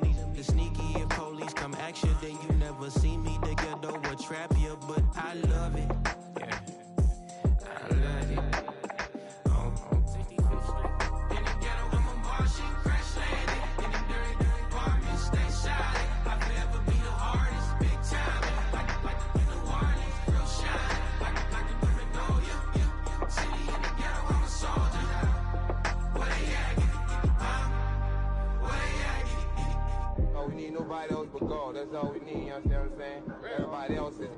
sneaky. If police come ask you, then you never see me. The ghetto will trap you, but I love it. Yeah, I love it. In the ghetto, I'm a Martian, crash landing. In the dirty apartments, stay shiny. I'll forever be the hardest, big time. Like New Orleans, real shine. Like the women know you. City in the ghetto, I'm a soldier. Where they at? Where they at? Oh, we need nobody else but God. That's all we need, you understand what I'm saying?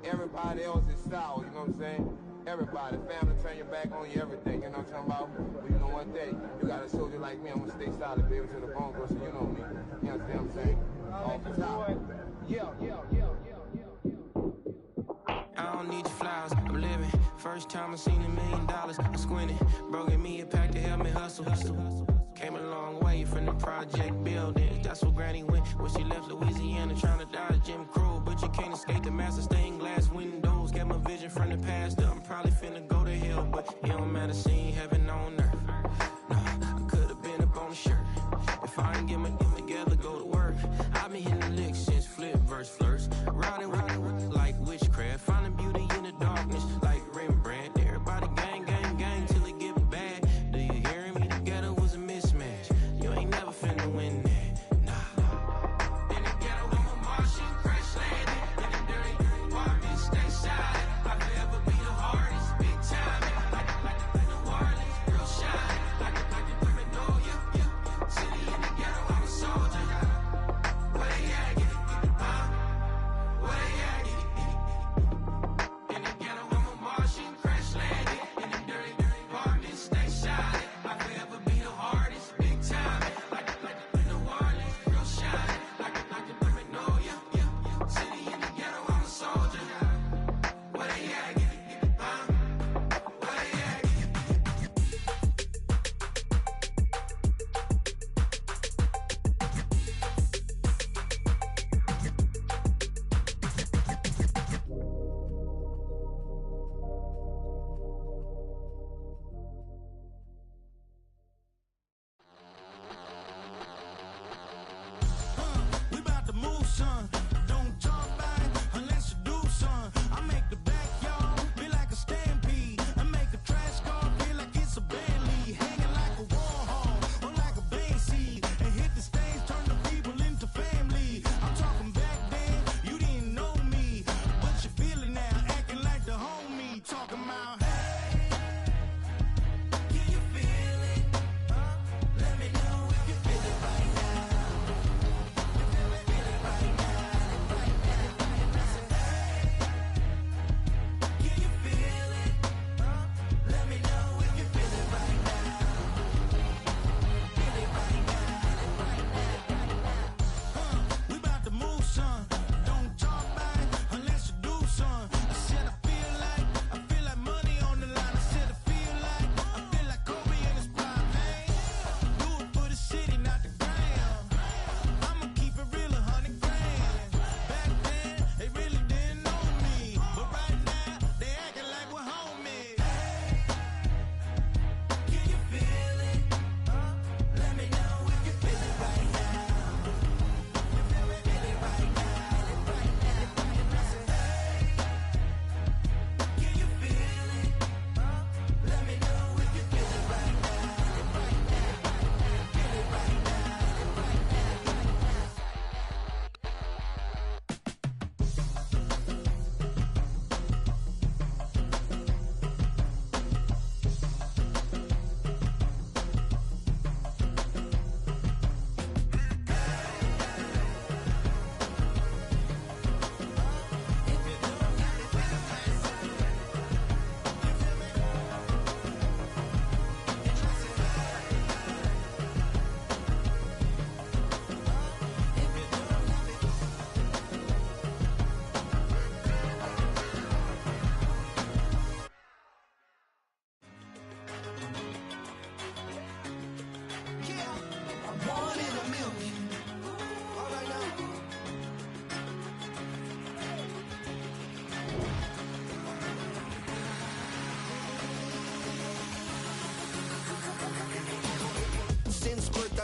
Everybody else is sour, you know what I'm saying? Everybody, family, turn your back on you, everything, you know what I'm talking about? But you know one thing, you got a soldier like me, I'm gonna stay solid, baby, to the bone, so you know me. You understand what I'm saying? Off the top. I don't need your flowers, I'm living. First time I seen $1 million, I squinted. Broken me a pack to help me hustle. Came a long way from the project buildings. That's where Granny went when she left Louisiana, trying to dodge Jim Crow. But you can't escape the master stained glass windows. Got my vision from the past. I'm probably finna go to hell, but it don't matter, seeing heaven on earth. No, I could've been up on the shirt. If I ain't get my together, go to work. I've been hitting the licks since flip verse flirts. Riding like witchcraft, finding beauty in the darkness like Rembrandt. Everybody gang, gang, gang till it get bad. Do you hear me? The ghetto was a mismatch. You ain't never finna win that. Nah. In the ghetto, I'm a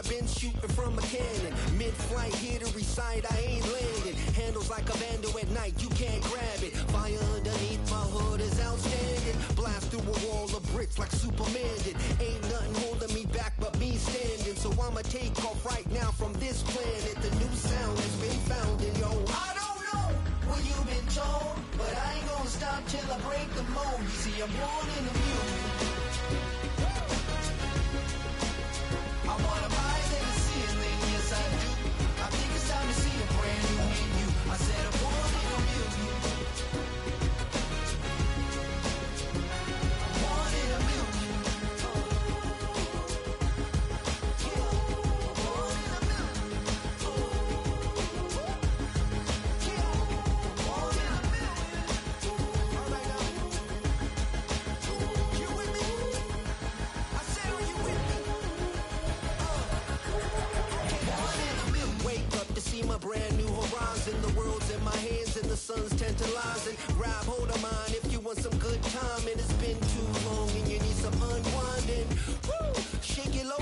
been shooting from a cannon. Mid-flight, here to recite, I ain't landing. Handles like a vandal at night, you can't grab it. Fire underneath my hood is outstanding. Blast through a wall of bricks like Superman did. Ain't nothing holding me back but me standing. So I'ma take off right now from this planet. The new sound has been found in yo. I don't know what you've been told, but I ain't gonna stop till I break the mold. You see, I'm born in the music. I wanna rise in the ceiling, yes I do. I think it's time to see a brand new menu. I said I'm born in the music. I'm born in the music. My brand new horizon, the world's in my hands and the sun's tantalizing. Grab hold of mine if you want some good time, and it's been too long and you need some unwinding. Woo! Shake it low,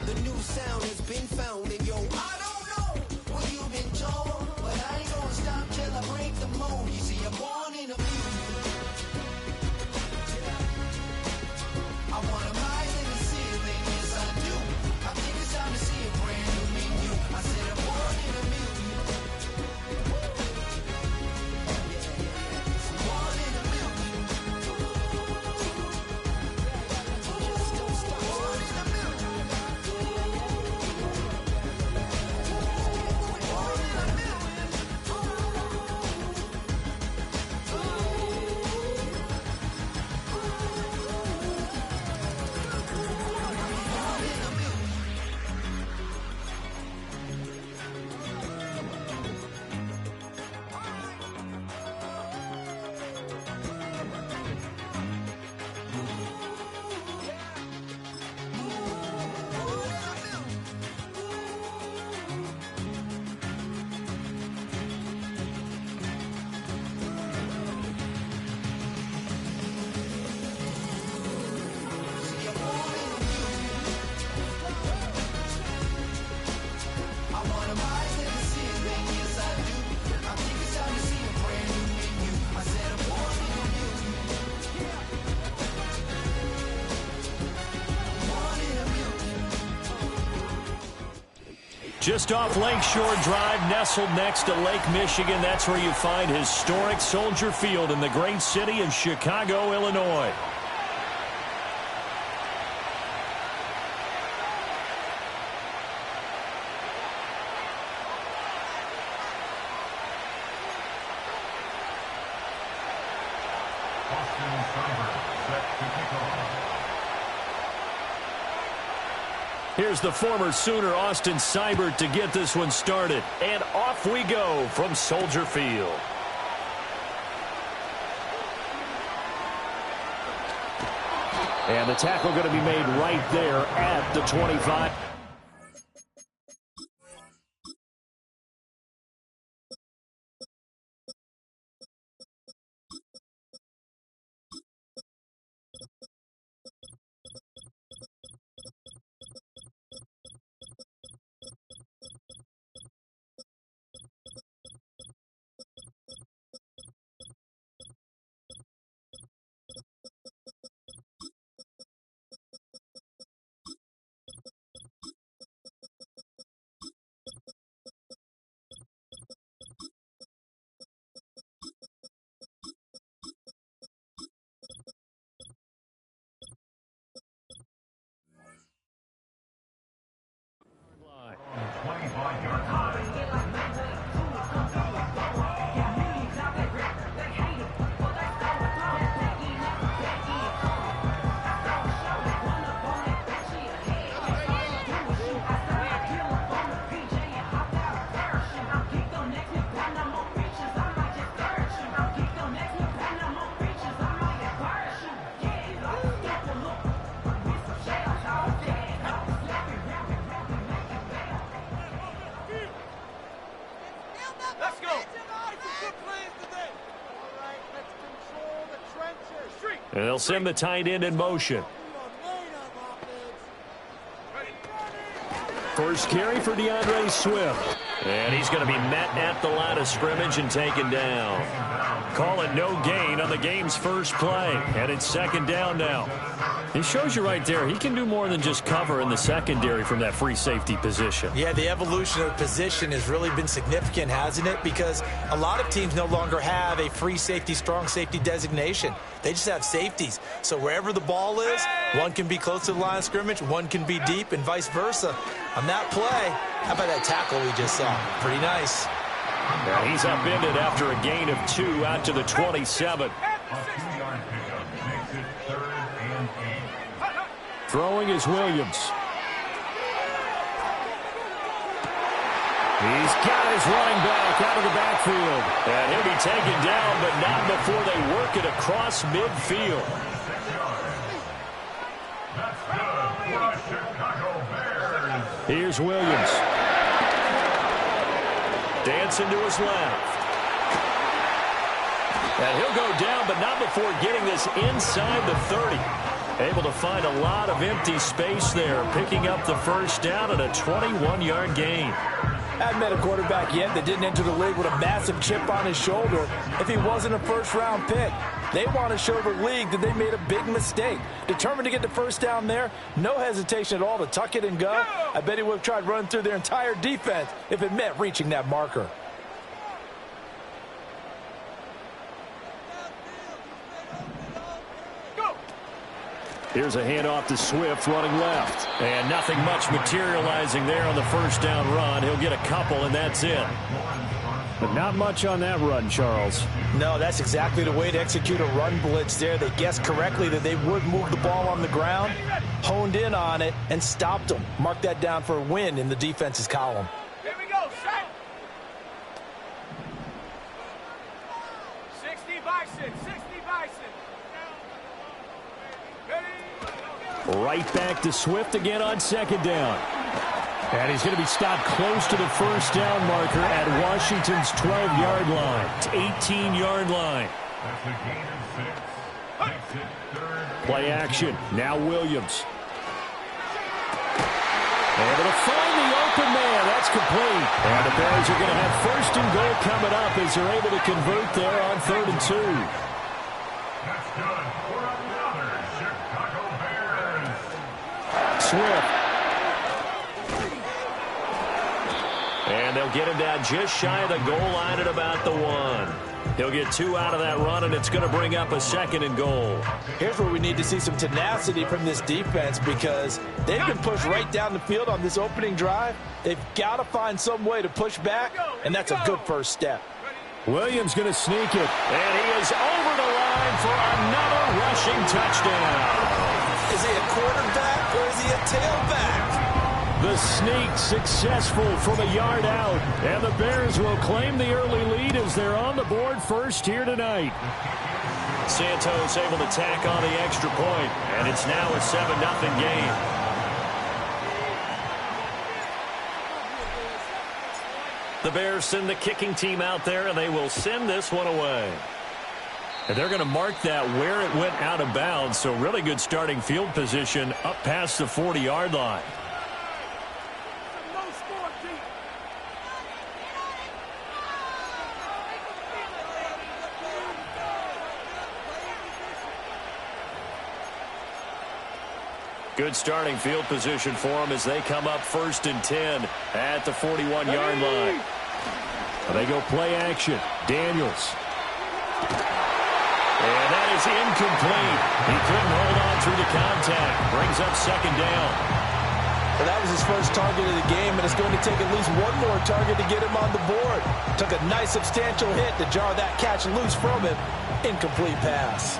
the new sound has been found, and yo, I don't know what you've been told, but I ain't gonna stop till I break the mold. You see, I'm born in the music. I wanna rise in the ceiling, yes I do. I think it's time to see a brand new menu. I said I'm born in the music. Born in the music. Born in the music. Born in the music. Just off Lakeshore Drive, nestled next to Lake Michigan. That's where you find historic Soldier Field in the great city of Chicago, Illinois. Here's the former Sooner, Austin Seibert, to get this one started. And off we go from Soldier Field. And the tackle going to be made right there at the 25. And they'll send the tight end in motion. First carry for DeAndre Swift. And he's going to be met at the line of scrimmage and taken down. Call it no gain on the game's first play. And it's second down now. It shows you right there, he can do more than just cover in the secondary from that free safety position. Yeah, the evolution of position has really been significant, hasn't it? Because a lot of teams no longer have a free safety, strong safety designation. They just have safeties. So wherever the ball is, one can be close to the line of scrimmage, one can be deep, and vice versa. On that play, how about that tackle we just saw? Pretty nice. Now he's upended after a gain of 2 out to the 27. Throwing is Williams. He's got his running back out of the backfield. And he'll be taken down, but not before they work it across midfield. Here's Williams. Dancing to his left. And he'll go down, but not before getting this inside the 30. Able to find a lot of empty space there, picking up the first down and a 21-yard gain. I haven't met a quarterback yet that didn't enter the league with a massive chip on his shoulder if he wasn't a first-round pick. They want to show the league that they made a big mistake. Determined to get the first down there, no hesitation at all to tuck it and go. I bet he would have tried running through their entire defense if it meant reaching that marker. Here's a handoff to Swift running left. And nothing much materializing there on the first down run. He'll get a couple, and that's it. But not much on that run, Charles. No, that's exactly the way to execute a run blitz there. They guessed correctly that they would move the ball on the ground, honed in on it, and stopped them. Mark that down for a win in the defense's column. Here we go, set. 60 Bison, 60 Bison. Right back to Swift again on second down. And he's going to be stopped close to the first down marker at Washington's 12-yard line. 18-yard line. That's a gain of 6. Makes it third. Play action. Now Williams. Able to find the open man. That's complete. And the Bears are going to have first and goal coming up as they're able to convert there on 3rd and 2. That's good for another Chicago Bears. Swift. And they'll get him down just shy of the goal line at about the 1. He'll get 2 out of that run, and it's going to bring up a 2nd and goal. Here's where we need to see some tenacity from this defense because they've been pushed right down the field on this opening drive. They've got to find some way to push back, and that's a good first step. Williams going to sneak it. And he is over the line for another rushing touchdown. Is he a quarterback or is he a tailback? The sneak successful from a yard out. And the Bears will claim the early lead as they're on the board first here tonight. Santos able to tack on the extra point, and it's now a 7-0 game. The Bears send the kicking team out there, and they will send this one away. And they're going to mark that where it went out of bounds, so really good starting field position up past the 40-yard line. Good starting field position for them as they come up 1st and 10 at the 41-yard line. They go play action. Daniels. And that is incomplete. He couldn't hold on through the contact. Brings up 2nd down. Well, that was his first target of the game, and it's going to take at least one more target to get him on the board. Took a nice substantial hit to jar that catch loose from him. Incomplete pass.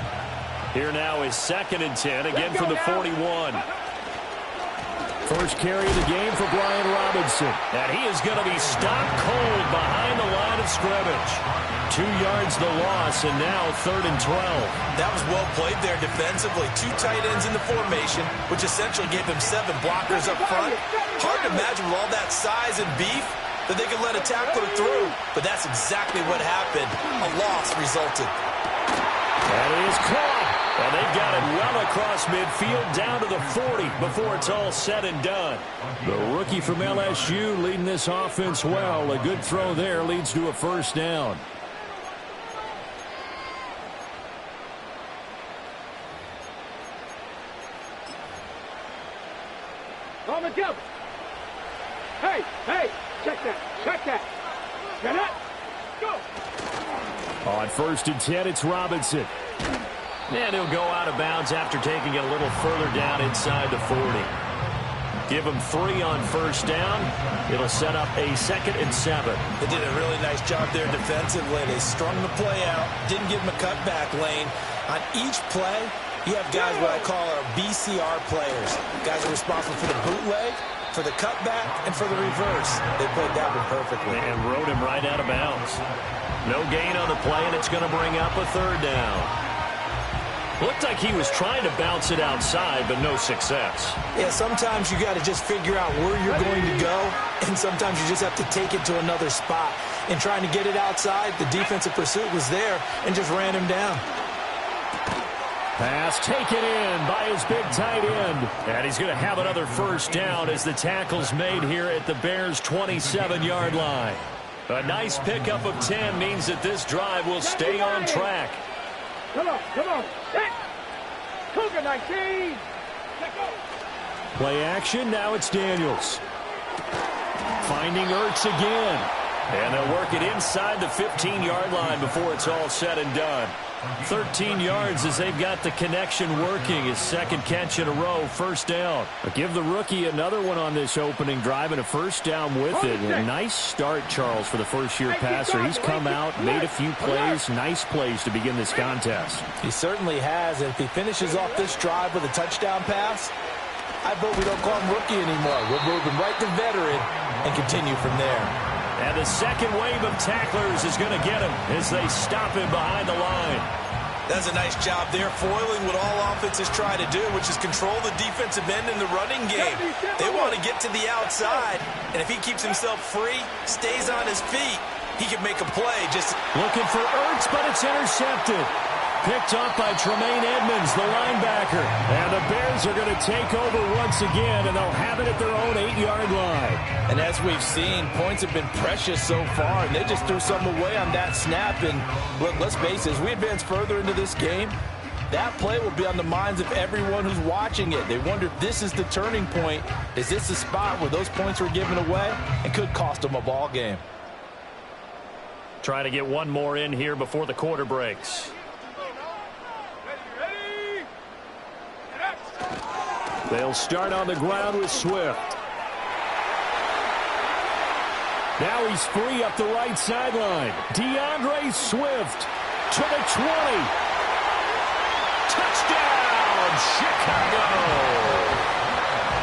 Here now is 2nd and 10, again from the 41. First carry of the game for Brian Robinson. And he is going to be stopped cold behind the line of scrimmage. 2 yards the loss, and now 3rd and 12. That was well played there defensively. 2 tight ends in the formation, which essentially gave him 7 blockers up front. Hard to imagine with all that size and beef that they could let a tackler through. But that's exactly what happened. A loss resulted. That is caught. And they've got it well across midfield down to the 40 before it's all said and done. The rookie from LSU leading this offense well. A good throw there leads to a first down. On the jump. Hey, check that. Get it. Go. On 1st and 10, it's Robinson. And he'll go out of bounds after taking it a little further down inside the 40. Give him 3 on 1st down. It'll set up a 2nd and 7. They did a really nice job there defensively. They strung the play out, didn't give him a cutback lane. On each play, you have guys what I call our BCR players. Guys are responsible for the bootleg, for the cutback, and for the reverse. They played that one perfectly. And rode him right out of bounds. No gain on the play, and it's going to bring up a 3rd down. Looked like he was trying to bounce it outside, but no success. Yeah, sometimes you got to just figure out where you're going to go, and sometimes you just have to take it to another spot. And trying to get it outside, the defensive pursuit was there and just ran him down. Pass taken in by his big tight end. And he's going to have another 1st down as the tackle's made here at the Bears' 27-yard line. A nice pickup of 10 means that this drive will stay on track. Come on. Set. Cougar 19. Play action. Now it's Daniels. Finding Ertz again. And they'll work it inside the 15-yard line before it's all said and done. 13 yards as they've got the connection working. His 2nd catch in a row, 1st down. But give the rookie another one on this opening drive and a 1st down with it. A nice start, Charles, for the first-year passer. He's come out, made a few plays, nice plays to begin this contest. He certainly has, and if he finishes off this drive with a touchdown pass, I vote we don't call him rookie anymore. We'll move him right to veteran and continue from there. And the 2nd wave of tacklers is going to get him as they stop him behind the line. That's a nice job there, foiling what all offenses try to do, which is control the defensive end in the running game. They want to get to the outside, and if he keeps himself free, stays on his feet, he can make a play. Just looking for Ertz, but it's intercepted. Picked up by Tremaine Edmonds, the linebacker. And the Bears are going to take over once again, and they'll have it at their own 8-yard line. And as we've seen, points have been precious so far, and they just threw some away on that snap. And look, let's face it, as we advance further into this game, that play will be on the minds of everyone who's watching it. They wonder if this is the turning point. Is this the spot where those points were given away and could cost them a ball game? Trying to get one more in here before the quarter breaks. They'll start on the ground with Swift. Now he's free up the right sideline. DeAndre Swift to the 20. Touchdown, Chicago!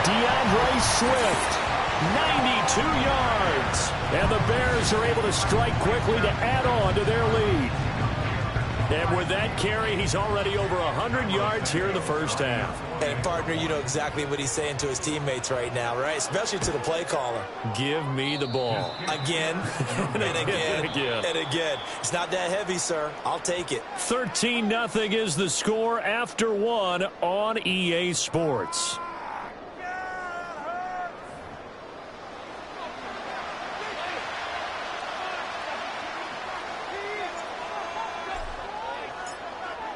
DeAndre Swift, 92 yards. And the Bears are able to strike quickly to add on to their lead. And with that carry, he's already over 100 yards here in the first half. And, partner, you know exactly what he's saying to his teammates right now, right? Especially to the play caller. Give me the ball. Again, and again, and again. It's not that heavy, sir. I'll take it. 13-0 is the score after 1 on EA Sports.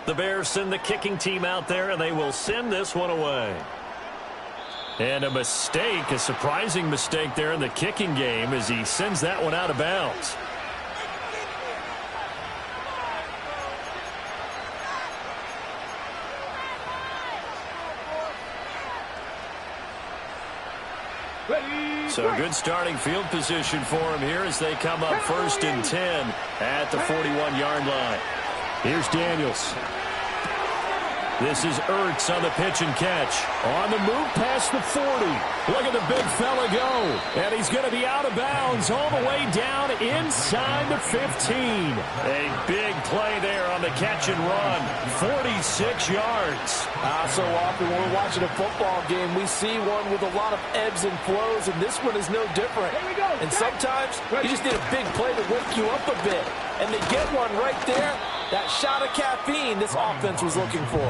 The Bears send the kicking team out there, and they will send this one away. And a mistake, a surprising mistake there in the kicking game as he sends that one out of bounds. So good starting field position for him here as they come up 1st and 10 at the 41-yard line. Here's Daniels. This is Ertz on the pitch and catch. On the move past the 40. Look at the big fella go. And he's going to be out of bounds all the way down inside the 15. A big play there on the catch and run. 46 yards. So often when we're watching a football game, we see one with a lot of ebbs and flows, and this one is no different. And sometimes you just need a big play to wake you up a bit. And they get one right there, That shot of caffeine this offense was looking for.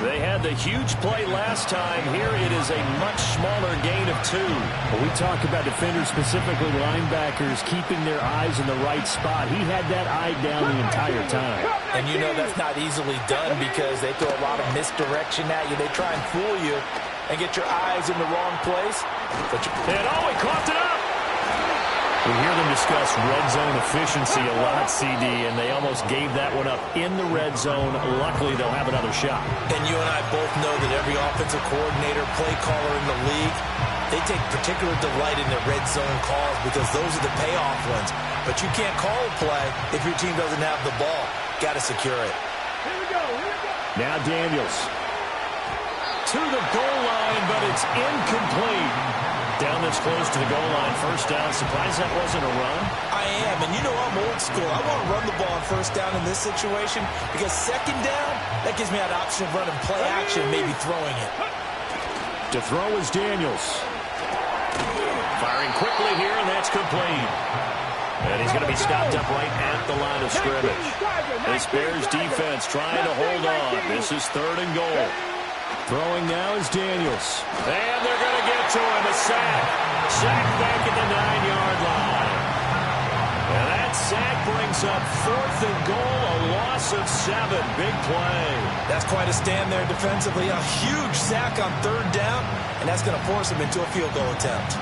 They had the huge play last time. Here it is a much smaller gain of 2. Well, we talk about defenders, specifically linebackers, keeping their eyes in the right spot. He had that eye down the entire time. And you know that's not easily done because they throw a lot of misdirection at you. They try and fool you and get your eyes in the wrong place. But he coughed it up. We hear them discuss red zone efficiency a lot, CD, and they almost gave that one up in the red zone. Luckily, they'll have another shot. And you and I both know that every offensive coordinator, play caller in the league, they take particular delight in their red zone calls because those are the payoff ones. But you can't call a play if your team doesn't have the ball. Got to secure it. Here we go. Now Daniels. To the goal line, but it's incomplete. Down this close to the goal line, first down. Surprised that wasn't a run? I am, and you know I'm old school. I want to run the ball on first down in this situation because second down, that gives me an option of running play action, maybe throwing it. To throw is Daniels. Firing quickly here, and that's complete. And he's going to be stopped up right at the line of scrimmage. This Bears defense trying to hold on. This is 3rd and goal. Throwing now is Daniels. And they're going to get to him. A sack. Sack back at the 9-yard line. And that sack brings up 4th and goal, a loss of 7. Big play. That's quite a stand there defensively. A huge sack on 3rd down, and that's going to force him into a field goal attempt.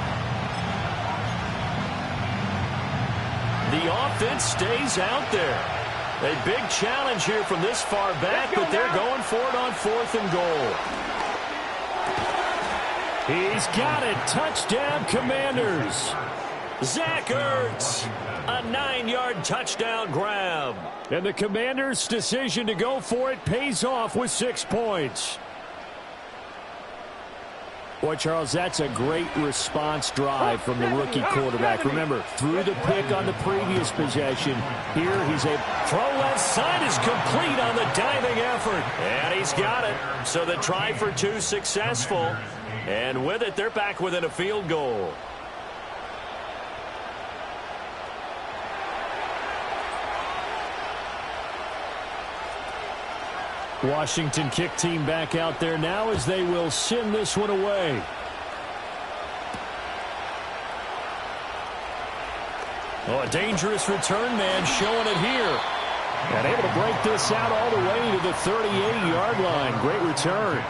The offense stays out there. A big challenge here from this far back, but they're going for it on 4th and goal. He's got it. Touchdown, Commanders. Zach Ertz, a 9-yard touchdown grab. And the Commanders' decision to go for it pays off with 6 points. Boy, Charles, that's a great response drive from the rookie quarterback. Remember, threw the pick on the previous possession. Here he's a throw left side is complete on the diving effort. And he's got it. So the try for 2 successful. And with it, they're back within a field goal. Washington kick team back out there now as they will send this one away. Oh, a dangerous return man showing it here. And able to break this out all the way to the 38-yard line. Great return.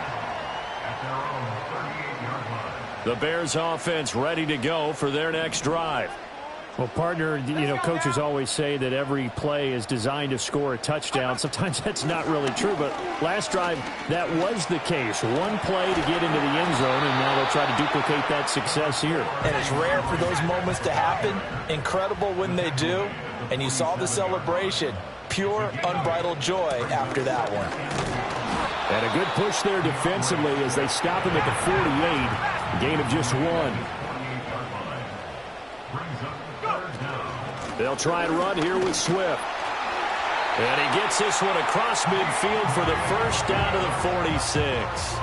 The Bears offense ready to go for their next drive. Well, partner, you know, coaches always say that every play is designed to score a touchdown. Sometimes that's not really true, but last drive, that was the case. One play to get into the end zone, and now they'll try to duplicate that success here. And it's rare for those moments to happen. Incredible when they do. And you saw the celebration. Pure, unbridled joy after that one. And a good push there defensively as they stop him at the 48. A gain of just 1. They'll try and run here with Swift. And he gets this one across midfield for the first down to the 46.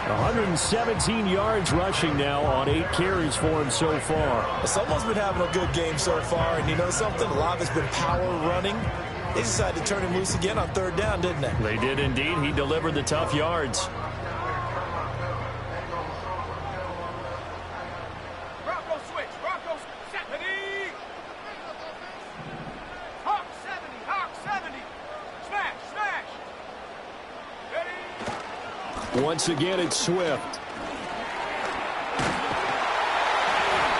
117 yards rushing now on 8 carries for him so far. Someone's been having a good game so far, and you know something? A lot of it's been power running. They decided to turn him loose again on 3rd down, didn't they? They did indeed. He delivered the tough yards. Once again, it's Swift.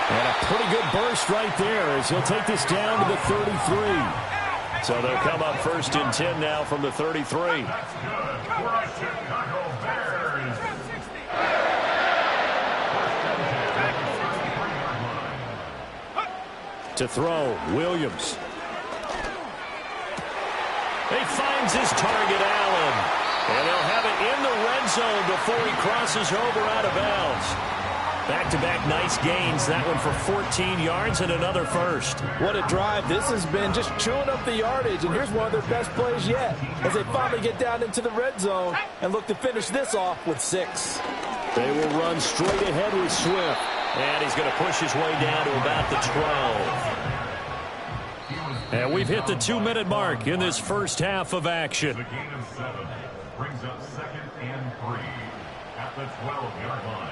And a pretty good burst right there as he'll take this down to the 33. So they'll come up 1st and 10 now from the 33. To throw, Williams. He finds his target, Allen. And they'll have it in the red zone before he crosses over out of bounds. Back-to-back nice gains. That one for 14 yards and another first. What a drive. This has been just chewing up the yardage. And here's one of their best plays yet as they finally get down into the red zone and look to finish this off with 6. They will run straight ahead with Swift. And he's going to push his way down to about the 12. And we've hit the 2-minute mark in this first half of action. The gain of 7 brings up 2nd and 3 at the 12-yard line.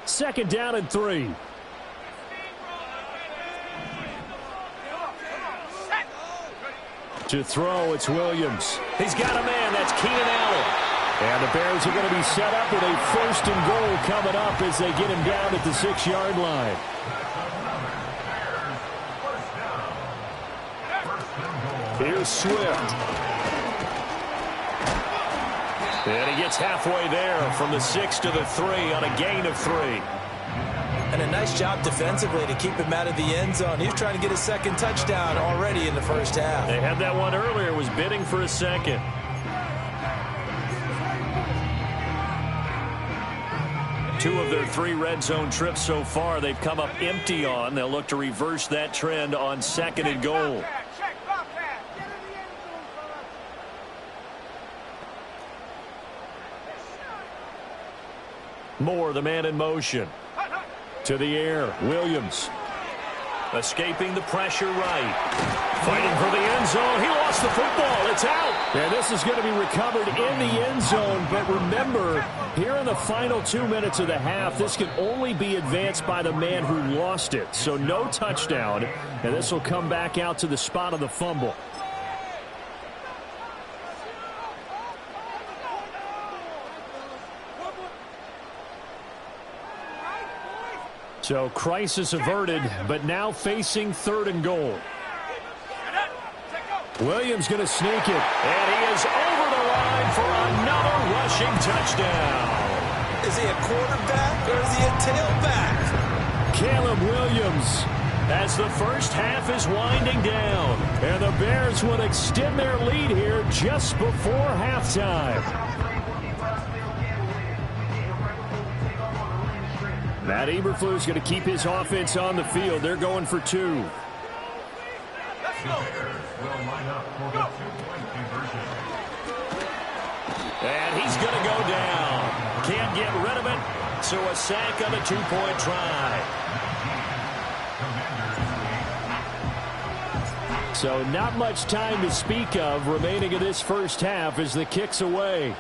2nd down and 3. To throw, it's Williams. He's got a man. That's Keenan Allen. And the Bears are going to be set up with a 1st and goal coming up as they get him down at the 6-yard line. Here's Swift. And he gets halfway there from the 6 to the 3 on a gain of 3. And a nice job defensively to keep him out of the end zone. He was trying to get his 2nd touchdown already in the first half. They had that one earlier, was bidding for a 2nd. Two of their 3 red zone trips so far they've come up empty on. They'll look to reverse that trend on 2nd and goal. Moore, the man in motion. To the air, Williams. Escaping the pressure right. Fighting for the end zone. He lost the football. It's out. And this is going to be recovered in the end zone. But remember, here in the final 2 minutes of the half, this can only be advanced by the man who lost it. So no touchdown. And this will come back out to the spot of the fumble. So crisis averted, but now facing 3rd and goal. Williams going to sneak it. And he is over the line for another rushing touchdown. Is he a quarterback or is he a tailback? Caleb Williams. As the first half is winding down. And the Bears will extend their lead here just before halftime. Matt Eberflus going to keep his offense on the field. They're going for 2. The Bears will line up for the 2-point conversion. And he's going to go down. Can't get rid of it. So a sack on a 2-point try. So not much time to speak of remaining in this first half as the kick's away.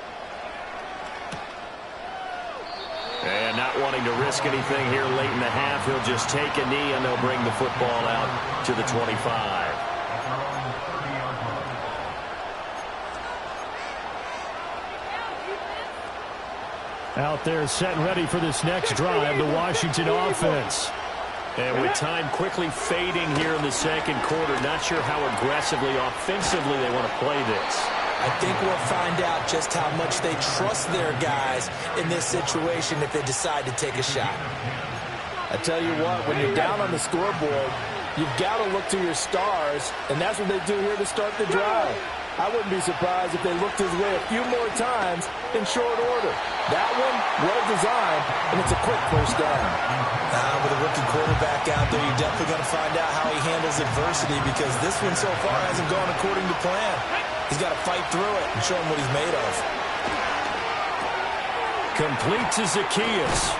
And not wanting to risk anything here late in the half, he'll just take a knee and they'll bring the football out to the 25. Out there set and ready for this next drive, the Washington offense. And with time quickly fading here in the 2nd quarter, not sure how aggressively, offensively they want to play this. I think we'll find out just how much they trust their guys in this situation if they decide to take a shot. I tell you what, when you're down on the scoreboard, you've got to look to your stars, and that's what they do here to start the drive. I wouldn't be surprised if they looked his way a few more times in short order. That one, well designed, and it's a quick first down. With a rookie quarterback out there, you're definitely going to find out how he handles adversity because this one so far hasn't gone according to plan. He's got to fight through it and show him what he's made of. Complete to Zacchaeus.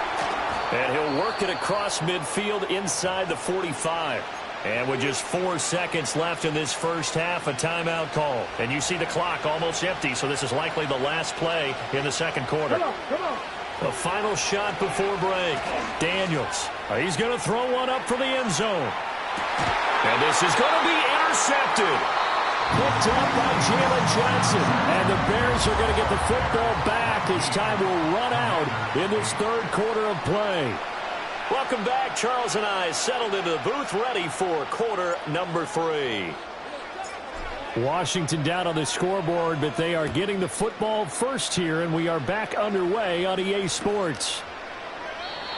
And he'll work it across midfield inside the 45. And with just 4 seconds left in this first half, a timeout call. And you see the clock almost empty, so this is likely the last play in the 2nd quarter. Come on. The final shot before break. Daniels. He's going to throw one up for the end zone. And this is going to be intercepted. Picked up by Jalen Johnson. And the Bears are going to get the football back as time will run out in this 3rd quarter of play. Welcome back. Charles and I settled into the booth ready for quarter number 3. Washington down on the scoreboard, but they are getting the football first here, and we are back underway on EA Sports.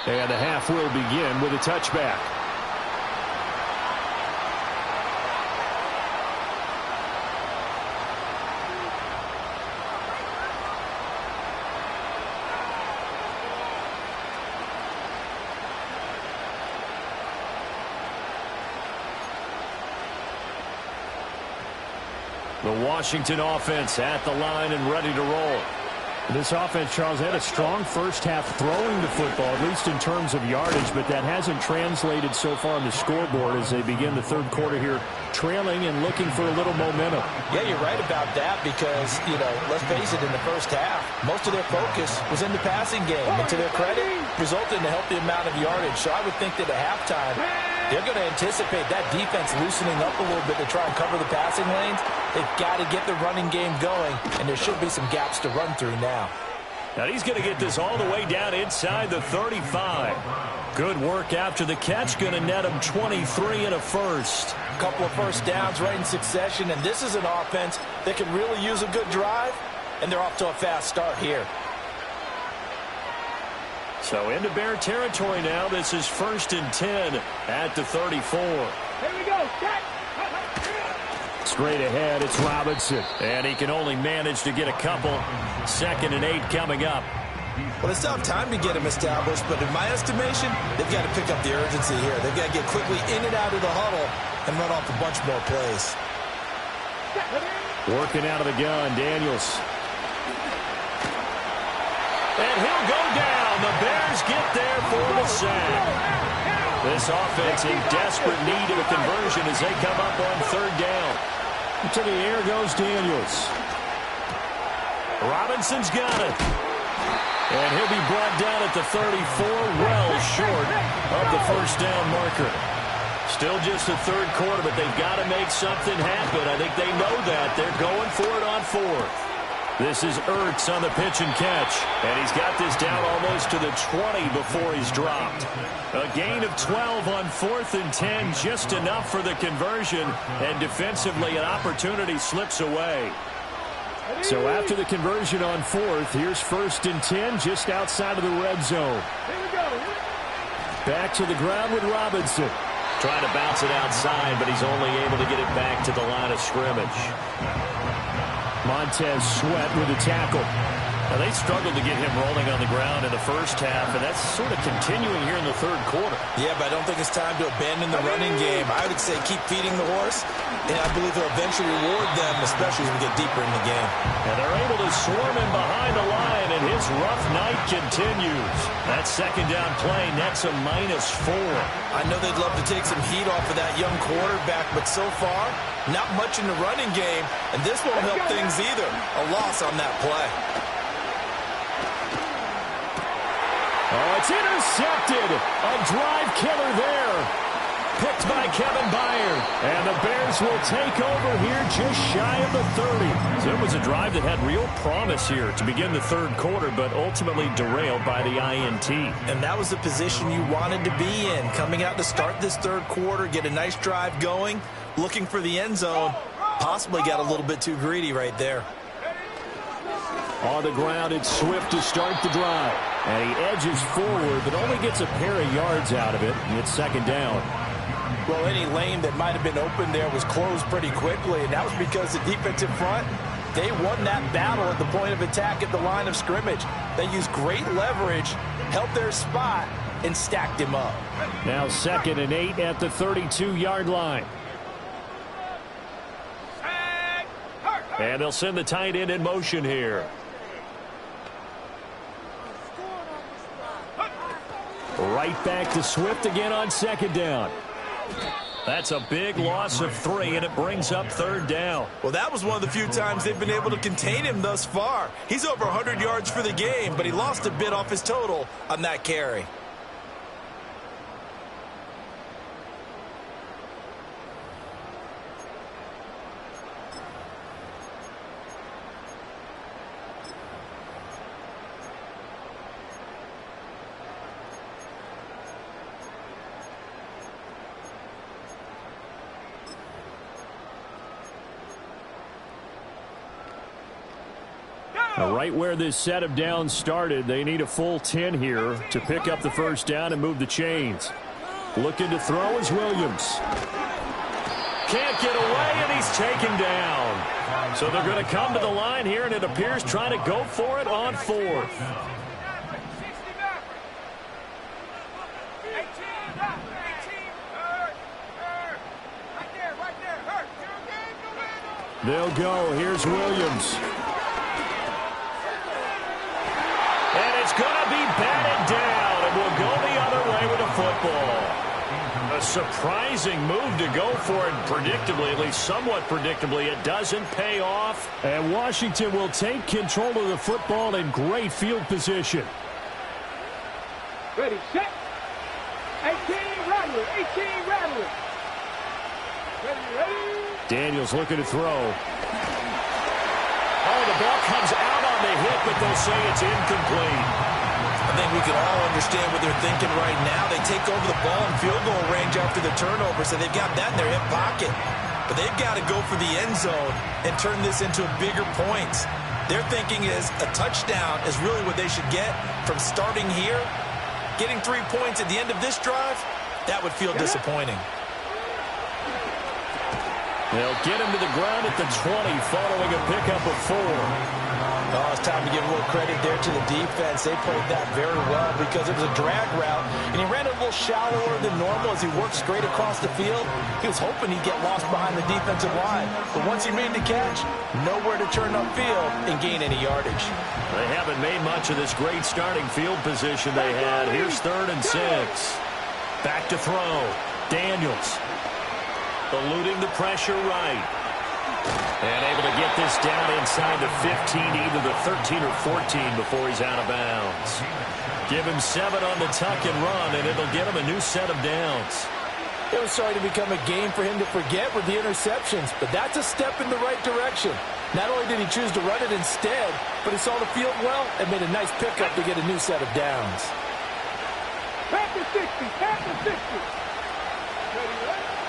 And the half will begin with a touchback. The Washington offense at the line and ready to roll. This offense, Charles, had a strong first half throwing the football, at least in terms of yardage, but that hasn't translated so far on the scoreboard as they begin the third quarter here, trailing and looking for a little momentum. Yeah, you're right about that because, let's face it, in the first half, most of their focus was in the passing game. And to their credit, resulted in a healthy amount of yardage. So I would think that at halftime, they're going to anticipate that defense loosening up a little bit to try and cover the passing lanes. They've got to get the running game going, and there should be some gaps to run through now. Now he's going to get this all the way down inside the 35. Good work after the catch. Going to net him 23 and a first. A couple of first downs right in succession, and this is an offense that can really use a good drive, and they're off to a fast start here. So into Bear territory now. This is 1st and 10 at the 34. Here we go. Check. Straight ahead, it's Robinson. And he can only manage to get a couple. 2nd and 8 coming up. Well, it's tough time to get him established, but in my estimation, they've got to pick up the urgency here. They've got to get quickly in and out of the huddle and run off a bunch more plays. Working out of the gun, Daniels. And he'll go down. The Bears get there for the sack. This offense in desperate need of a conversion as they come up on 3rd down. To the air goes Daniels. Robinson's got it. And he'll be brought down at the 34, well short of the 1st down marker. Still just the 3rd quarter, but they've got to make something happen. I think they know that. They're going for it on 4th. This is Ertz on the pitch and catch. And he's got this down almost to the 20 before he's dropped. A gain of 12 on 4th and 10, just enough for the conversion. And defensively, an opportunity slips away. So after the conversion on 4th, here's 1st and 10, just outside of the red zone. Back to the ground with Robinson. Trying to bounce it outside, but he's only able to get it back to the line of scrimmage. Montez Sweat with a tackle. Now, they struggled to get him rolling on the ground in the first half, and that's sort of continuing here in the 3rd quarter. Yeah, but I don't think it's time to abandon the running game. I would say keep feeding the horse, and I believe they'll eventually reward them, especially as we get deeper in the game. And they're able to swarm him behind the line, and his rough night continues. That 2nd down play nets a -4. I know they'd love to take some heat off of that young quarterback, but so far, not much in the running game, and this won't help things either. A loss on that play. Oh, it's intercepted. A drive killer there. Picked by Kevin Byard. And the Bears will take over here just shy of the 30. So it was a drive that had real promise here to begin the 3rd quarter, but ultimately derailed by the INT. And that was the position you wanted to be in. Coming out to start this 3rd quarter, get a nice drive going, looking for the end zone. Possibly got a little bit too greedy right there. On the ground, it's Swift to start the drive. And he edges forward, but only gets a pair of yards out of it. And it's 2nd down. Well, any lane that might have been open there was closed pretty quickly, and that was because the defensive front, they won that battle at the point of attack at the line of scrimmage. They used great leverage, held their spot, and stacked him up. Now 2nd and 8 at the 32-yard line. And they'll send the tight end in motion here. Right back to Swift again on 2nd down. That's a big loss of 3, and it brings up 3rd down. Well, that was one of the few times they've been able to contain him thus far. He's over 100 yards for the game, but he lost a bit off his total on that carry. Right where this set of downs started, they need a full 10 here to pick up the 1st down and move the chains. Looking to throw is Williams. Can't get away, and he's taken down. So they're going to come to the line here, and it appears trying to go for it on 4th. They'll go. Here's Williams. surprising move to go for it predictably, at least somewhat predictably. It doesn't pay off. And Washington will take control of the football in great field position. Ready, set. 18, Rattler. 18, Rattler. Ready. Daniels looking to throw. Oh, the ball comes out on the hit, but they'll say it's incomplete. I think we can all understand what they're thinking right now. They take over the ball in field goal range after the turnover, so they've got that in their hip pocket. But they've got to go for the end zone and turn this into bigger points. Their thinking is a touchdown is really what they should get from starting here. Getting 3 points at the end of this drive, that would feel disappointing. They'll get him to the ground at the 20 following a pickup of 4. Oh, it's time to give a little credit there to the defense. They played that very well because it was a drag route, and he ran a little shallower than normal as he worked straight across the field. He was hoping he'd get lost behind the defensive line, but once he made the catch, nowhere to turn upfield and gain any yardage. They haven't made much of this great starting field position they had. Here's 3rd and 6. Back to throw. Daniels eluding the pressure right. And able to get this down inside the 15, either the 13 or 14 before he's out of bounds. Give him 7 on the tuck and run, and it'll get him a new set of downs. It was starting to become a game for him to forget with the interceptions, but that's a step in the right direction. Not only did he choose to run it instead, but he saw the field well and made a nice pickup to get a new set of downs. Tap the 60, tap the 60.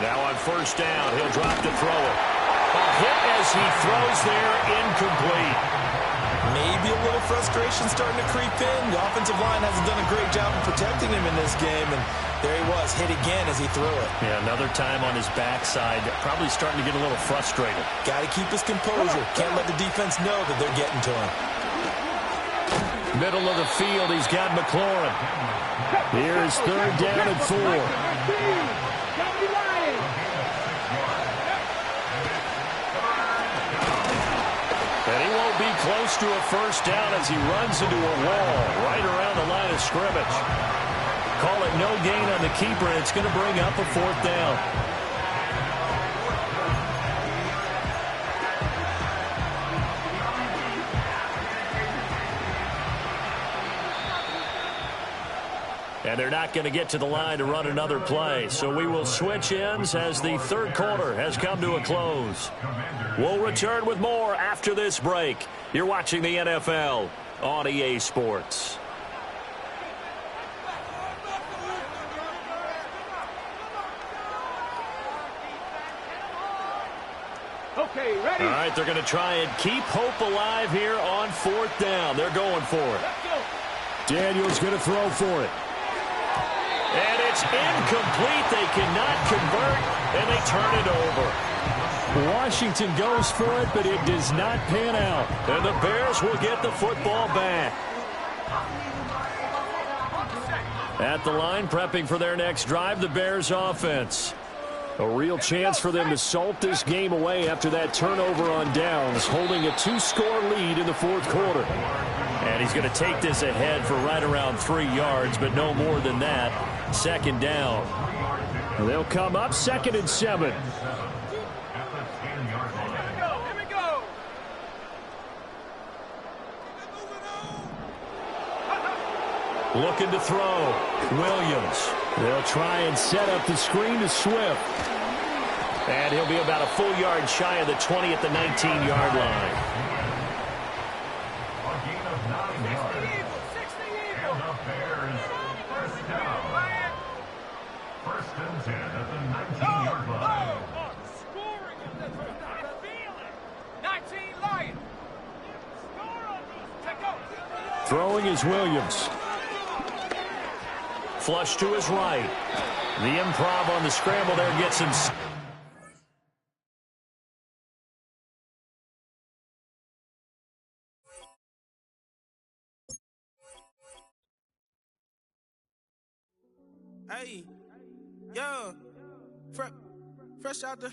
Now on 1st down, he'll drop to throw it. A hit as he throws there, incomplete. Maybe a little frustration starting to creep in. The offensive line hasn't done a great job of protecting him in this game, and there he was, hit again as he threw it. Yeah, another time on his backside, probably starting to get a little frustrated. Got to keep his composure. Can't let the defense know that they're getting to him. Middle of the field, he's got McLaurin. Here's 3rd down and 4. And he won't be close to a 1st down as he runs into a wall right around the line of scrimmage. Call it no gain on the keeper, and it's going to bring up a 4th down. And they're not going to get to the line to run another play. So we will switch ends as the 3rd quarter has come to a close. We'll return with more after this break. You're watching the NFL on EA Sports. Okay, ready? All right, they're going to try and keep hope alive here on 4th down. They're going for it. Daniels going to throw for it. And it's incomplete. They cannot convert, and they turn it over. Washington goes for it, but it does not pan out. And the Bears will get the football back. At the line, prepping for their next drive, the Bears offense. A real chance for them to salt this game away after that turnover on downs, holding a 2-score lead in the 4th quarter. And he's going to take this ahead for right around 3 yards, but no more than that. 2nd down. They'll come up 2nd and 7. Looking to throw. Williams. They'll try and set up the screen to Swift. And he'll be about a full yard shy of the 20 at the 19-yard line. Throwing is Williams. Flush to his right. The improv on the scramble there gets him. Hey, yeah, fresh out the